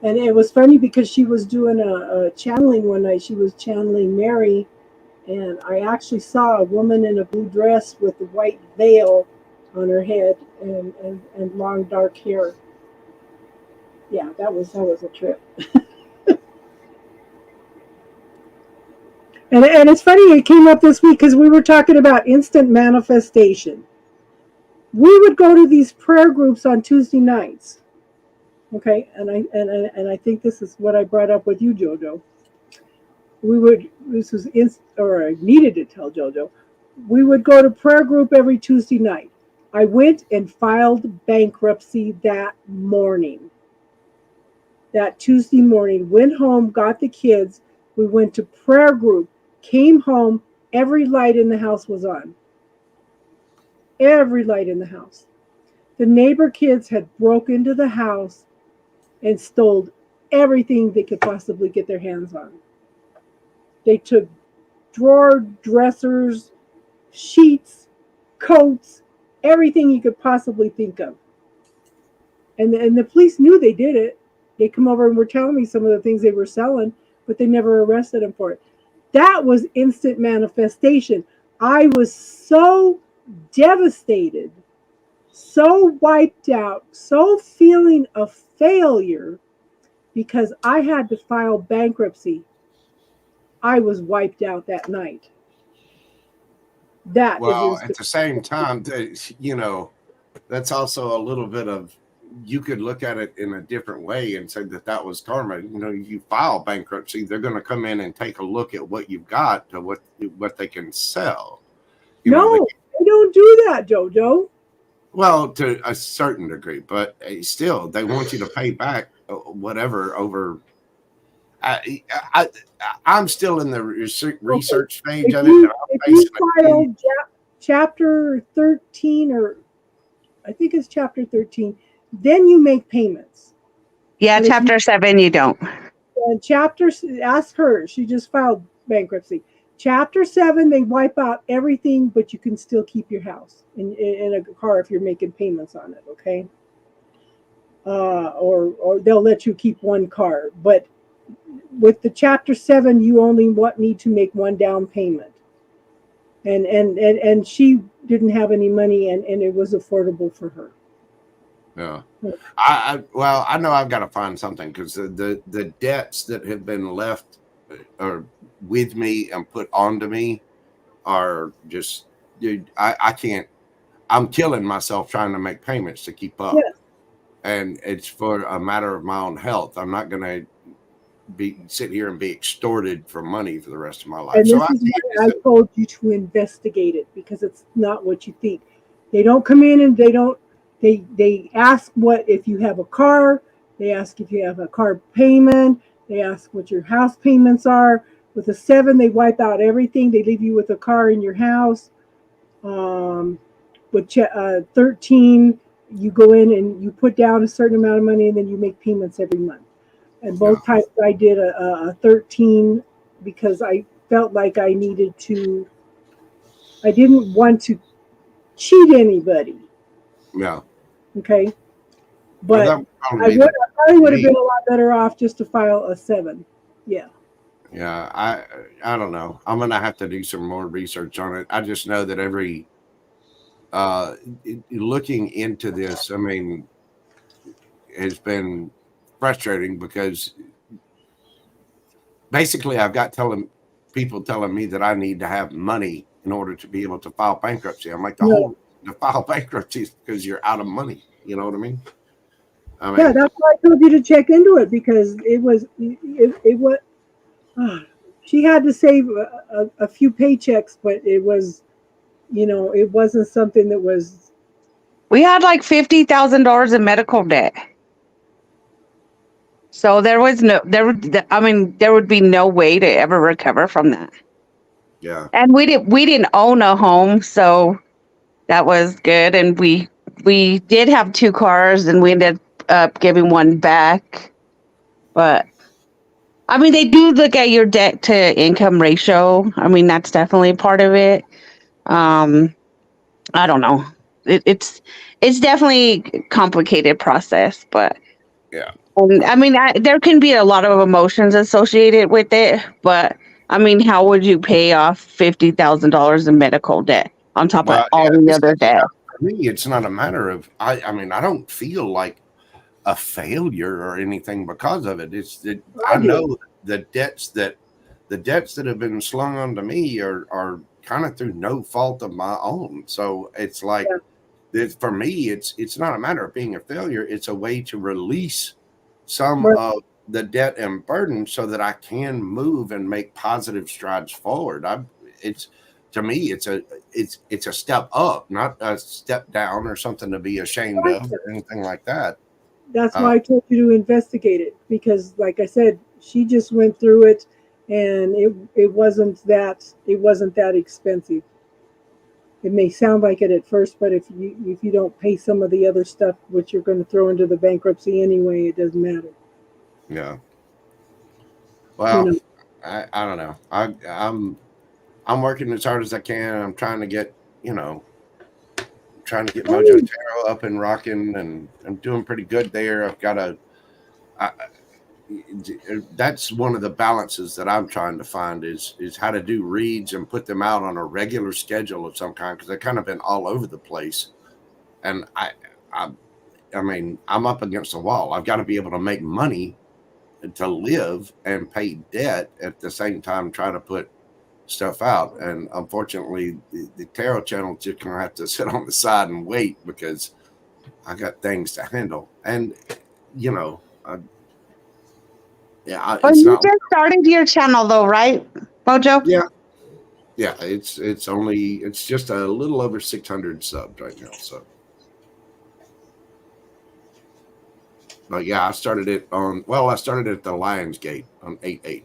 And it was funny because she was doing a channeling one night. She was channeling Mary, and I actually saw a woman in a blue dress with a white veil on her head and long dark hair. Yeah, that was a trip. And it's funny, it came up this week because we were talking about instant manifestation. We would go to these prayer groups on Tuesday nights. Okay, and I think this is what I brought up with you, Jojo. I needed to tell Jojo. We would go to prayer group every Tuesday night. I went and filed bankruptcy that morning. That Tuesday morning, went home, got the kids. We went to prayer group, came home, every light in the house was on. Every light in the house. The neighbor kids had broke into the house and stole everything they could possibly get their hands on. They took dressers, sheets, coats, everything you could possibly think of. And the police knew they did it. They come over and were telling me some of the things they were selling, but they never arrested them for it. That was instant manifestation. I was so devastated, so wiped out, so feeling a failure because I had to file bankruptcy. I was wiped out that night. That is Well, at instant. the same time, you know, that's also a little bit of, you could look at it in a different way and say that that was karma. You know, you file bankruptcy, they're going to come in and take a look at what you've got to what they can sell. You know, No, they don't do that, Jojo. well, to a certain degree, but still, they want you to pay back whatever over. I'm still in the research stage If of it. you, And I'm if you basing it- file chapter 13, or I think it's chapter 13, then you make payments. Yeah, But if you- chapter 7, you don't. And ask her, she just filed bankruptcy. Chapter 7, they wipe out everything, but you can still keep your house in a car if you're making payments on it, okay? Or they'll let you keep one car. But with the chapter 7, you only need to make one down payment. And she didn't have any money, and it was affordable for her. Yeah. Yeah. Well, I know I've got to find something, because the debts that have been left or with me and put onto me are just, dude, I can't, I'm killing myself trying to make payments to keep up. Yes. And it's for a matter of my own health. I'm not going to sit here and be extorted for money for the rest of my life. And So this is why I told you to investigate it, because it's not what you think. They don't come in and they ask what if you have a car, they ask if you have a car payment, they ask what your house payments are. With a 7, they wipe out everything. They leave you with a car in your house. With 13, you go in and you put down a certain amount of money, and then you make payments every month. And both times I did a 13 because I felt like I needed to. I didn't want to cheat anybody. yeah. Okay. But Well, I probably would have been a lot better off just to file a 7. Yeah. Yeah, I don't know. I'm gonna have to do some more research on it. I just know that looking into this, I mean, has been frustrating, because basically I've got people telling me that I need to have money in order to be able to file bankruptcy. I'm like, to file bankruptcy is because you're out of money. You know what I mean? Yeah, that's why I told you to check into it, because it was she had to save a few paychecks, but it was, it wasn't something that was. We had like $50,000 in medical debt. So there would be no way to ever recover from that. Yeah. And we didn't own a home, so that was good. And we did have 2 cars, and we ended up giving one back. But I mean, they do look at your debt to income ratio. I mean, that's definitely part of it. I don't know. It's definitely a complicated process, but yeah. And I mean, there can be a lot of emotions associated with it, but I mean, how would you pay off $50,000 in medical debt on top of all the other debt? For me, it's not a matter of, I mean, I don't feel like a failure or anything because of it. It's that I know the debts that have been slung onto me are kind of through no fault of my own. So it's like, for me, it's not a matter of being a failure. It's a way to release some of the debt and burden so that I can move and make positive strides forward. To me, it's a step up, not a step down or something to be ashamed of or anything like that. That's why I told you to investigate it, because like I said, she just went through it, and it wasn't that expensive. It may sound like it at first, but if you don't pay some of the other stuff, which you're going to throw into the bankruptcy anyway, it doesn't matter. Yeah. Well, I don't know. I'm working as hard as I can. I'm trying to get Mojo Tarot up and rocking, and I'm doing pretty good there. I've got that's one of the balances that I'm trying to find is how to do reads and put them out on a regular schedule of some kind, because they've kind of been all over the place. And I mean, I'm up against the wall. I've got to be able to make money to live and pay debt at the same time trying to put stuff out. And unfortunately, the tarot channel just gonna have to sit on the side and wait because I got things to handle. And you know, Oh, it's you not. just started your channel though, right, Mojo? Yeah, it's just a little over 600 subs right now. So, but yeah, I started it at the Lionsgate on 8/8.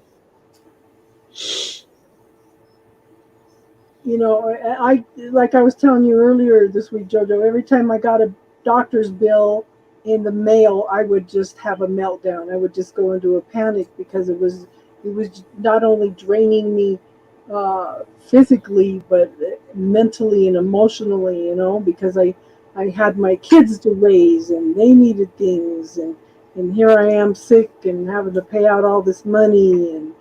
You know, I like I was telling you earlier this week, Jojo. Every time I got a doctor's bill in the mail, I would just have a meltdown. I would just go into a panic because it was not only draining me physically, but mentally and emotionally. You know, because I had my kids to raise and they needed things, and here I am sick and having to pay out all this money and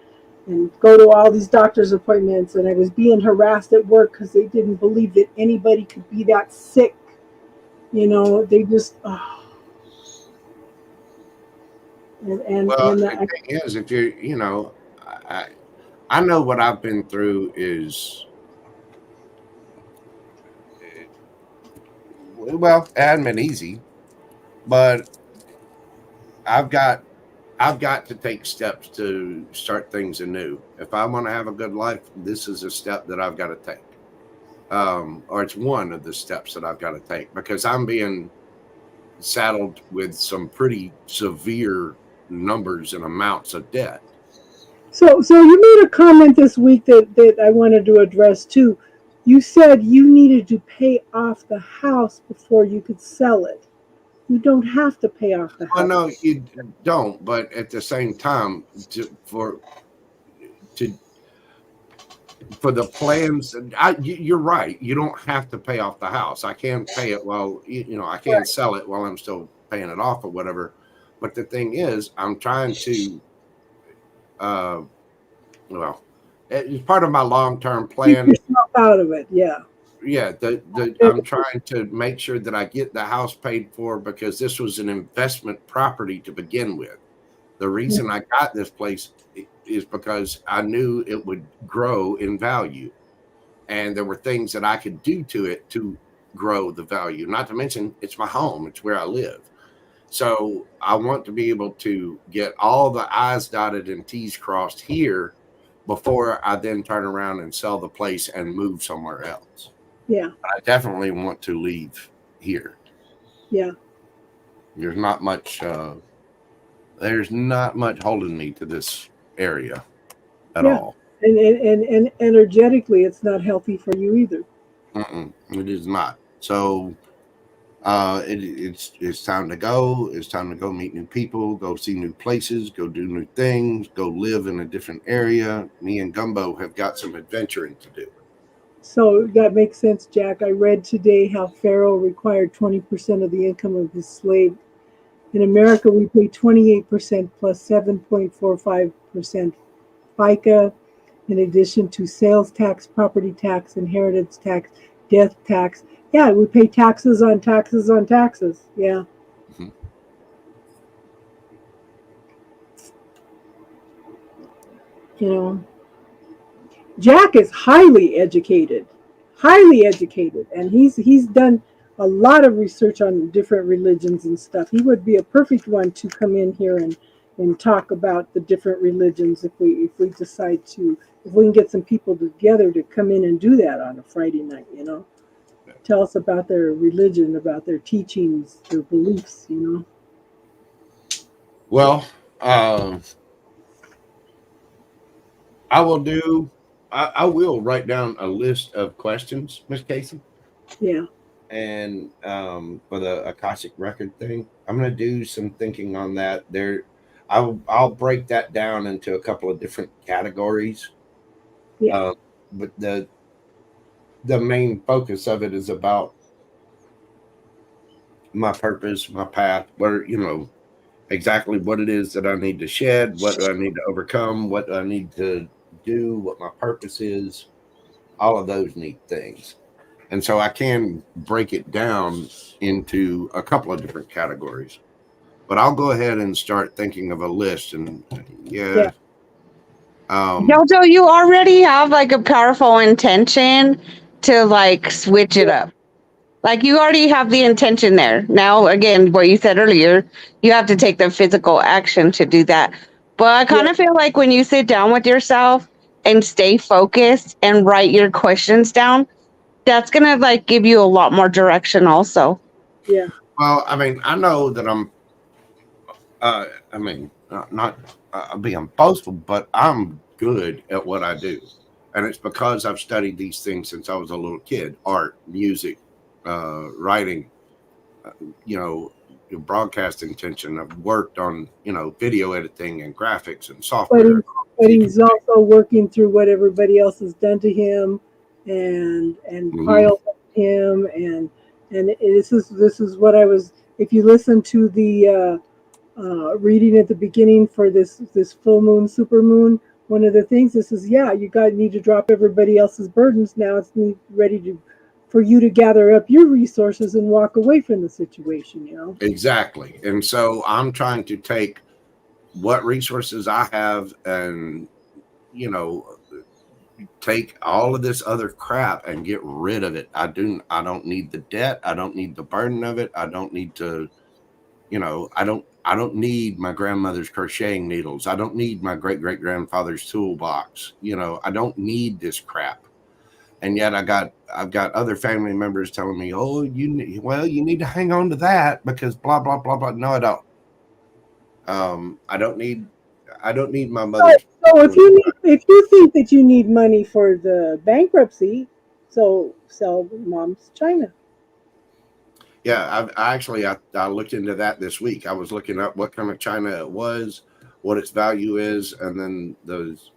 go to all these doctor's appointments, and I was being harassed at work because they didn't believe that anybody could be that sick. You know, they just Well, and the thing is, if you're, I know what I've been through is, well, it hasn't been easy, but I've got to take steps to start things anew. If I want to have a good life, this is a step that I've got to take. Or it's one of the steps that I've got to take because I'm being saddled with some pretty severe numbers and amounts of debt. So you made a comment this week that I wanted to address too. You said you needed to pay off the house before you could sell it. You don't have to pay off the house. Well, no, you don't. But at the same time, for the plans, you're right. You don't have to pay off the house. I can pay it while I can sell it while I'm still paying it off or whatever. But the thing is, I'm trying to, it's part of my long-term plan. Keep yourself out of it, yeah. Yeah, I'm trying to make sure that I get the house paid for because this was an investment property to begin with. The reason I got this place is because I knew it would grow in value. And there were things that I could do to it to grow the value. Not to mention, it's my home. It's where I live. So I want to be able to get all the I's dotted and T's crossed here before I then turn around and sell the place and move somewhere else. Yeah. I definitely want to leave here. Yeah. There's not much holding me to this area at all. And energetically, it's not healthy for you either. It is not. So it's time to go. It's time to go meet new people, go see new places, go do new things, go live in a different area. Me and Gumbo have got some adventuring to do. So that makes sense, Jack. I read today how Pharaoh required 20% of the income of his slave. In America, we pay 28% plus 7.45% FICA, in addition to sales tax, property tax, inheritance tax, death tax. Yeah, we pay taxes on taxes on taxes. Yeah. Mm-hmm. You know, Jack is highly educated, and he's done a lot of research on different religions and stuff. He would be a perfect one to come in here and talk about the different religions if we decide to, if we can get some people together to come in and do that on a Friday night, tell us about their religion, about their teachings, their beliefs, Well, I will write down a list of questions, Miss Casey. Yeah. And for the Akashic record thing, I'm going to do some thinking on that. I'll break that down into a couple of different categories. Yeah. But the main focus of it is about my purpose, my path, where exactly what it is that I need to shed, what do I need to overcome, what do I need to do, what my purpose is, all of those neat things. And so I can break it down into a couple of different categories. But I'll go ahead and start thinking of a list. And Yeah. Jojo, you already have like a powerful intention to like switch it up. Like you already have the intention there. Now, again, what you said earlier, you have to take the physical action to do that. But I kind of feel like when you sit down with yourself and stay focused and write your questions down, that's gonna like give you a lot more direction also. Yeah. Well, I mean, I know that not being boastful, but I'm good at what I do. And it's because I've studied these things since I was a little kid: art, music, writing, you know, broadcast intention. I've worked on, video editing and graphics and software. But he's also working through what everybody else has done to him, and piled on him, and this is what I was. If you listen to the reading at the beginning for this full moon, super moon, one of the things this is, you need to drop everybody else's burdens. Now it's ready for you to gather up your resources and walk away from the situation. Exactly. And so I'm trying to take what resources I have and, take all of this other crap and get rid of it. I don't need the debt. I don't need the burden of it. I don't need to, I don't need my grandmother's crocheting needles. I don't need my great grandfather's toolbox. I don't need this crap. And yet I've got other family members telling me, "Oh, you need to hang on to that because blah blah blah blah." No, I don't. I don't need my mother. So if you think that you need money for the bankruptcy, so sell mom's china. Yeah, I looked into that this week. I was looking up what kind of china it was, what its value is, and then those.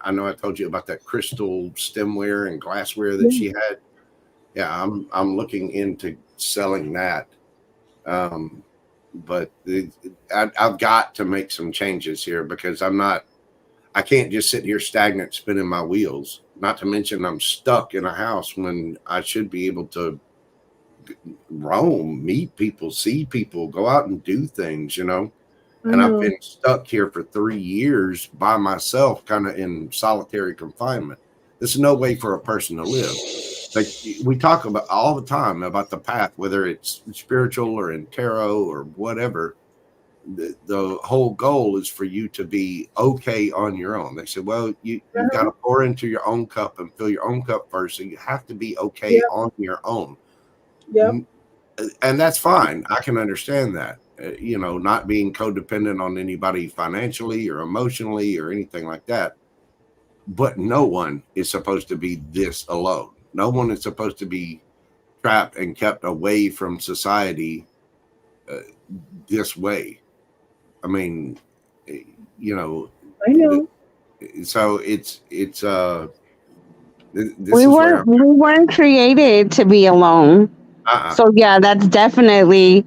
I know I told you about that crystal stemware and glassware that she had. Yeah, I'm looking into selling that. But I've got to make some changes here because I can't just sit here stagnant spinning my wheels. Not to mention I'm stuck in a house when I should be able to roam, meet people, see people, go out and do things, And I've been stuck here for 3 years by myself, kind of in solitary confinement. This is no way for a person to live. Like we talk about all the time about the path, whether it's spiritual or in tarot or whatever. The whole goal is for you to be okay on your own. They said, well, you've got to pour into your own cup and fill your own cup first. So you have to be okay on your own. Yep. And that's fine. I can understand that. Not being codependent on anybody financially or emotionally or anything like that. But no one is supposed to be this alone. No one is supposed to be trapped and kept away from society this way. I mean, I know. So it's we weren't created to be alone. So yeah, that's definitely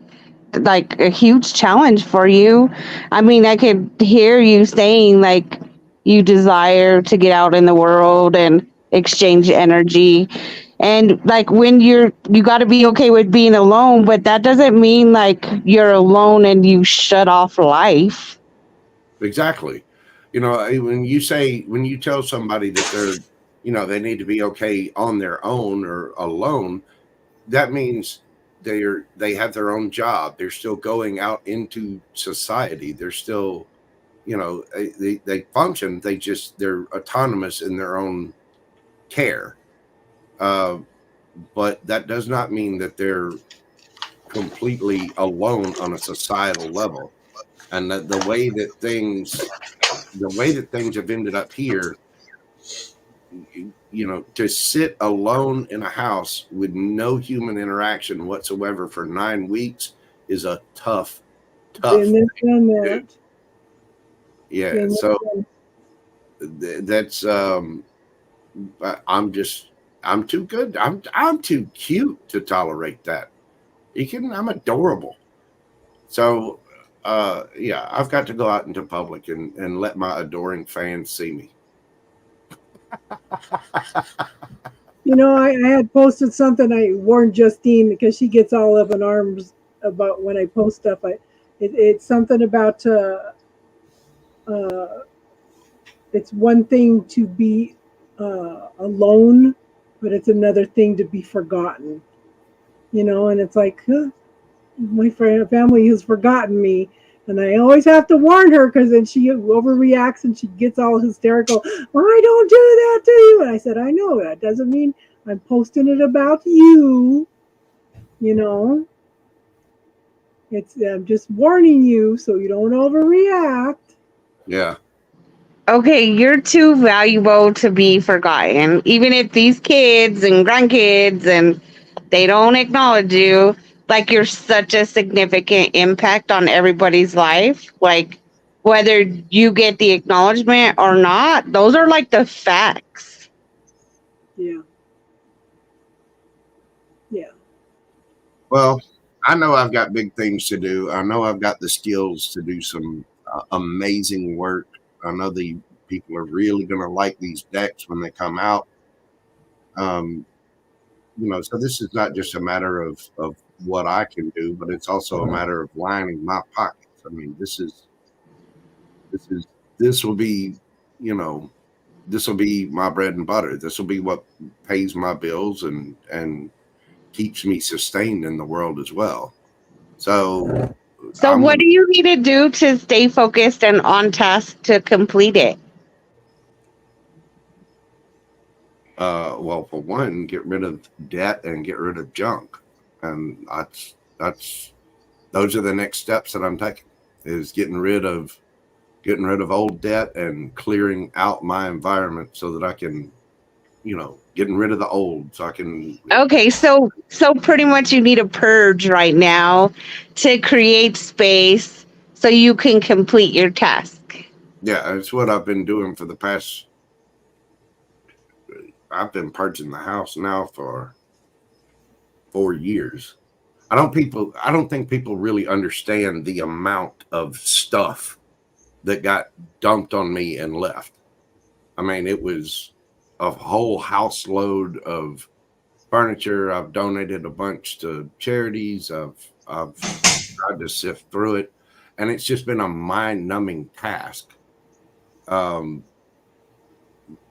like a huge challenge for you. I mean, I could hear you saying like you desire to get out in the world and exchange energy, and like when you got to be okay with being alone, but that doesn't mean like you're alone and you shut off life. Exactly. When you tell somebody that they're they need to be okay on their own or alone, that means they have their own job. They're still going out into society. They're still, they function. They're autonomous in their own care. But that does not mean that they're completely alone on a societal level. And the way that things have ended up here, to sit alone in a house with no human interaction whatsoever for 9 weeks is a tough thing. Yeah. So that's I'm too good. I'm too cute to tolerate that. I'm adorable. So I've got to go out into public and let my adoring fans see me. I had posted something. I warned Justine because she gets all up in arms about when I post stuff. It's something about it's one thing to be alone, but it's another thing to be forgotten. You know, and it's like, huh, my family has forgotten me. And I always have to warn her because then she overreacts and she gets all hysterical. I don't do that to you. And I said, I know that doesn't mean I'm posting it about you. You know, it's I'm just warning you so you don't overreact. Yeah. Okay, you're too valuable to be forgotten. Even if these kids and grandkids and they don't acknowledge you, like you're such a significant impact on everybody's life. Like whether you get the acknowledgement or not, those are like the facts. Yeah. Yeah. Well, I know I've got big things to do. I know I've got the skills to do some amazing work. I know the people are really going to like these decks when they come out. Um, so this is not just a matter of what I can do, but it's also a matter of lining my pockets. I mean, this is this will be, you know, this will be my bread and butter. This will be what pays my bills and keeps me sustained in the world as well. So So I'm what gonna do you need to do to stay focused and on task to complete it? well, for one, get rid of debt and get rid of junk, and that's those are the next steps that I'm taking. Is getting rid of old debt and clearing out my environment so that I can, getting rid of the old so I can. Okay, so pretty much you need a purge right now to create space so you can complete your task. Yeah, it's what I've been doing for the past. I've been purging the house now for 4 years. I don't think people really understand the amount of stuff that got dumped on me and left. I mean, it was a whole house load of furniture. I've donated a bunch to charities. I've tried to sift through it, and it's just been a mind-numbing task. Um,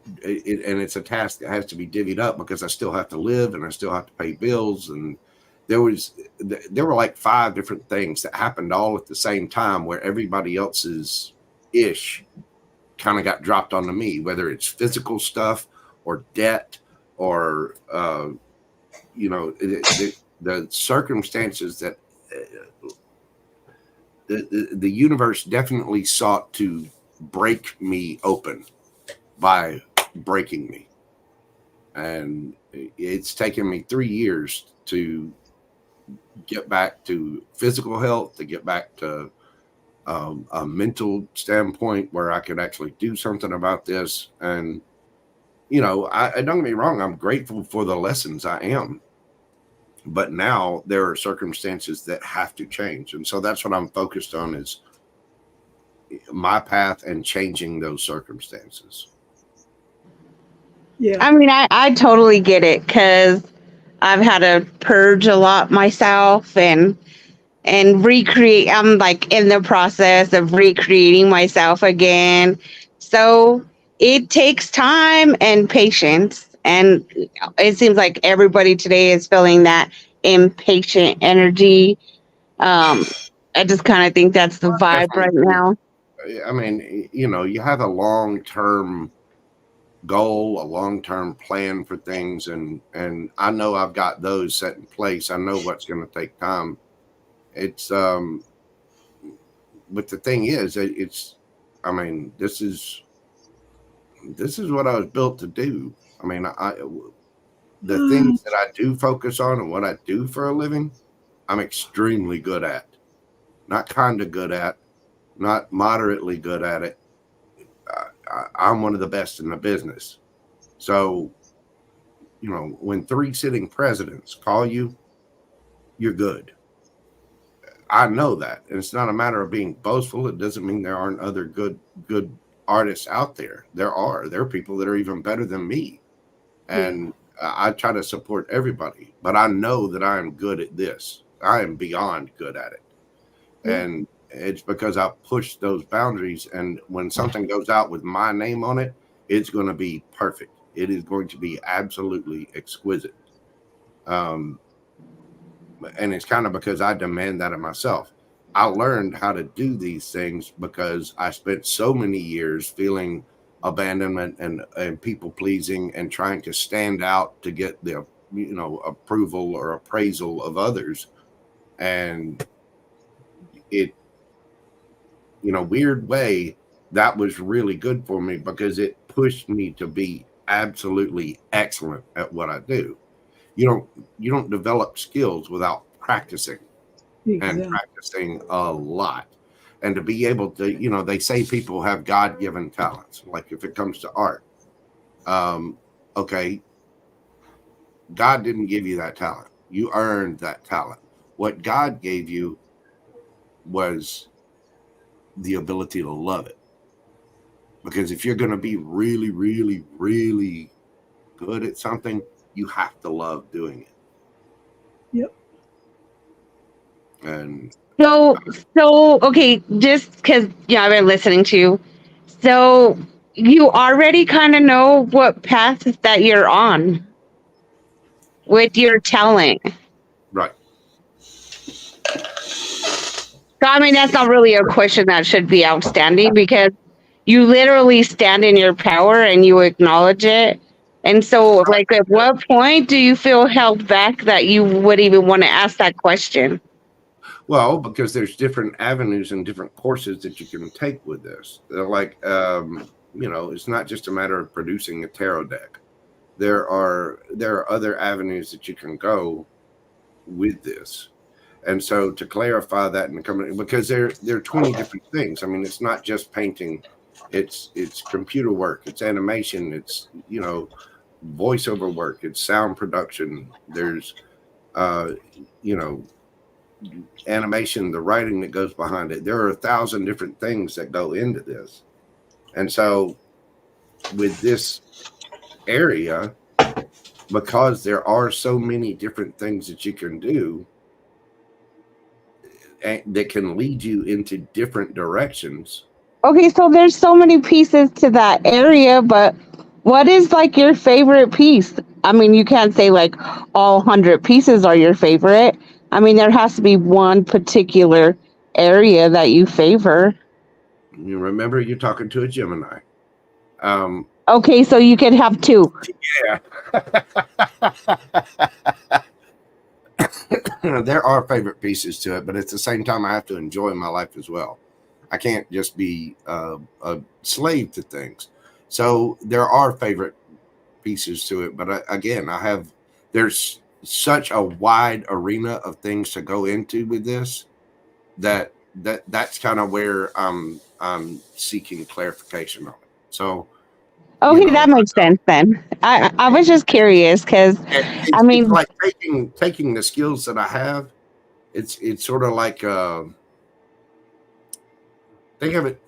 and it's a task that has to be divvied up because I still have to live and I still have to pay bills. And there were like 5 different things that happened all at the same time where everybody else's ish kind of got dropped onto me, whether it's physical stuff or debt or the circumstances that the universe definitely sought to break me open by breaking me. And it's taken me 3 years to get back to physical health, to get back to a mental standpoint where I could actually do something about this. And, I don't get me wrong, I'm grateful for the lessons. I am. But now there are circumstances that have to change. And so that's what I'm focused on is my path and changing those circumstances. Yeah. I mean, I totally get it because I've had to purge a lot myself and recreate. I'm like in the process of recreating myself again. So it takes time and patience. And it seems like everybody today is feeling that impatient energy. I just kind of think that's the vibe right now. I mean, you have a long-term goal, a long-term plan for things, and I know I've got those set in place. I know what's going to take time. It's but the thing is, I mean, this is what I was built to do. I mean, the things that I do focus on and what I do for a living, I'm extremely good at. Not kind of good at, not moderately good at it. I'm one of the best in the business. So, when 3 sitting presidents call you, you're good. I know that. And it's not a matter of being boastful. It doesn't mean there aren't other good artists out there. There are people that are even better than me. And I try to support everybody, but I know that I am good at this. I am beyond good at it. And it's because I pushed those boundaries. And when something goes out with my name on it, it's going to be perfect. It is going to be absolutely exquisite. And it's kind of because I demand that of myself. I learned how to do these things because I spent so many years feeling abandonment and people pleasing and trying to stand out to get the approval or appraisal of others. And it, weird way, that was really good for me because it pushed me to be absolutely excellent at what I do. You don't develop skills without practicing. Exactly. And practicing a lot. And to be able to, they say people have God-given talents, like if it comes to art. Okay, God didn't give you that talent. You earned that talent. What God gave you was the ability to love it. Because if you're going to be really, really, really good at something, you have to love doing it. Yep. And So okay, just because I've been listening to you, so you already kind of know what path that you're on with your talent. right. So, I mean, that's not really a question that should be outstanding because you literally stand in your power and you acknowledge it. And so, like, at what point do you feel held back that you would even want to ask that question? Well, because there's different avenues and different courses that you can take with this. They're like, it's not just a matter of producing a tarot deck. There are other avenues that you can go with this. And so to clarify that and come, because there are 20 different things. I mean, it's not just painting, it's computer work, it's animation, it's voiceover work, it's sound production. There's animation, the writing that goes behind it. There are 1,000 different things that go into this. And so with this area, because there are so many different things that you can do that can lead you into different directions. Okay, so there's so many pieces to that area, but what is like your favorite piece? I mean, you can't say like all 100 pieces are your favorite. I mean, there has to be one particular area that you favor. You remember, you're talking to a Gemini. Okay, so you could have two. Yeah. There are favorite pieces to it, but at the same time, I have to enjoy my life as well. I can't just be a slave to things. So there are favorite pieces to it, but there's such a wide arena of things to go into with this that's kind of where I'm seeking clarification on it. So Okay, that makes sense then. I was just curious because I mean, it's like taking the skills that I have. It's sort of like think of it,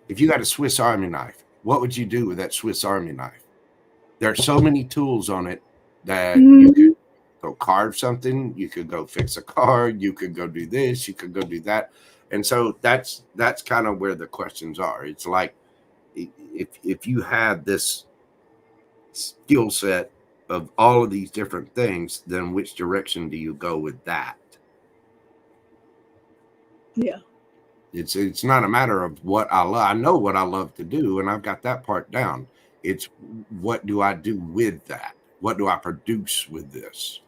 if you got a Swiss Army knife, what would you do with that Swiss Army knife? There are so many tools on it that you could go carve something, you could go fix a car, you could go do this, you could go do that. And so that's kind of where the questions are. It's like, if you have this skill set of all of these different things, then which direction do you go with that? Yeah. It's not a matter of what I love. I know what I love to do, and I've got that part down. It's what do I do with that? What do I produce with this?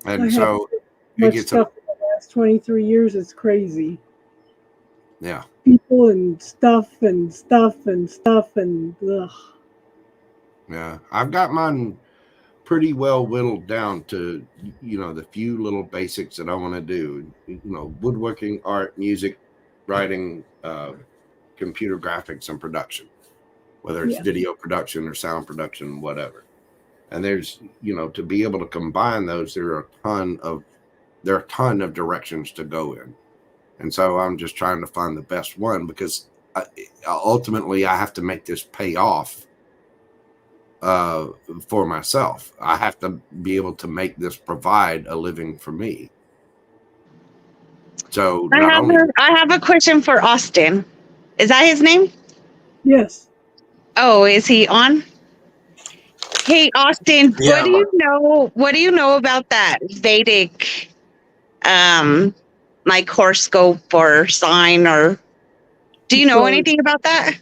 And so it gets stuff in the last 23 years. It's crazy. Yeah. People and stuff and stuff and stuff and ugh. Yeah. I've got mine pretty well whittled down to, the few little basics that I want to do, woodworking, art, music, writing, computer graphics, and production, whether it's video production or sound production, whatever. And there's, to be able to combine those, there are a ton of directions to go in. And so I'm just trying to find the best one because ultimately I have to make this pay off for myself. I have to be able to make this provide a living for me. So not only I have a question for Austin. Is that his name? Yes. Oh, is he on? Hey, Austin, Yeah, what do you know about that Vedic like horoscope or sign, or do you know Astrology. anything about that?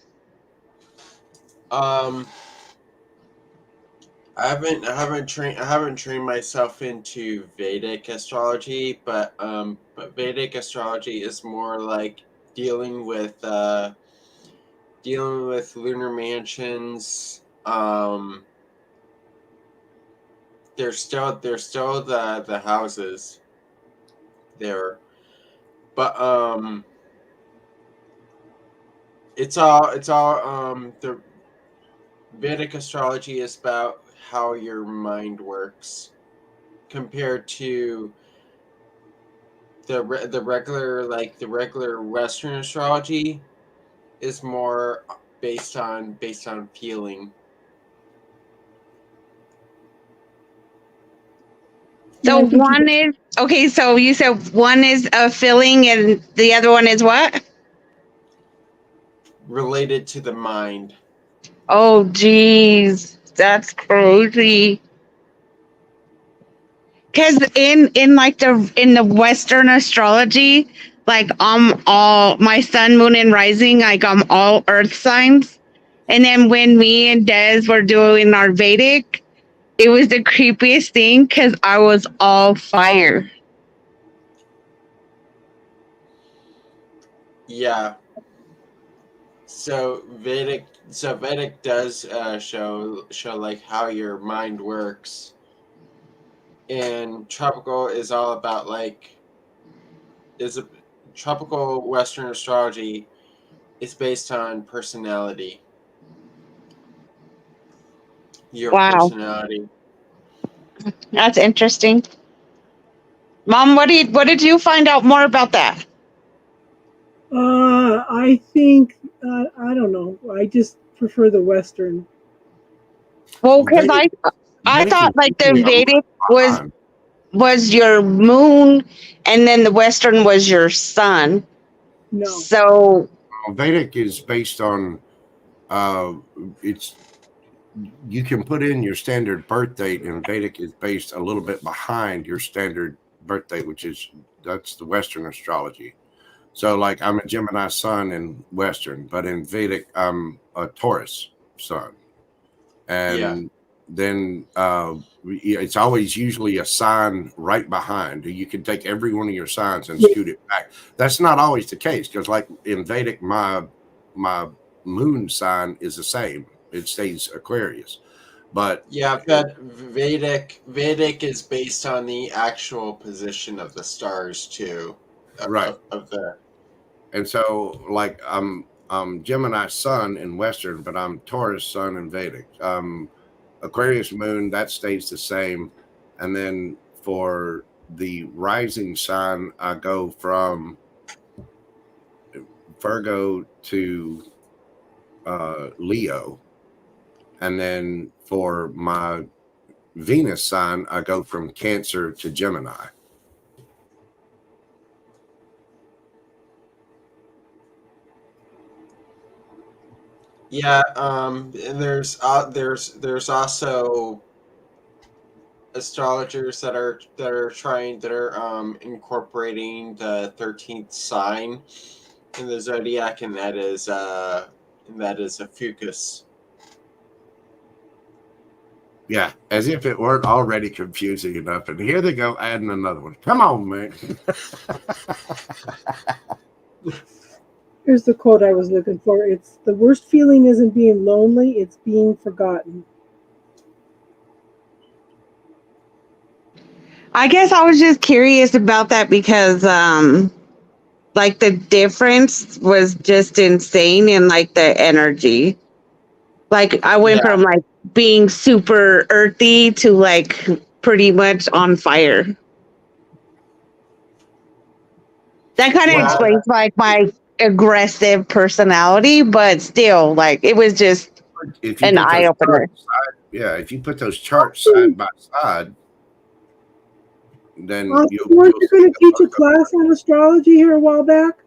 I haven't trained myself into Vedic astrology, but Vedic astrology is more like dealing with lunar mansions. There's still the houses there, but it's all the Vedic astrology is about how your mind works compared to the regular Western astrology is more based on feeling. So Yeah, I think one is okay. So you said one is a feeling, and the other one is what? Related to the mind. Oh, geez, that's crazy. Because in like the Western astrology, like all my sun, moon, and rising, like all Earth signs. And then when me and Des were doing our Vedic, it was the creepiest thing because I was all fire. Yeah. So Vedic does show like how your mind works, and tropical is all about like tropical Western astrology is based on personality. Your Wow, personality. that's interesting. Mom, what did you find out more about that? I think I don't know. I just prefer the Western. Well, because Vedic, I Vedic is thought like the usually a Vedic lot behind. was your moon, and then the Western was your sun. No. So Vedic is based on it's you can put in your standard birth date, and Vedic is based a little bit behind your standard birth date, that's the Western astrology. So like I'm a Gemini sun in Western, but in Vedic I'm a Taurus sun. And then it's always usually a sign right behind. You can take every one of your signs and scoot it back. That's not always the case, because like in Vedic, my moon sign is the same. It stays Aquarius. But Yeah, but Vedic is based on the actual position of the stars too. Right. Of the And so like I'm Gemini sun in Western, but I'm Taurus sun in Vedic. Aquarius moon, that stays the same. And then for the rising sign, I go from Virgo to Leo. And then for my Venus sign, I go from Cancer to Gemini. Yeah, and there's also astrologers that are incorporating the 13th sign in the zodiac, and that is a Fucus. Yeah, as if it weren't already confusing enough. And here they go adding another one. Come on, man. Here's the quote I was looking for. It's the worst feeling isn't being lonely, it's being forgotten. I guess I was just curious about that because like the difference was just insane in like the energy. Like I went from like being super earthy to like pretty much on fire. That kind of explains like my aggressive personality, but still, like it was just an eye opener. Yeah, if you put those charts side by side, then Austin, you'll weren't you see going to the teach a class on astrology here a while back?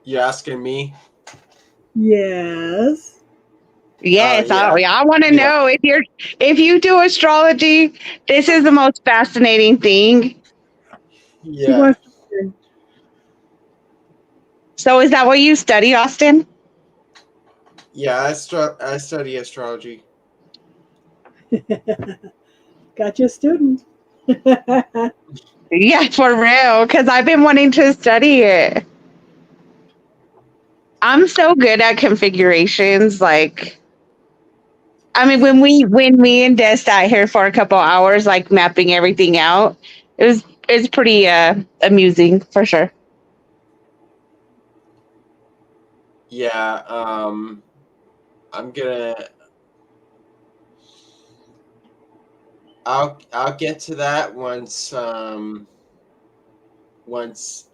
You asking me? Yes. Yes, yeah. I want to Yeah. know if you do astrology. This is the most fascinating thing. She Yeah. wants to So is that what you study, Austin? Yeah, I study astrology. got your student. Yeah, for real. Because I've been wanting to study it. I'm so good at configurations. Like, I mean, when me and Des sat here for a couple hours, like mapping everything out, it's pretty amusing for sure. Yeah, I'm gonna I'll get to that once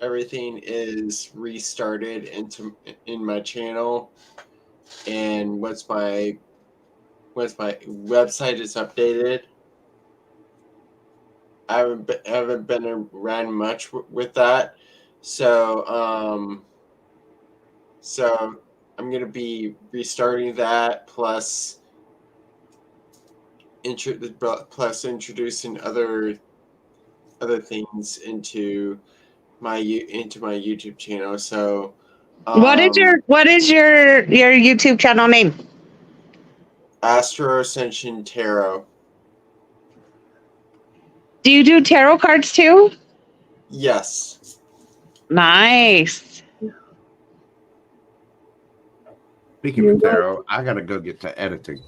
everything is restarted in my channel and once my website is updated. I haven't been around much with that, so so I'm gonna be restarting that plus introducing other things into my YouTube channel. So What is your YouTube channel name? Astro Ascension Tarot. Do you do tarot cards too? Yes. Nice. Speaking You're of tarot, I got to go get to editing.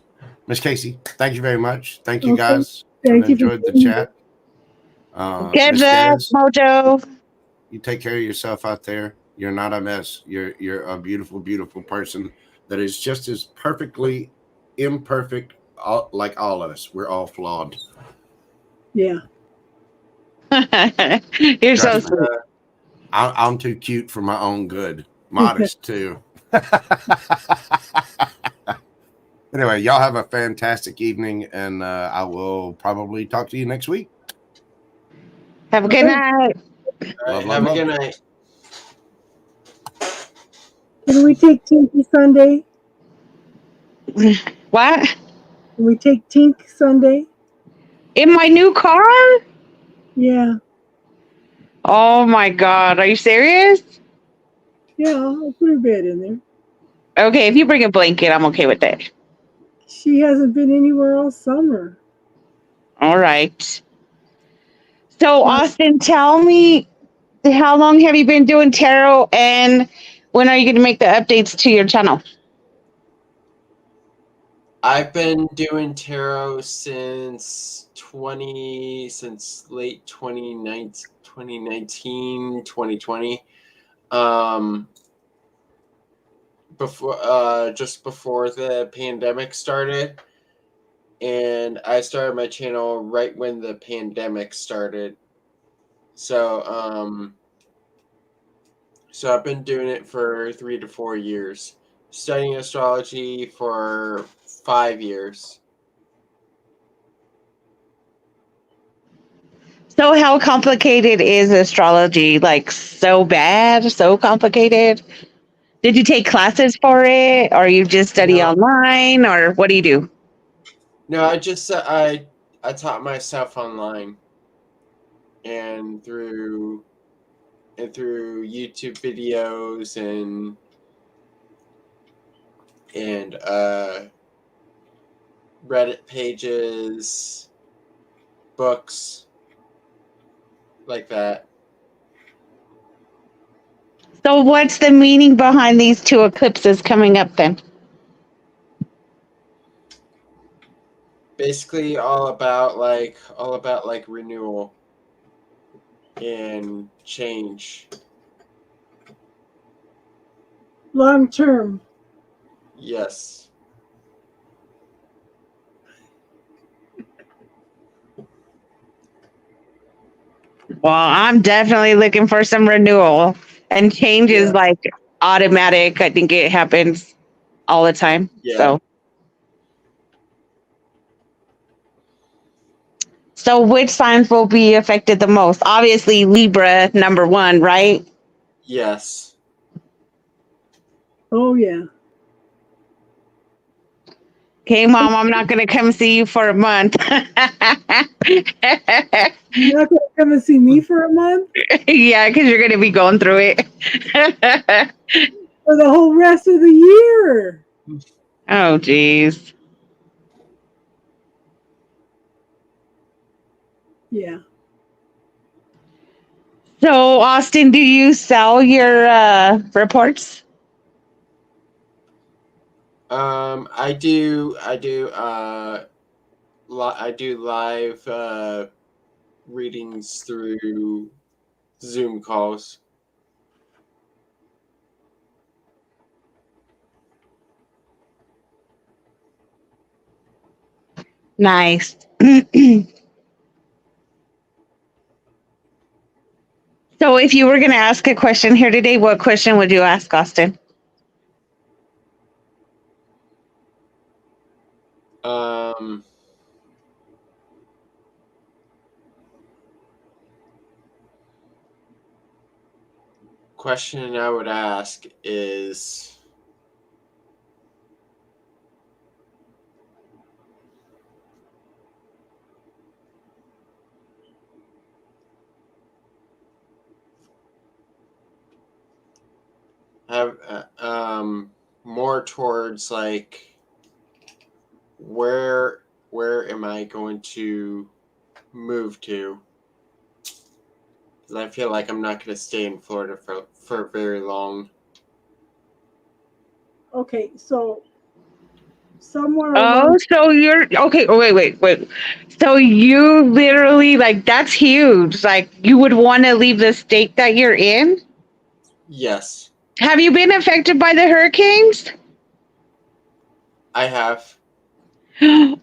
Miss Casey, thank you very much. Thank you, Okay. guys. Thank I you for enjoyed the being here. chat. Good Miss luck, Des, Mojo. you take care of yourself out there. You're not a mess. You're a beautiful, beautiful person that is just as perfectly imperfect, like all of us. We're all flawed. Yeah. You're so Trust me. sweet. I'm too cute for my own good. Modest too. Anyway, y'all have a fantastic evening, and I will probably talk to you next week. Have a good Okay. night. All Love, right, have love, a good love. night. Can we take Tinky Sunday? What? Can we take Tink Sunday? In my new car? Yeah. Oh my God. Are you serious? Yeah, I'll put her bed in there. Okay, if you bring a blanket, I'm okay with that. She hasn't been anywhere all summer. All right. So, Austin, tell me, how long have you been doing tarot, and when are you going to make the updates to your channel? I've been doing tarot since late 2019, 2020. Just before the pandemic started, and I started my channel right when the pandemic started. So so I've been doing it for 3 to 4 years, studying astrology for 5 years. So, how complicated is astrology? Like, so bad, so complicated? Did you take classes for it, or you just study No. online, or what do you do? No, I taught myself online and through YouTube videos and Reddit pages, books like that. So, what's the meaning behind these two eclipses coming up then? Basically all about like renewal and change. Long term. Yes. Well, I'm definitely looking for some renewal, and change is Yeah. like automatic. I think it happens all the time. Yeah. So which signs will be affected the most? Obviously, Libra, number one, right? Yes. Oh yeah. Okay, Mom, I'm not going to come see you for a month. You're not gonna come and see me for a month? Yeah, because you're going to be going through it. For the whole rest of the year. Oh, geez. Yeah. So, Austin, do you sell your reports? I do. I do live readings through Zoom calls. Nice. So, if you were going to ask a question here today, what question would you ask, Austin? Question I would ask is, have more towards like where am I going to move to? 'Cause I feel like I'm not going to stay in Florida for very long. Okay, so somewhere Oh, along so you're okay. Oh, wait. So you literally like that's huge. Like you would want to leave the state that you're in? Yes, Have you been affected by the hurricanes? I have.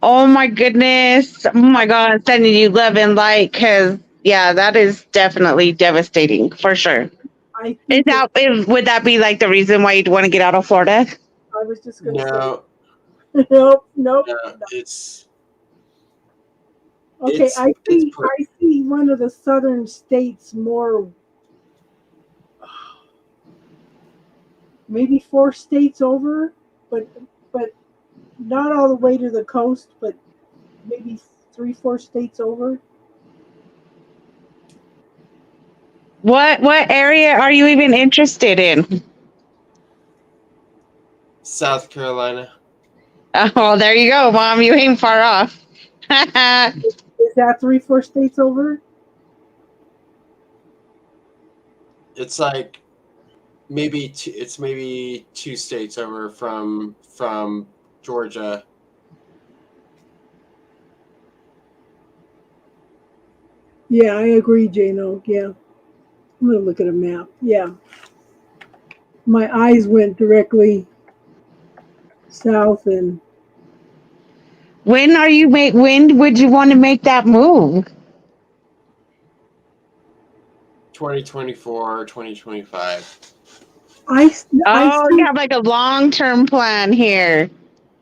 Oh my goodness. Oh my God. I'm sending you love and light because, yeah, that is definitely devastating for sure. I think Would that be like the reason why you'd want to get out of Florida? I was just gonna No, say nope. no, it's Okay, it's I it's pr- see one of the southern states more, maybe 4 states over, but not all the way to the coast, but maybe 3, 4 states over. What area are you even interested in? South Carolina. Oh, there you go, Mom. You ain't far off. Is that 3, 4 states over? It's like maybe 2 states over from Georgia. Yeah, I agree, Jano. Yeah, I'm gonna look at a map. Yeah, my eyes went directly south, and When would you want to make that move? 2024, 2025. I Oh, see. you have like a long-term plan here.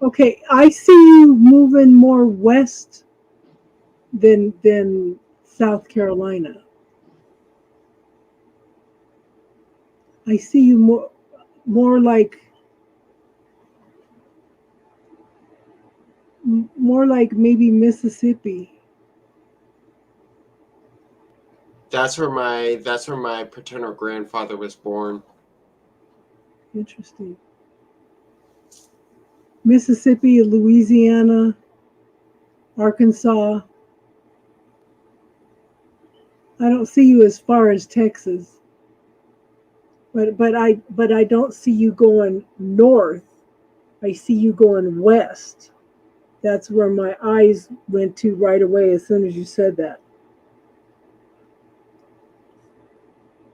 Okay, I see you moving more west than South Carolina. I see you more like maybe Mississippi. That's where my paternal grandfather was born. Interesting. Mississippi, Louisiana, Arkansas. I don't see you as far as Texas. But I don't see you going north. I see you going west. That's where my eyes went to right away as soon as you said that.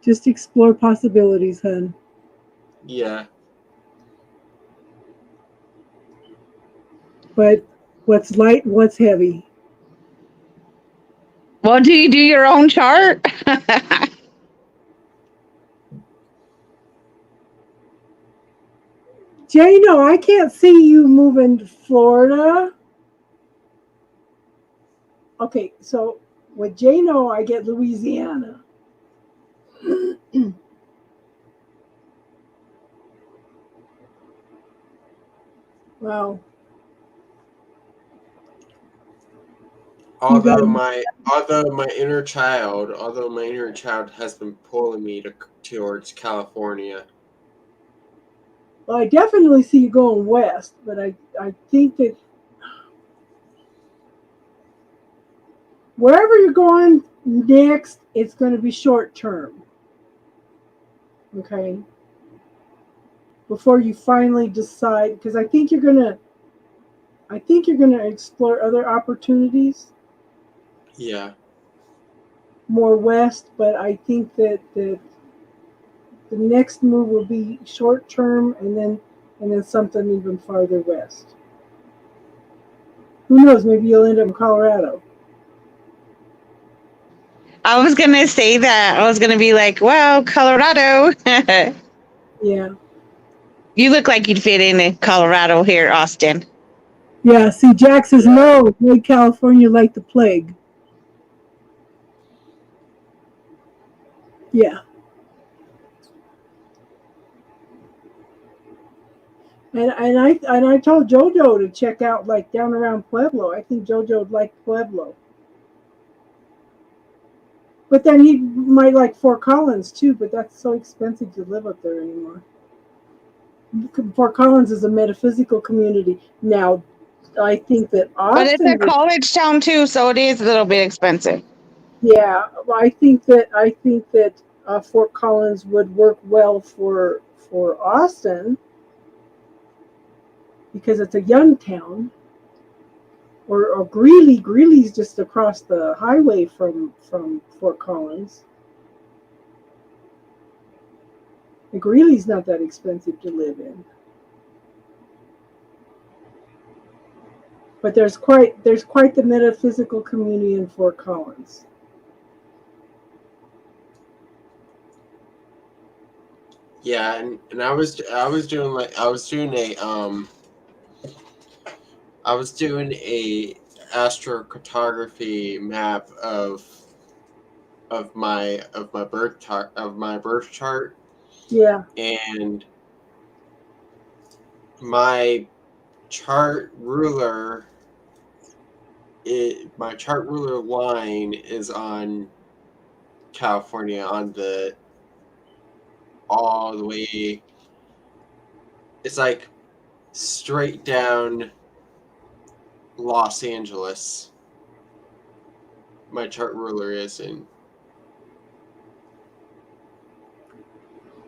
Just explore possibilities, hun. Yeah. But what's light, what's heavy? Well, do you do your own chart? Jano, I can't see you moving to Florida. Okay, so with Jano, I get Louisiana. Wow. Although got- my inner child has been pulling me towards California. Well, I definitely see you going west, but I think that wherever you're going next, it's going to be short term. Okay. Before you finally decide, because I think you're gonna explore other opportunities Yeah. more west, but I think that the next move will be short term, and then something even farther west. Who knows? Maybe you'll end up in Colorado. I was gonna say that. I was gonna be like, "Well, Colorado." Yeah. You look like you'd fit in Colorado here, Austin. Yeah. See, Jack says no. Made California like the plague. Yeah. And I told JoJo to check out like down around Pueblo. I think JoJo would like Pueblo. But then he might like Fort Collins too, but that's so expensive to live up there anymore. Fort Collins is a metaphysical community. Now, I think that But it's Austin a college town too, so it is a little bit expensive. yeah, I think that Fort Collins would work well for Austin because it's a young town. Or Greeley. Greeley's just across the highway from Fort Collins. And Greeley's not that expensive to live in. But there's quite the metaphysical community in Fort Collins. Yeah, and I was doing a astrocartography map of my birth chart, Yeah. and my chart ruler line is on California, all the way. It's like straight down Los Angeles. My chart ruler is in.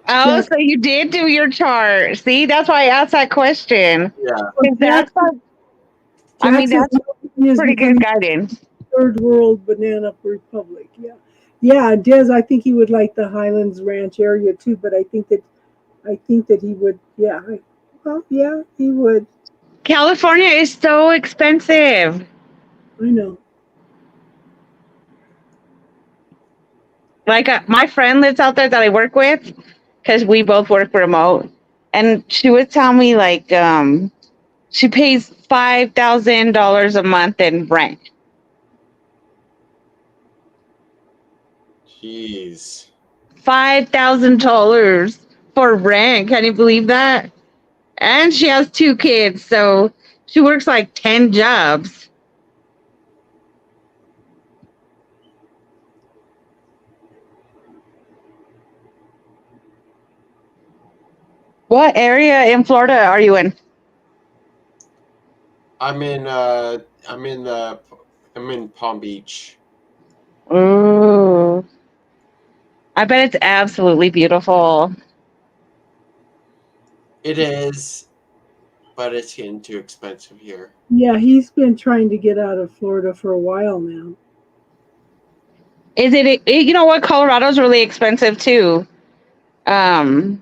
Oh, Yeah. so you did do your chart. See, that's why I asked that question. Yeah. 'Cause that's I mean, that's pretty good guidance. Third world banana republic. Yeah. Yeah, and Des, I think he would like the Highlands Ranch area too, but I think that he would, yeah. Well, yeah, he would. California is so expensive. I know. Like my friend lives out there that I work with, because we both work remote, and she would tell me like she pays $5,000 a month in rent. Jeez. $5,000 for rent. Can you believe that? And she has 2 kids, so she works like 10 jobs. What area in Florida are you in? I'm in Palm Beach. Ooh. I bet it's absolutely beautiful. It is, but it's getting too expensive here. Yeah, he's been trying to get out of Florida for a while now. Is it? You know what? Colorado's really expensive too. I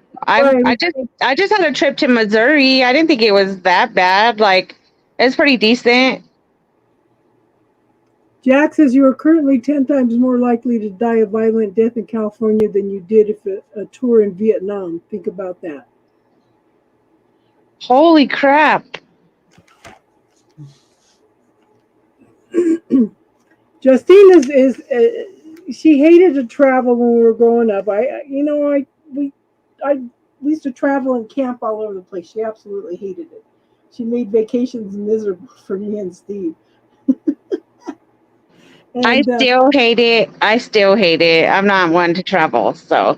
just had a trip to Missouri. I didn't think it was that bad. Like, it's pretty decent. Jack says you are currently 10 times more likely to die a violent death in California than you did if a tour in Vietnam. Think about that. Holy crap. Justine is she hated to travel when we were growing up. We used to travel and camp all over the place. She absolutely hated it. She made vacations miserable for me and Steve. I And still hate it. I still hate it. I'm not one to travel, so.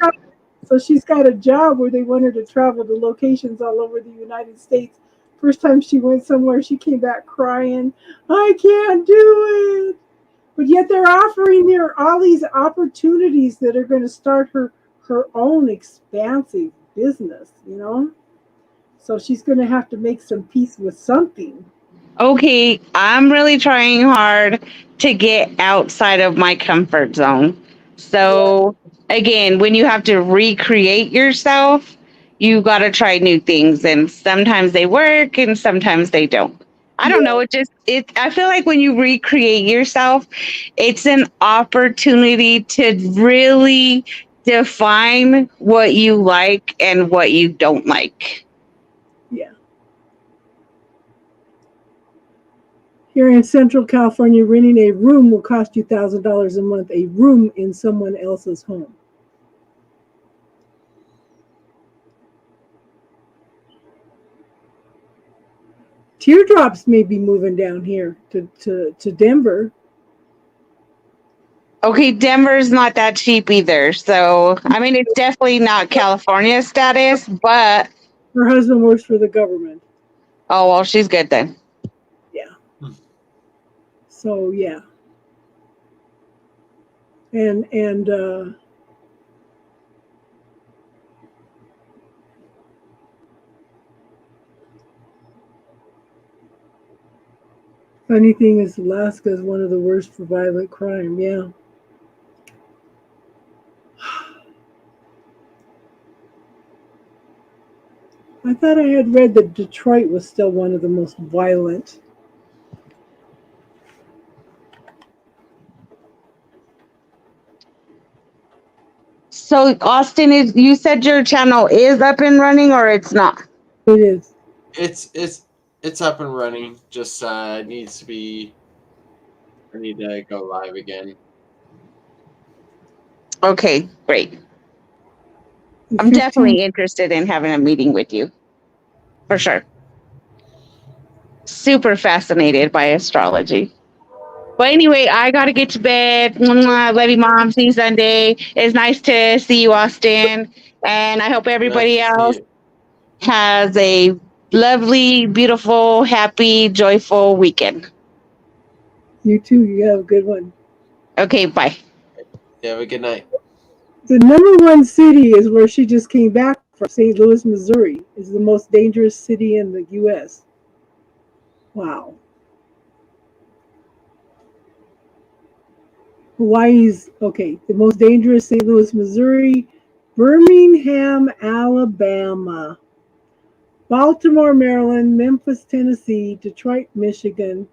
so she's got a job where they want her to travel to locations all over the United States. First time she went somewhere, she came back crying, I can't do it. But yet they're offering her all these opportunities that are going to start her own expansive business, you know? So she's going to have to make some peace with something. Okay, I'm really trying hard to get outside of my comfort zone. So, again, when you have to recreate yourself, you got to try new things, and sometimes they work and sometimes they don't. I don't know, I feel like when you recreate yourself, it's an opportunity to really define what you like and what you don't like. Yeah. Here in Central California, renting a room will cost you $1,000 a month, a room in someone else's home. Teardrops may be moving down here to Denver. Okay, Denver's not that cheap either. So, I mean, it's definitely not California status, but Her husband works for the government. oh, well, she's good then. Yeah. So, yeah. And funny thing is, Alaska is one of the worst for violent crime. Yeah. I thought I had read that Detroit was still one of the most violent. So, Austin, you said your channel is up and running or it's not? It is. It's up and running. Just needs to be. I need to go live again. Okay, great. I'm 15 definitely interested in having a meeting with you. For sure. Super fascinated by astrology. But anyway, I got to get to bed. Love you, Mom. See you Sunday. It's nice to see you, Austin. And I hope everybody Nice to see else you. has a lovely, beautiful, happy, joyful weekend. You too. You have a good one. Okay, bye. You have a good night. The number one city is where she just came back from. St. Louis, Missouri is the most dangerous city in the U.S. Wow. Hawaii's, okay, the most dangerous, St. Louis, Missouri, Birmingham, Alabama, Baltimore, Maryland, Memphis, Tennessee, Detroit, Michigan.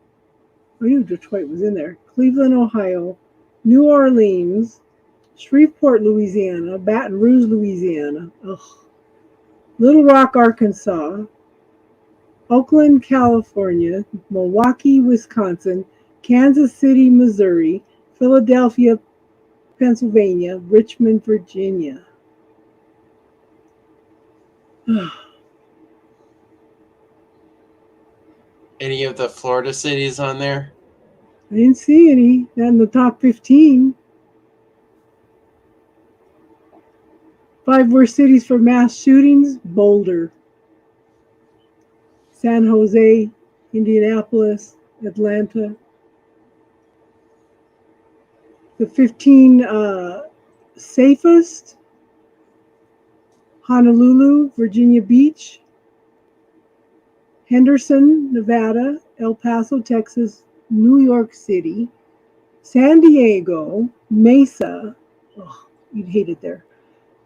I knew Detroit was in there. Cleveland, Ohio, New Orleans, Shreveport, Louisiana, Baton Rouge, Louisiana, Little Rock, Arkansas, Oakland, California, Milwaukee, Wisconsin, Kansas City, Missouri, Philadelphia, Pennsylvania, Richmond, Virginia. Any of the Florida cities on there? I didn't see any. Not in the top 15. 5 worst cities for mass shootings: Boulder, San Jose, Indianapolis, Atlanta. The 15 safest: Honolulu, Virginia Beach, Henderson, Nevada, El Paso, Texas, New York City, San Diego, Mesa, you'd hate it there,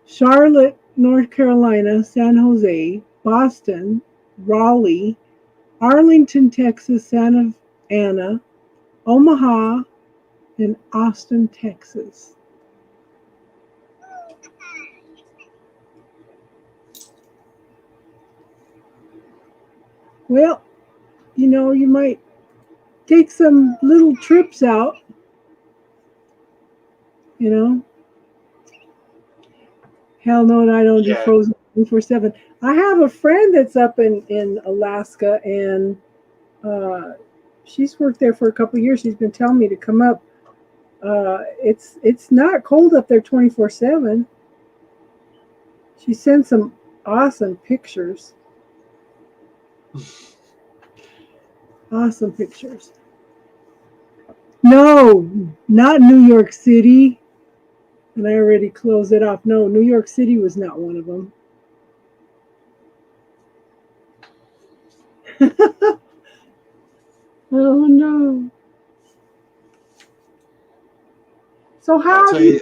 Charlotte, North Carolina, San Jose, Boston, Raleigh, Arlington, Texas, Santa Ana, Omaha, and Austin, Texas. Well, you might take some little trips out, you know. Hell no, and I don't do Yeah. Frozen 24/7. I have a friend that's up in Alaska, and uh, she's worked there for a couple of years. She's been telling me to come up. It's not cold up there 24/7. She sent some awesome pictures. Awesome pictures. No, not New York City. And I already closed it off. No, New York City was not one of them. Oh no. So I'll how tell do you you.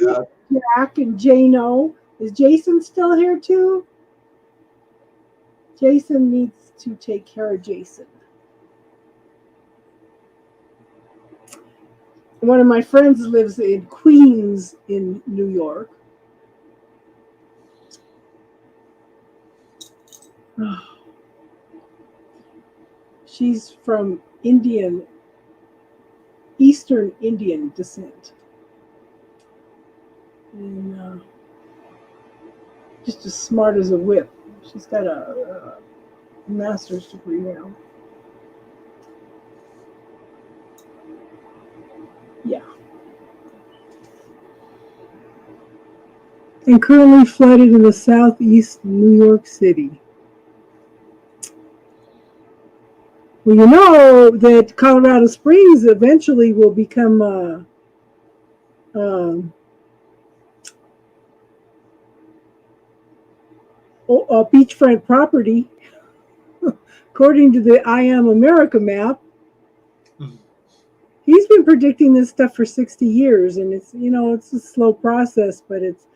do, Jack and Jano? Is Jason still here too? Jason needs to take care of Jason. One of my friends lives in Queens in New York. She's from Eastern Indian descent. And just as smart as a whip. She's got a master's degree now. Yeah. And currently flooded in the southeast New York City. Well, you know that Colorado Springs eventually will become a beachfront property, according to the I Am America map. He's been predicting this stuff for 60 years, and it's a slow process, but it's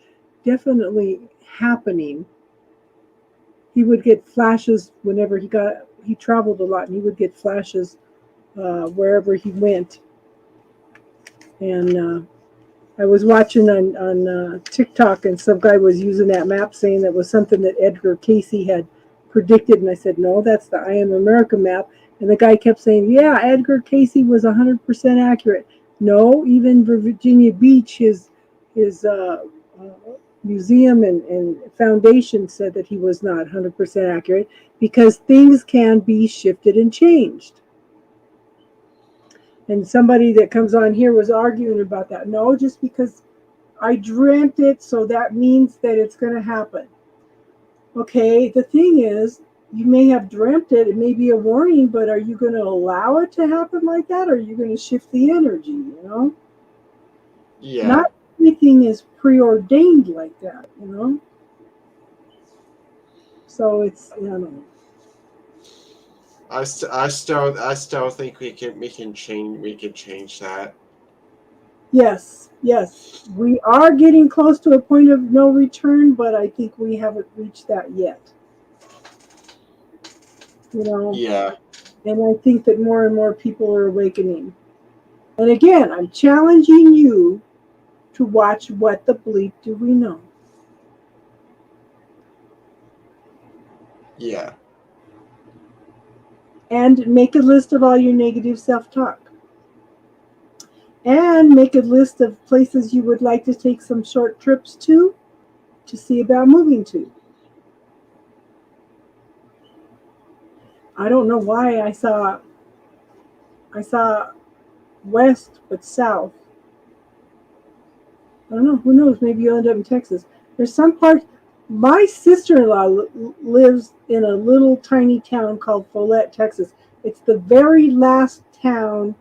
definitely happening. He would get flashes whenever he traveled a lot, and he would get flashes wherever he went. And I was watching on TikTok, and some guy was using that map, saying that was something that Edgar Casey had predicted, and I said, no, that's the I Am America map. And the guy kept saying, yeah, Edgar Casey was 100% accurate. No, even Virginia Beach, his museum and foundation said that he was not 100% accurate, because things can be shifted and changed. And somebody that comes on here was arguing about that. No, just because I dreamt it, so that means that it's going to happen. Okay, the thing is, you may have dreamt it. It may be a warning, but are you going to allow it to happen like that? Or are you going to shift the energy, Yeah. Not everything is preordained like that, So it's, I don't know. I still think we can change that. Yes, we are getting close to a point of no return, but I think we haven't reached that yet. Yeah. And I think that more and more people are awakening. And again, I'm challenging you to watch What the Bleep Do We Know? Yeah. And make a list of all your negative self-talk. And make a list of places you would like to take some short trips to see about moving to. I don't know why I saw west but south. I don't know. Who knows? Maybe you'll end up in Texas. There's some part. My sister-in-law lives in a little tiny town called Follette, Texas. It's the very last town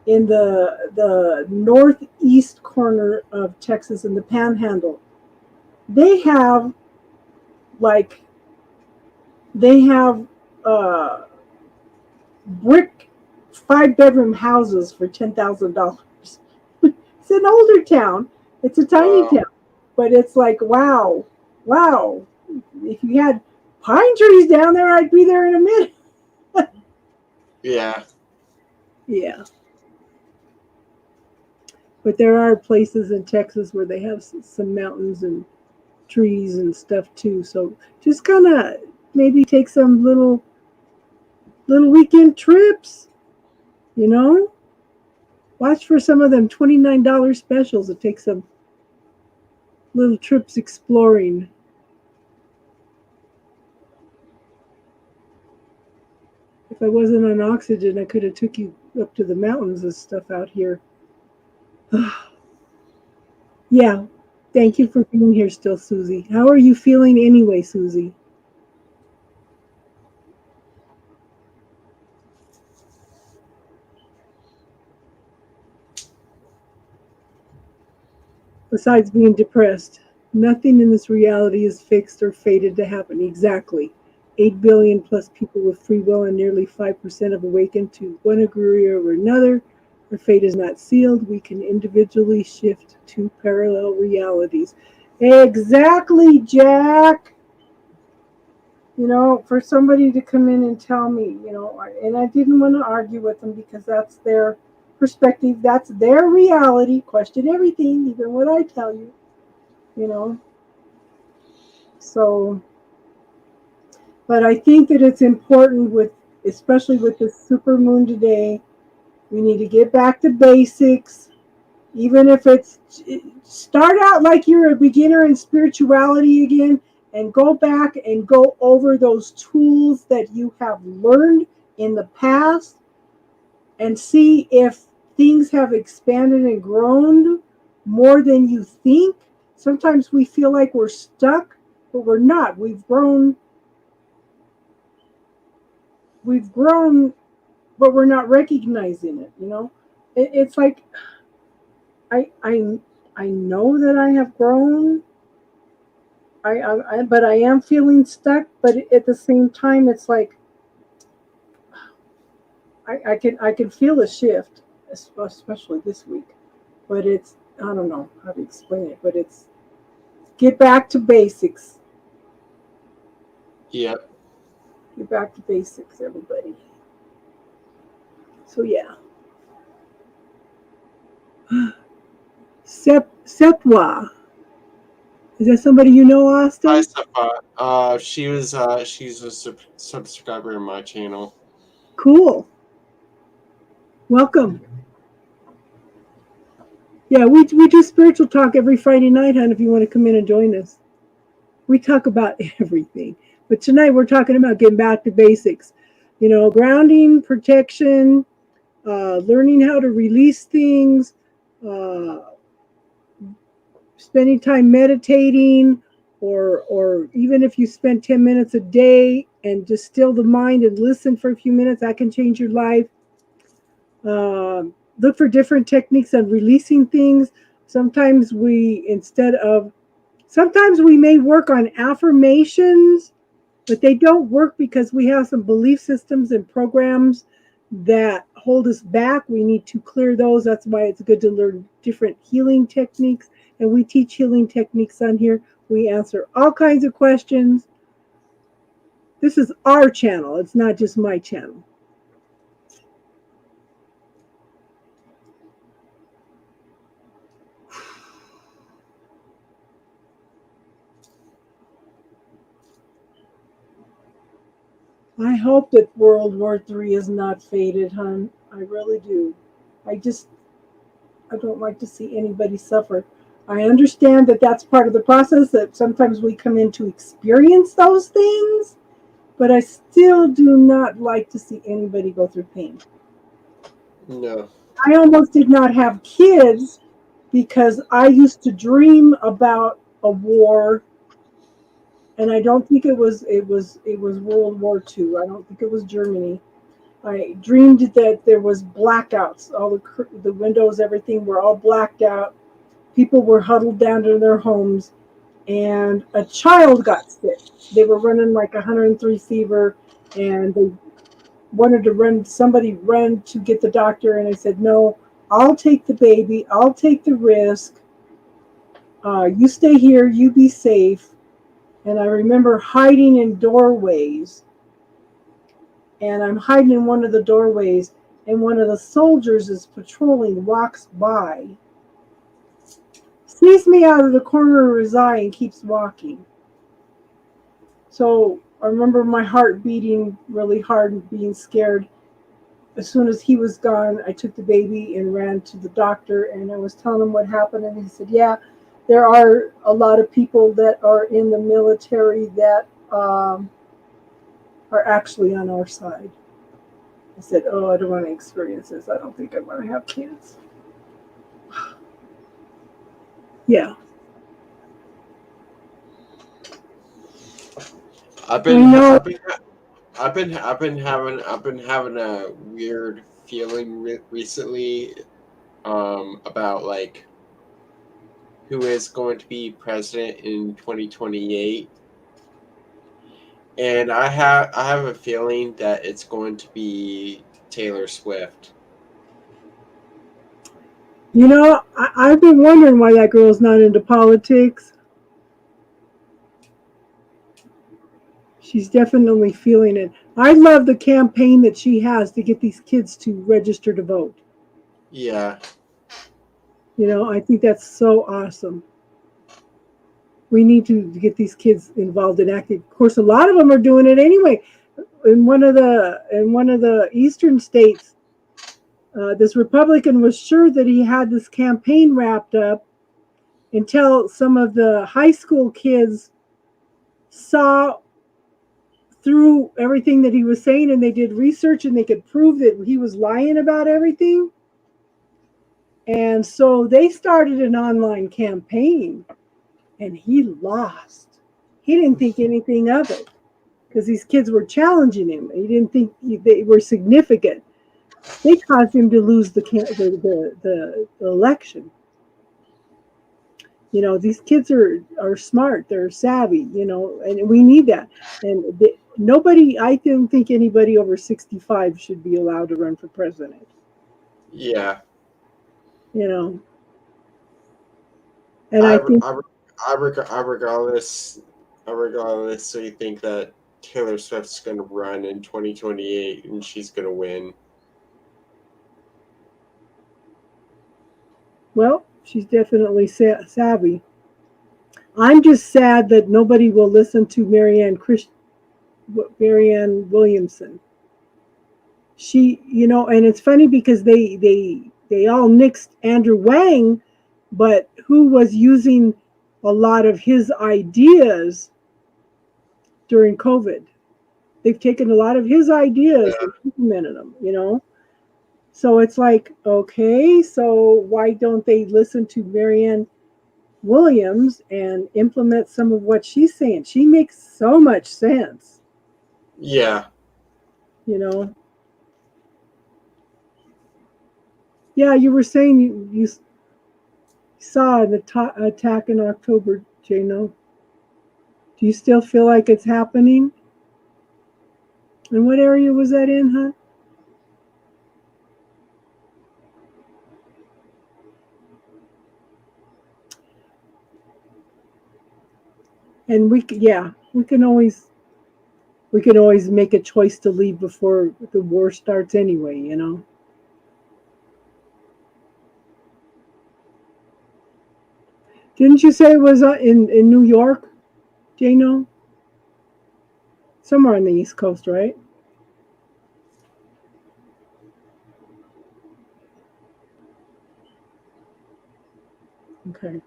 in the northeast corner of Texas in the Panhandle. They have brick 5-bedroom houses for $10,000. It's an older town. It's a tiny town, but it's like, wow. If you had pine trees down there, I'd be there in a minute. Yeah. Yeah. But there are places in Texas where they have some mountains and trees and stuff too. So just kind of maybe take some little little weekend trips, you know? Watch for some of them $29 specials to take some little trips exploring. If I wasn't on oxygen, I could have took you up to the mountains and stuff out here. Yeah. Thank you for being here still, Susie. How are you feeling anyway, Susie? Besides being depressed, nothing in this reality is fixed or fated to happen. Exactly. 8 billion plus people with free will and nearly 5% have awakened to one degree or another. Our fate is not sealed. We can individually shift to parallel realities. Exactly, Jack. You know, for somebody to come in and tell me, you know, and I didn't want to argue with them because that's their perspective, that's their reality. Question everything, even what I tell you, you know. So, but I think that it's important with, especially with the super moon today, we need to get back to basics. Even if it's start out like you're a beginner in spirituality again and go back and go over those tools that you have learned in the past and see if things have expanded and grown more than you think. Sometimes we feel like we're stuck, but we're not. We've grown, but we're not recognizing it, you know? It's like I know that I have grown. But I am feeling stuck. But at the same time, it's like I can feel a shift, especially this week. But it's, I don't know how to explain it. But it's get back to basics. Yep. Get back to basics, everybody. So yeah. Sepwa. Is that somebody you know, Austin? Hi, Safa. She's a subscriber in my channel. Cool. Welcome. Yeah, we do spiritual talk every Friday night, hon, if you want to come in and join us. We talk about everything. But tonight we're talking about getting back to basics. You know, grounding, protection, learning how to release things, spending time meditating, or even if you spend 10 minutes a day and just still the mind and listen for a few minutes, that can change your life. Look for different techniques on releasing things. Sometimes we may work on affirmations, but they don't work because we have some belief systems and programs that hold us back. We need to clear those. That's why it's good to learn different healing techniques. And we teach healing techniques on here. We answer all kinds of questions. This is our channel. It's not just my channel. I hope that World War III is not fated, hon. I really do. I don't like to see anybody suffer. I understand that that's part of the process, that sometimes we come in to experience those things, but I still do not like to see anybody go through pain. No. I almost did not have kids because I used to dream about a war, and I don't think it was World War II. I don't think it was Germany. I dreamed that there was blackouts. All the windows, everything were all blacked out. People were huddled down in their homes, and a child got sick. They were running like 103 fever, and they wanted to somebody run to get the doctor, and I said, no, I'll take the baby. I'll take the risk. You stay here. You be safe. And I remember hiding in doorways, and I'm hiding in one of the doorways, and one of the soldiers is patrolling, walks by, sees me out of the corner of his eye, and keeps walking. So I remember my heart beating really hard and being scared. As soon as he was gone, I took the baby and ran to the doctor, and I was telling him what happened, and he said, "Yeah, there are a lot of people that are in the military that are actually on our side." I said, "Oh, I don't want to experience this. I don't think I want to have kids." Yeah. I've I been know. I've been having a weird feeling recently about like who is going to be president in 2028. And I have a feeling that it's going to be Taylor Swift. You know, I've been wondering why that girl's not into politics. She's definitely feeling it. I love the campaign that she has to get these kids to register to vote. Yeah. You know, I think that's so awesome. We need to get these kids involved in acting. Of course, a lot of them are doing it anyway. In one of the eastern states, this Republican was sure that he had this campaign wrapped up until some of the high school kids saw through everything that he was saying, and they did research and they could prove that he was lying about everything. And so they started an online campaign, and he lost. He didn't think anything of it because these kids were challenging him. He didn't think they were significant. They caused him to lose the election. You know, these kids are smart. They're savvy. You know, and we need that. And nobody, I don't think anybody over 65 should be allowed to run for president. Yeah. You know, and I think regardless, so you think that Taylor Swift's going to run in 2028 and she's going to win. Well, she's definitely savvy. I'm just sad that nobody will listen to Marianne Williamson. She, you know, and it's funny because they all nixed Andrew Wang, but who was using a lot of his ideas during COVID. They've taken a lot of his ideas and implemented them, you know. So it's like, okay, so why don't they listen to Marianne Williams and implement some of what she's saying? She makes so much sense. Yeah. You know. Yeah, you were saying you saw an attack in October, Jano. Do you still feel like it's happening? And what area was that in, huh? And we can always make a choice to leave before the war starts anyway, you know. Didn't you say it was in New York, Jano? Somewhere on the East Coast, right? Okay.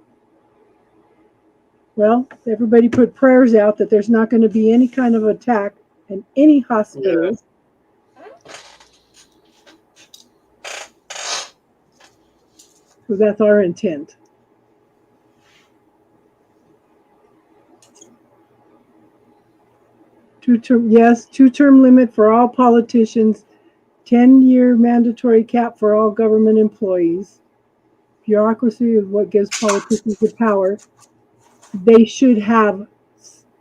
Well, everybody put prayers out that there's not going to be any kind of attack in any hospitals. Yeah. So that's our intent. Two-term limit for all politicians, 10-year mandatory cap for all government employees. Bureaucracy is what gives politicians the power. They should have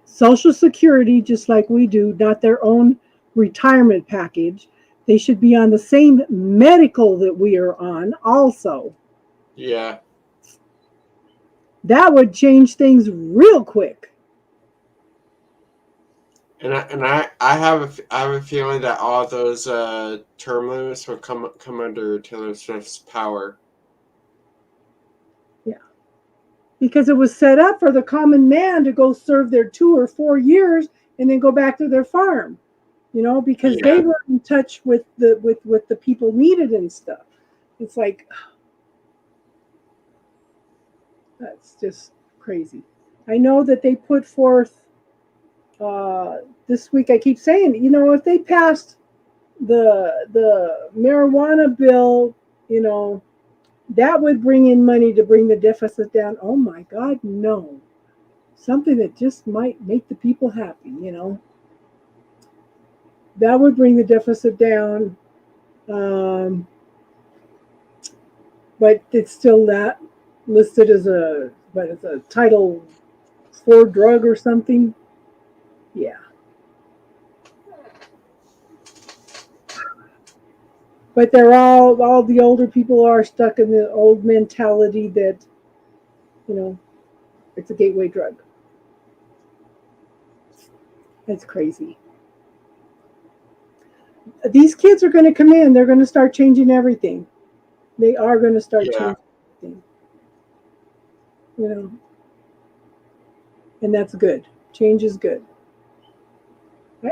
Social Security just like we do, not their own retirement package. They should be on the same medical that we are on also. Yeah. That would change things real quick. And I have a feeling that all those term limits will come under Taylor Swift's power. Yeah, because it was set up for the common man to go serve their 2 or 4 years and then go back to their farm, because Yeah. they were in touch with the people needed and stuff. It's like, that's just crazy. I know that they put forth this week. I keep saying, if they passed the marijuana bill, that would bring in money to bring the deficit down. Oh my God, no. Something that just might make the people happy, That would bring the deficit down. But it's still that listed as a Title IV drug or something. Yeah. But they're all the older people are stuck in the old mentality that, it's a gateway drug. It's crazy. These kids are going to come in. They're going to start changing everything. They are going to start changing everything. And that's good. Change is good.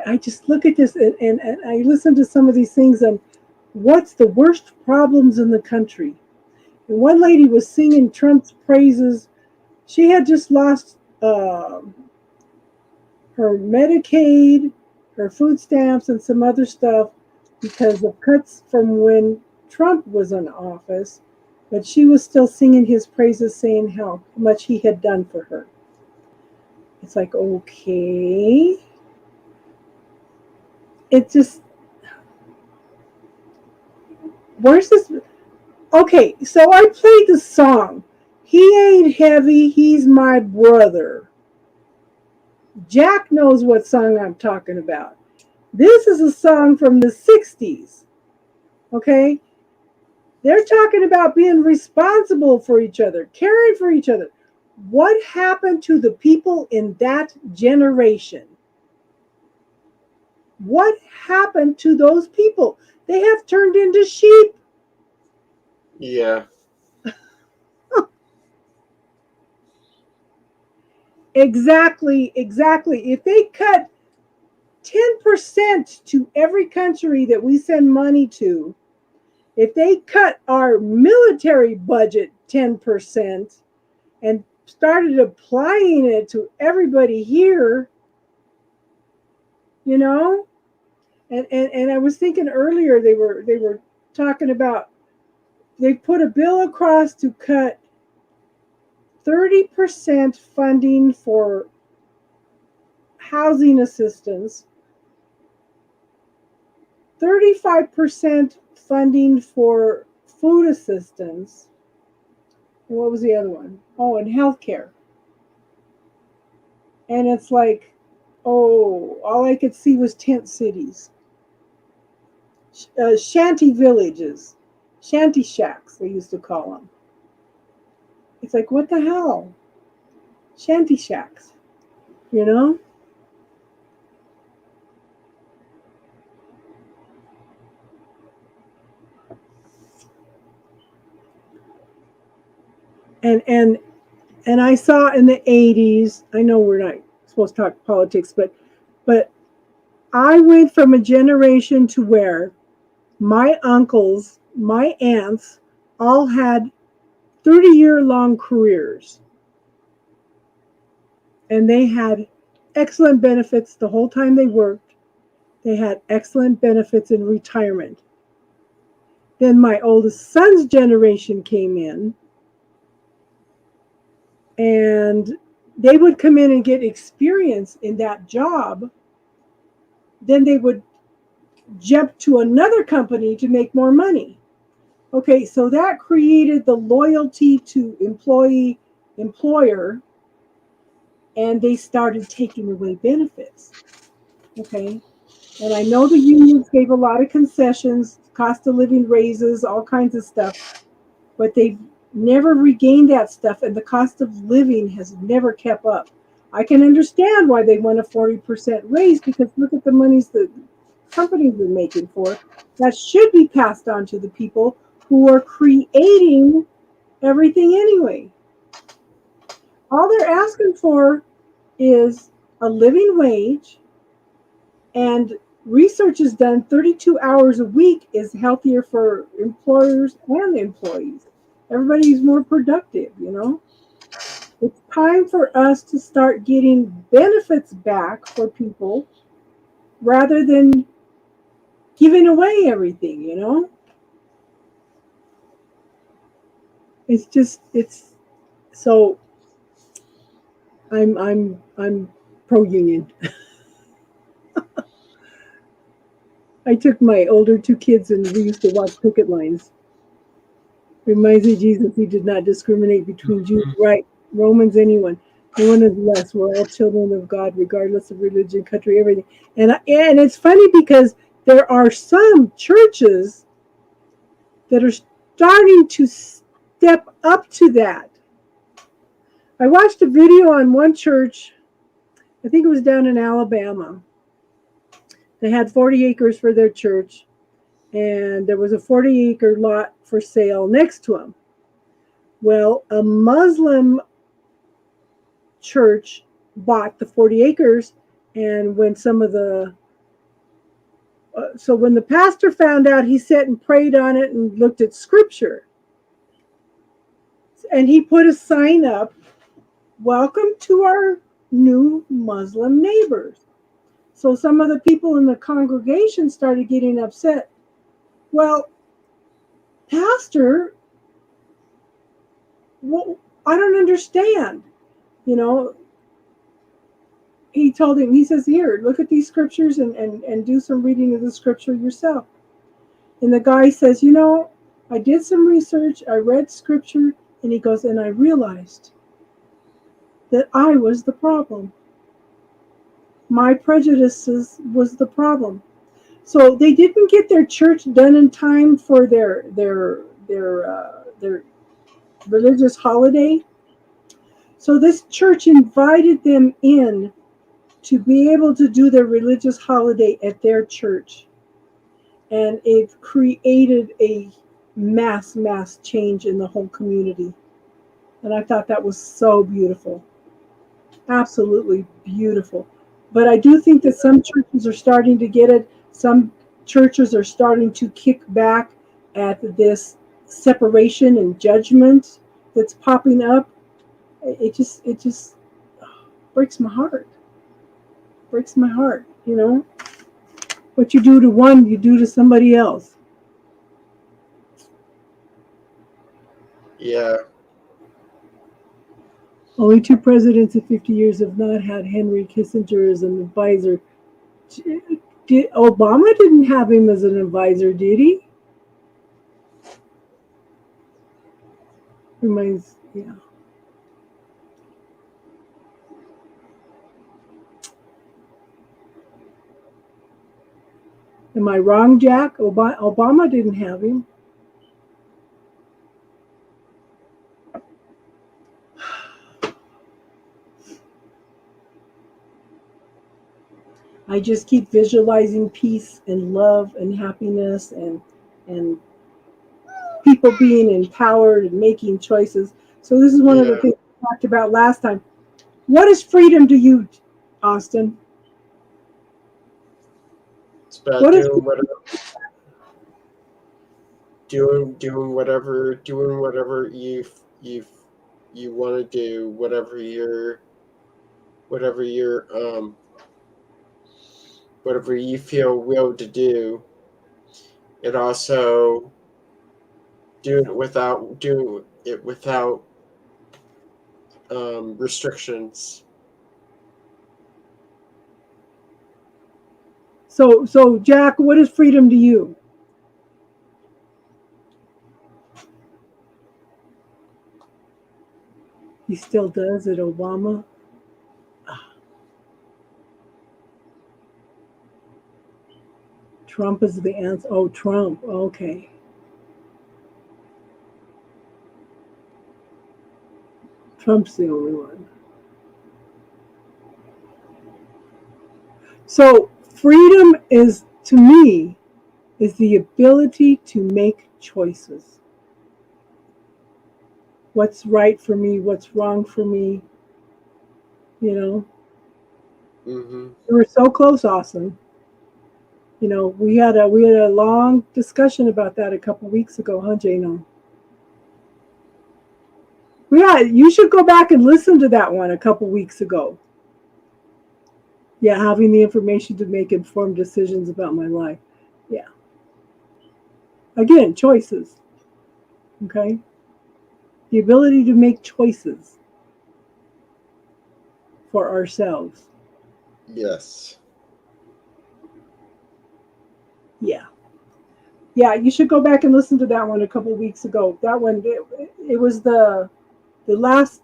I just look at this and I listen to some of these things and what's the worst problems in the country? And one lady was singing Trump's praises. She had just lost her Medicaid, her food stamps, and some other stuff because of cuts from when Trump was in office. But she was still singing his praises, saying how much he had done for her. It's like, okay. It just, where's this? Okay, so I played the song. He ain't heavy, he's my brother. Jack knows what song I'm talking about. This is a song from the 60s. Okay? They're talking about being responsible for each other, caring for each other. What happened to the people in that generation? What happened to those people? They have turned into sheep. Yeah. Exactly. If they cut 10% to every country that we send money to, if they cut our military budget 10% and started applying it to everybody here, and I was thinking earlier they were talking about, they put a bill across to cut 30% funding for housing assistance, 35% funding for food assistance, and what was the other one? Oh, and healthcare. And it's like, oh, all I could see was tent cities, shanty villages, shanty shacks, they used to call them. It's like, what the hell? Shanty shacks, And I saw in the 80s, I know we're not supposed to talk politics, but I went from a generation to where my uncles, my aunts, all had 30-year-long careers. And they had excellent benefits the whole time they worked. They had excellent benefits in retirement. Then my oldest son's generation came in, and they would come in and get experience in that job. Then they would jump to another company to make more money. Okay, so that created the loyalty to employer, and they started taking away benefits. Okay, and I know the unions gave a lot of concessions, cost of living raises, all kinds of stuff, but they've never regained that stuff, and the cost of living has never kept up. I can understand why they want a 40% raise, because look at the monies that companies are making for. That should be passed on to the people who are creating everything anyway. All they're asking for is a living wage And research is done 32 hours a week is healthier for employers and employees. Everybody's more productive, you know. It's time for us to start getting benefits back for people rather than giving away everything, you know. It's so I'm pro union. I took my older two kids and we used to watch picket lines. Reminds me of Jesus, he did not discriminate between Jews, right, Romans, anyone. No one is less. We're all children of God, regardless of religion, country, everything. And it's funny because there are some churches that are starting to step up to that. I watched a video on one church, I think it was down in Alabama. They had 40 acres for their church, and there was a 40-acre lot for sale next to them. Well, a Muslim church bought the 40 acres, and when some of the so when the pastor found out, he sat and prayed on it and looked at scripture, and he put a sign up, welcome to our new Muslim neighbors. So some of the people in the congregation started getting upset. Well, pastor, well, I don't understand. You know, he told him, he says, here, look at these scriptures and do some reading of the scripture yourself. And the guy says, you know, I did some research, I read scripture, and he goes, and I realized that I was the problem. My prejudices was the problem. So they didn't get their church done in time for their religious holiday. So this church invited them in to be able to do their religious holiday at their church. And it created a mass change in the whole community. And I thought that was so beautiful. Absolutely beautiful. But I do think that some churches are starting to get it. Some churches are starting to kick back at this separation and judgment that's popping up. It just breaks my heart. Breaks my heart, you know. What you do to one, you do to somebody else. Yeah. Only two presidents in 50 years have not had Henry Kissinger as an advisor. Obama didn't have him as an advisor, did he? Reminds, yeah. Am I wrong, Jack? Obama didn't have him. I just keep visualizing peace and love and happiness and people being empowered and making choices. So this is one of the things we talked about last time. What is freedom to you, Austin? It's about What is doing whatever you want to do, whatever you feel will to do. And also doing it without restrictions. So Jack, what is freedom to you? He still does it, Obama. Trump is the answer. Oh, Trump. Okay. Trump's the only one. So freedom is, to me, is the ability to make choices. What's right for me, what's wrong for me, you know? Mm-hmm. We were so close, Austin. You know, we had a long discussion about that a couple weeks ago, huh, Jano? Yeah, you should go back and listen to that one a couple weeks ago. Yeah, having the information to make informed decisions about my life. Yeah. Again, choices. Okay? The ability to make choices for ourselves. Yes. Yeah. Yeah, you should go back and listen to that one a couple weeks ago. That one, it was the last,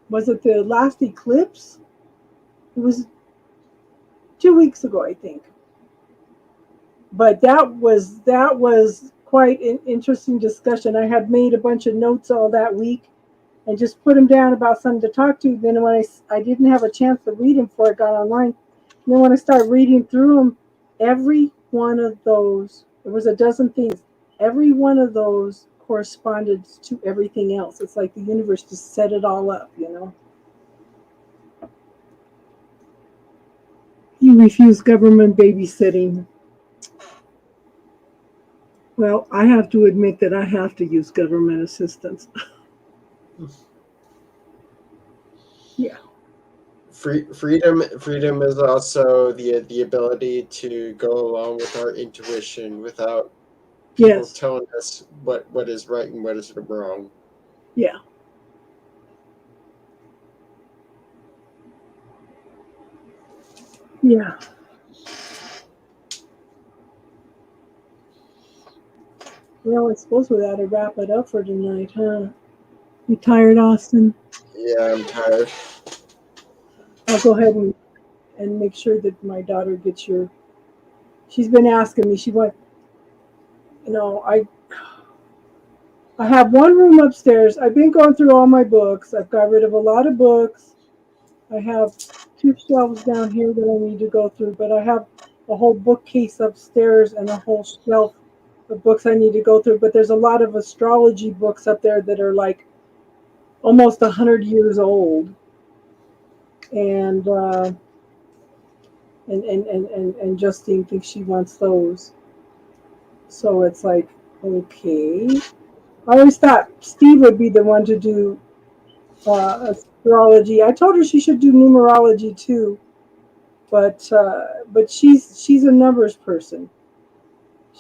was it the last eclipse? It was 2 weeks ago, I think. But that was quite an interesting discussion. I had made a bunch of notes all that week and just put them down about something to talk to. Then when I didn't have a chance to read them before I got online, and then when I started reading through them, every one of those, there was a dozen things, every one of those corresponded to everything else. It's like the universe just set it all up, you know. You refuse government babysitting. Well, I have to admit that I have to use government assistance. Yeah. Freedom is also the ability to go along with our intuition without people Yes. telling us what is right and what is wrong. Yeah. Yeah. Well, I suppose we ought to wrap it up for tonight, huh? You tired, Austin? Yeah, I'm tired. I'll go ahead and make sure that my daughter gets your. She's been asking me. She went. You know, I have one room upstairs. I've been going through all my books. I've got rid of a lot of books. I have 2 shelves down here that I need to go through, but I have a whole bookcase upstairs and a whole shelf of books I need to go through. But there's a lot of astrology books up there that are like almost 100 years old, and Justine thinks she wants those. So it's like, okay. I always thought Steve would be the one to do astrology. I told her she should do numerology too, but she's a numbers person.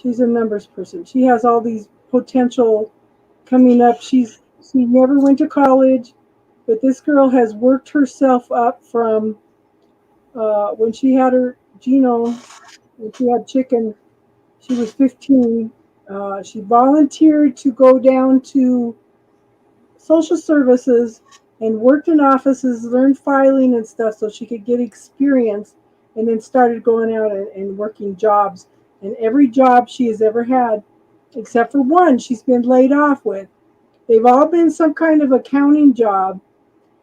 She's a numbers person. She has all these potential coming up. She never went to college, but this girl has worked herself up from when she had her genome, when she had chicken. She was 15. She volunteered to go down to social services and worked in offices, learned filing and stuff so she could get experience, and then started going out and working jobs. And every job she has ever had, except for one she's been laid off with, they've all been some kind of accounting job.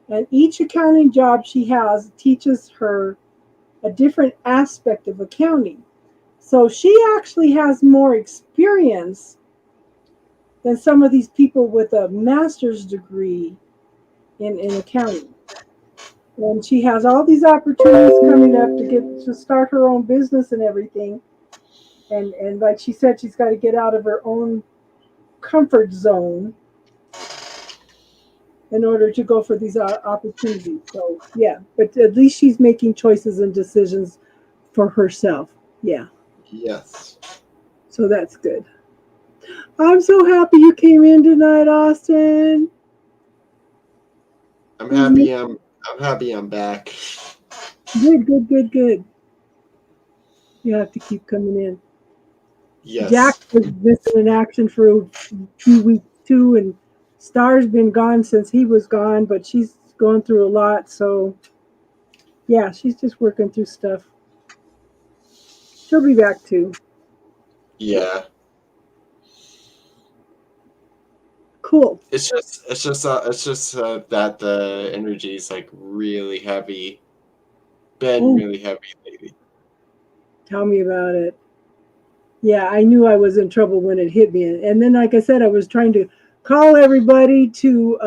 And each accounting job she has teaches her a different aspect of accounting. So she actually has more experience than some of these people with a master's degree in accounting. And she has all these opportunities coming up to start her own business and everything. And like she said, she's got to get out of her own comfort zone in order to go for these opportunities. So yeah, but at least she's making choices and decisions for herself. Yeah. Yes. So that's good. I'm so happy you came in tonight, Austin. I'm happy I'm back. Good. You have to keep coming in. Yes. Jack was missing in action for a few weeks too, and Star's been gone since he was gone, but she's going through a lot. So yeah, she's just working through stuff. She'll be back too. Yeah. Cool. It's just that the energy is like really heavy. Been really heavy lately. Tell me about it. Yeah, I knew I was in trouble when it hit me, and then, like I said, I was trying to call everybody to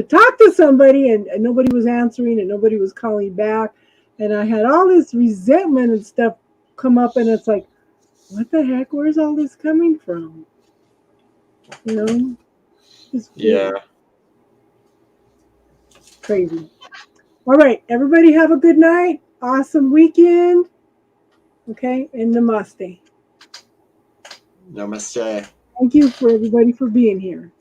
talk to somebody, and nobody was answering, and nobody was calling back. And I had all this resentment and stuff come up, and it's like, what the heck? Where's all this coming from? You know? It's Yeah. crazy. All right, everybody have a good night. Awesome weekend. Okay, and namaste. Namaste. Thank you for everybody for being here.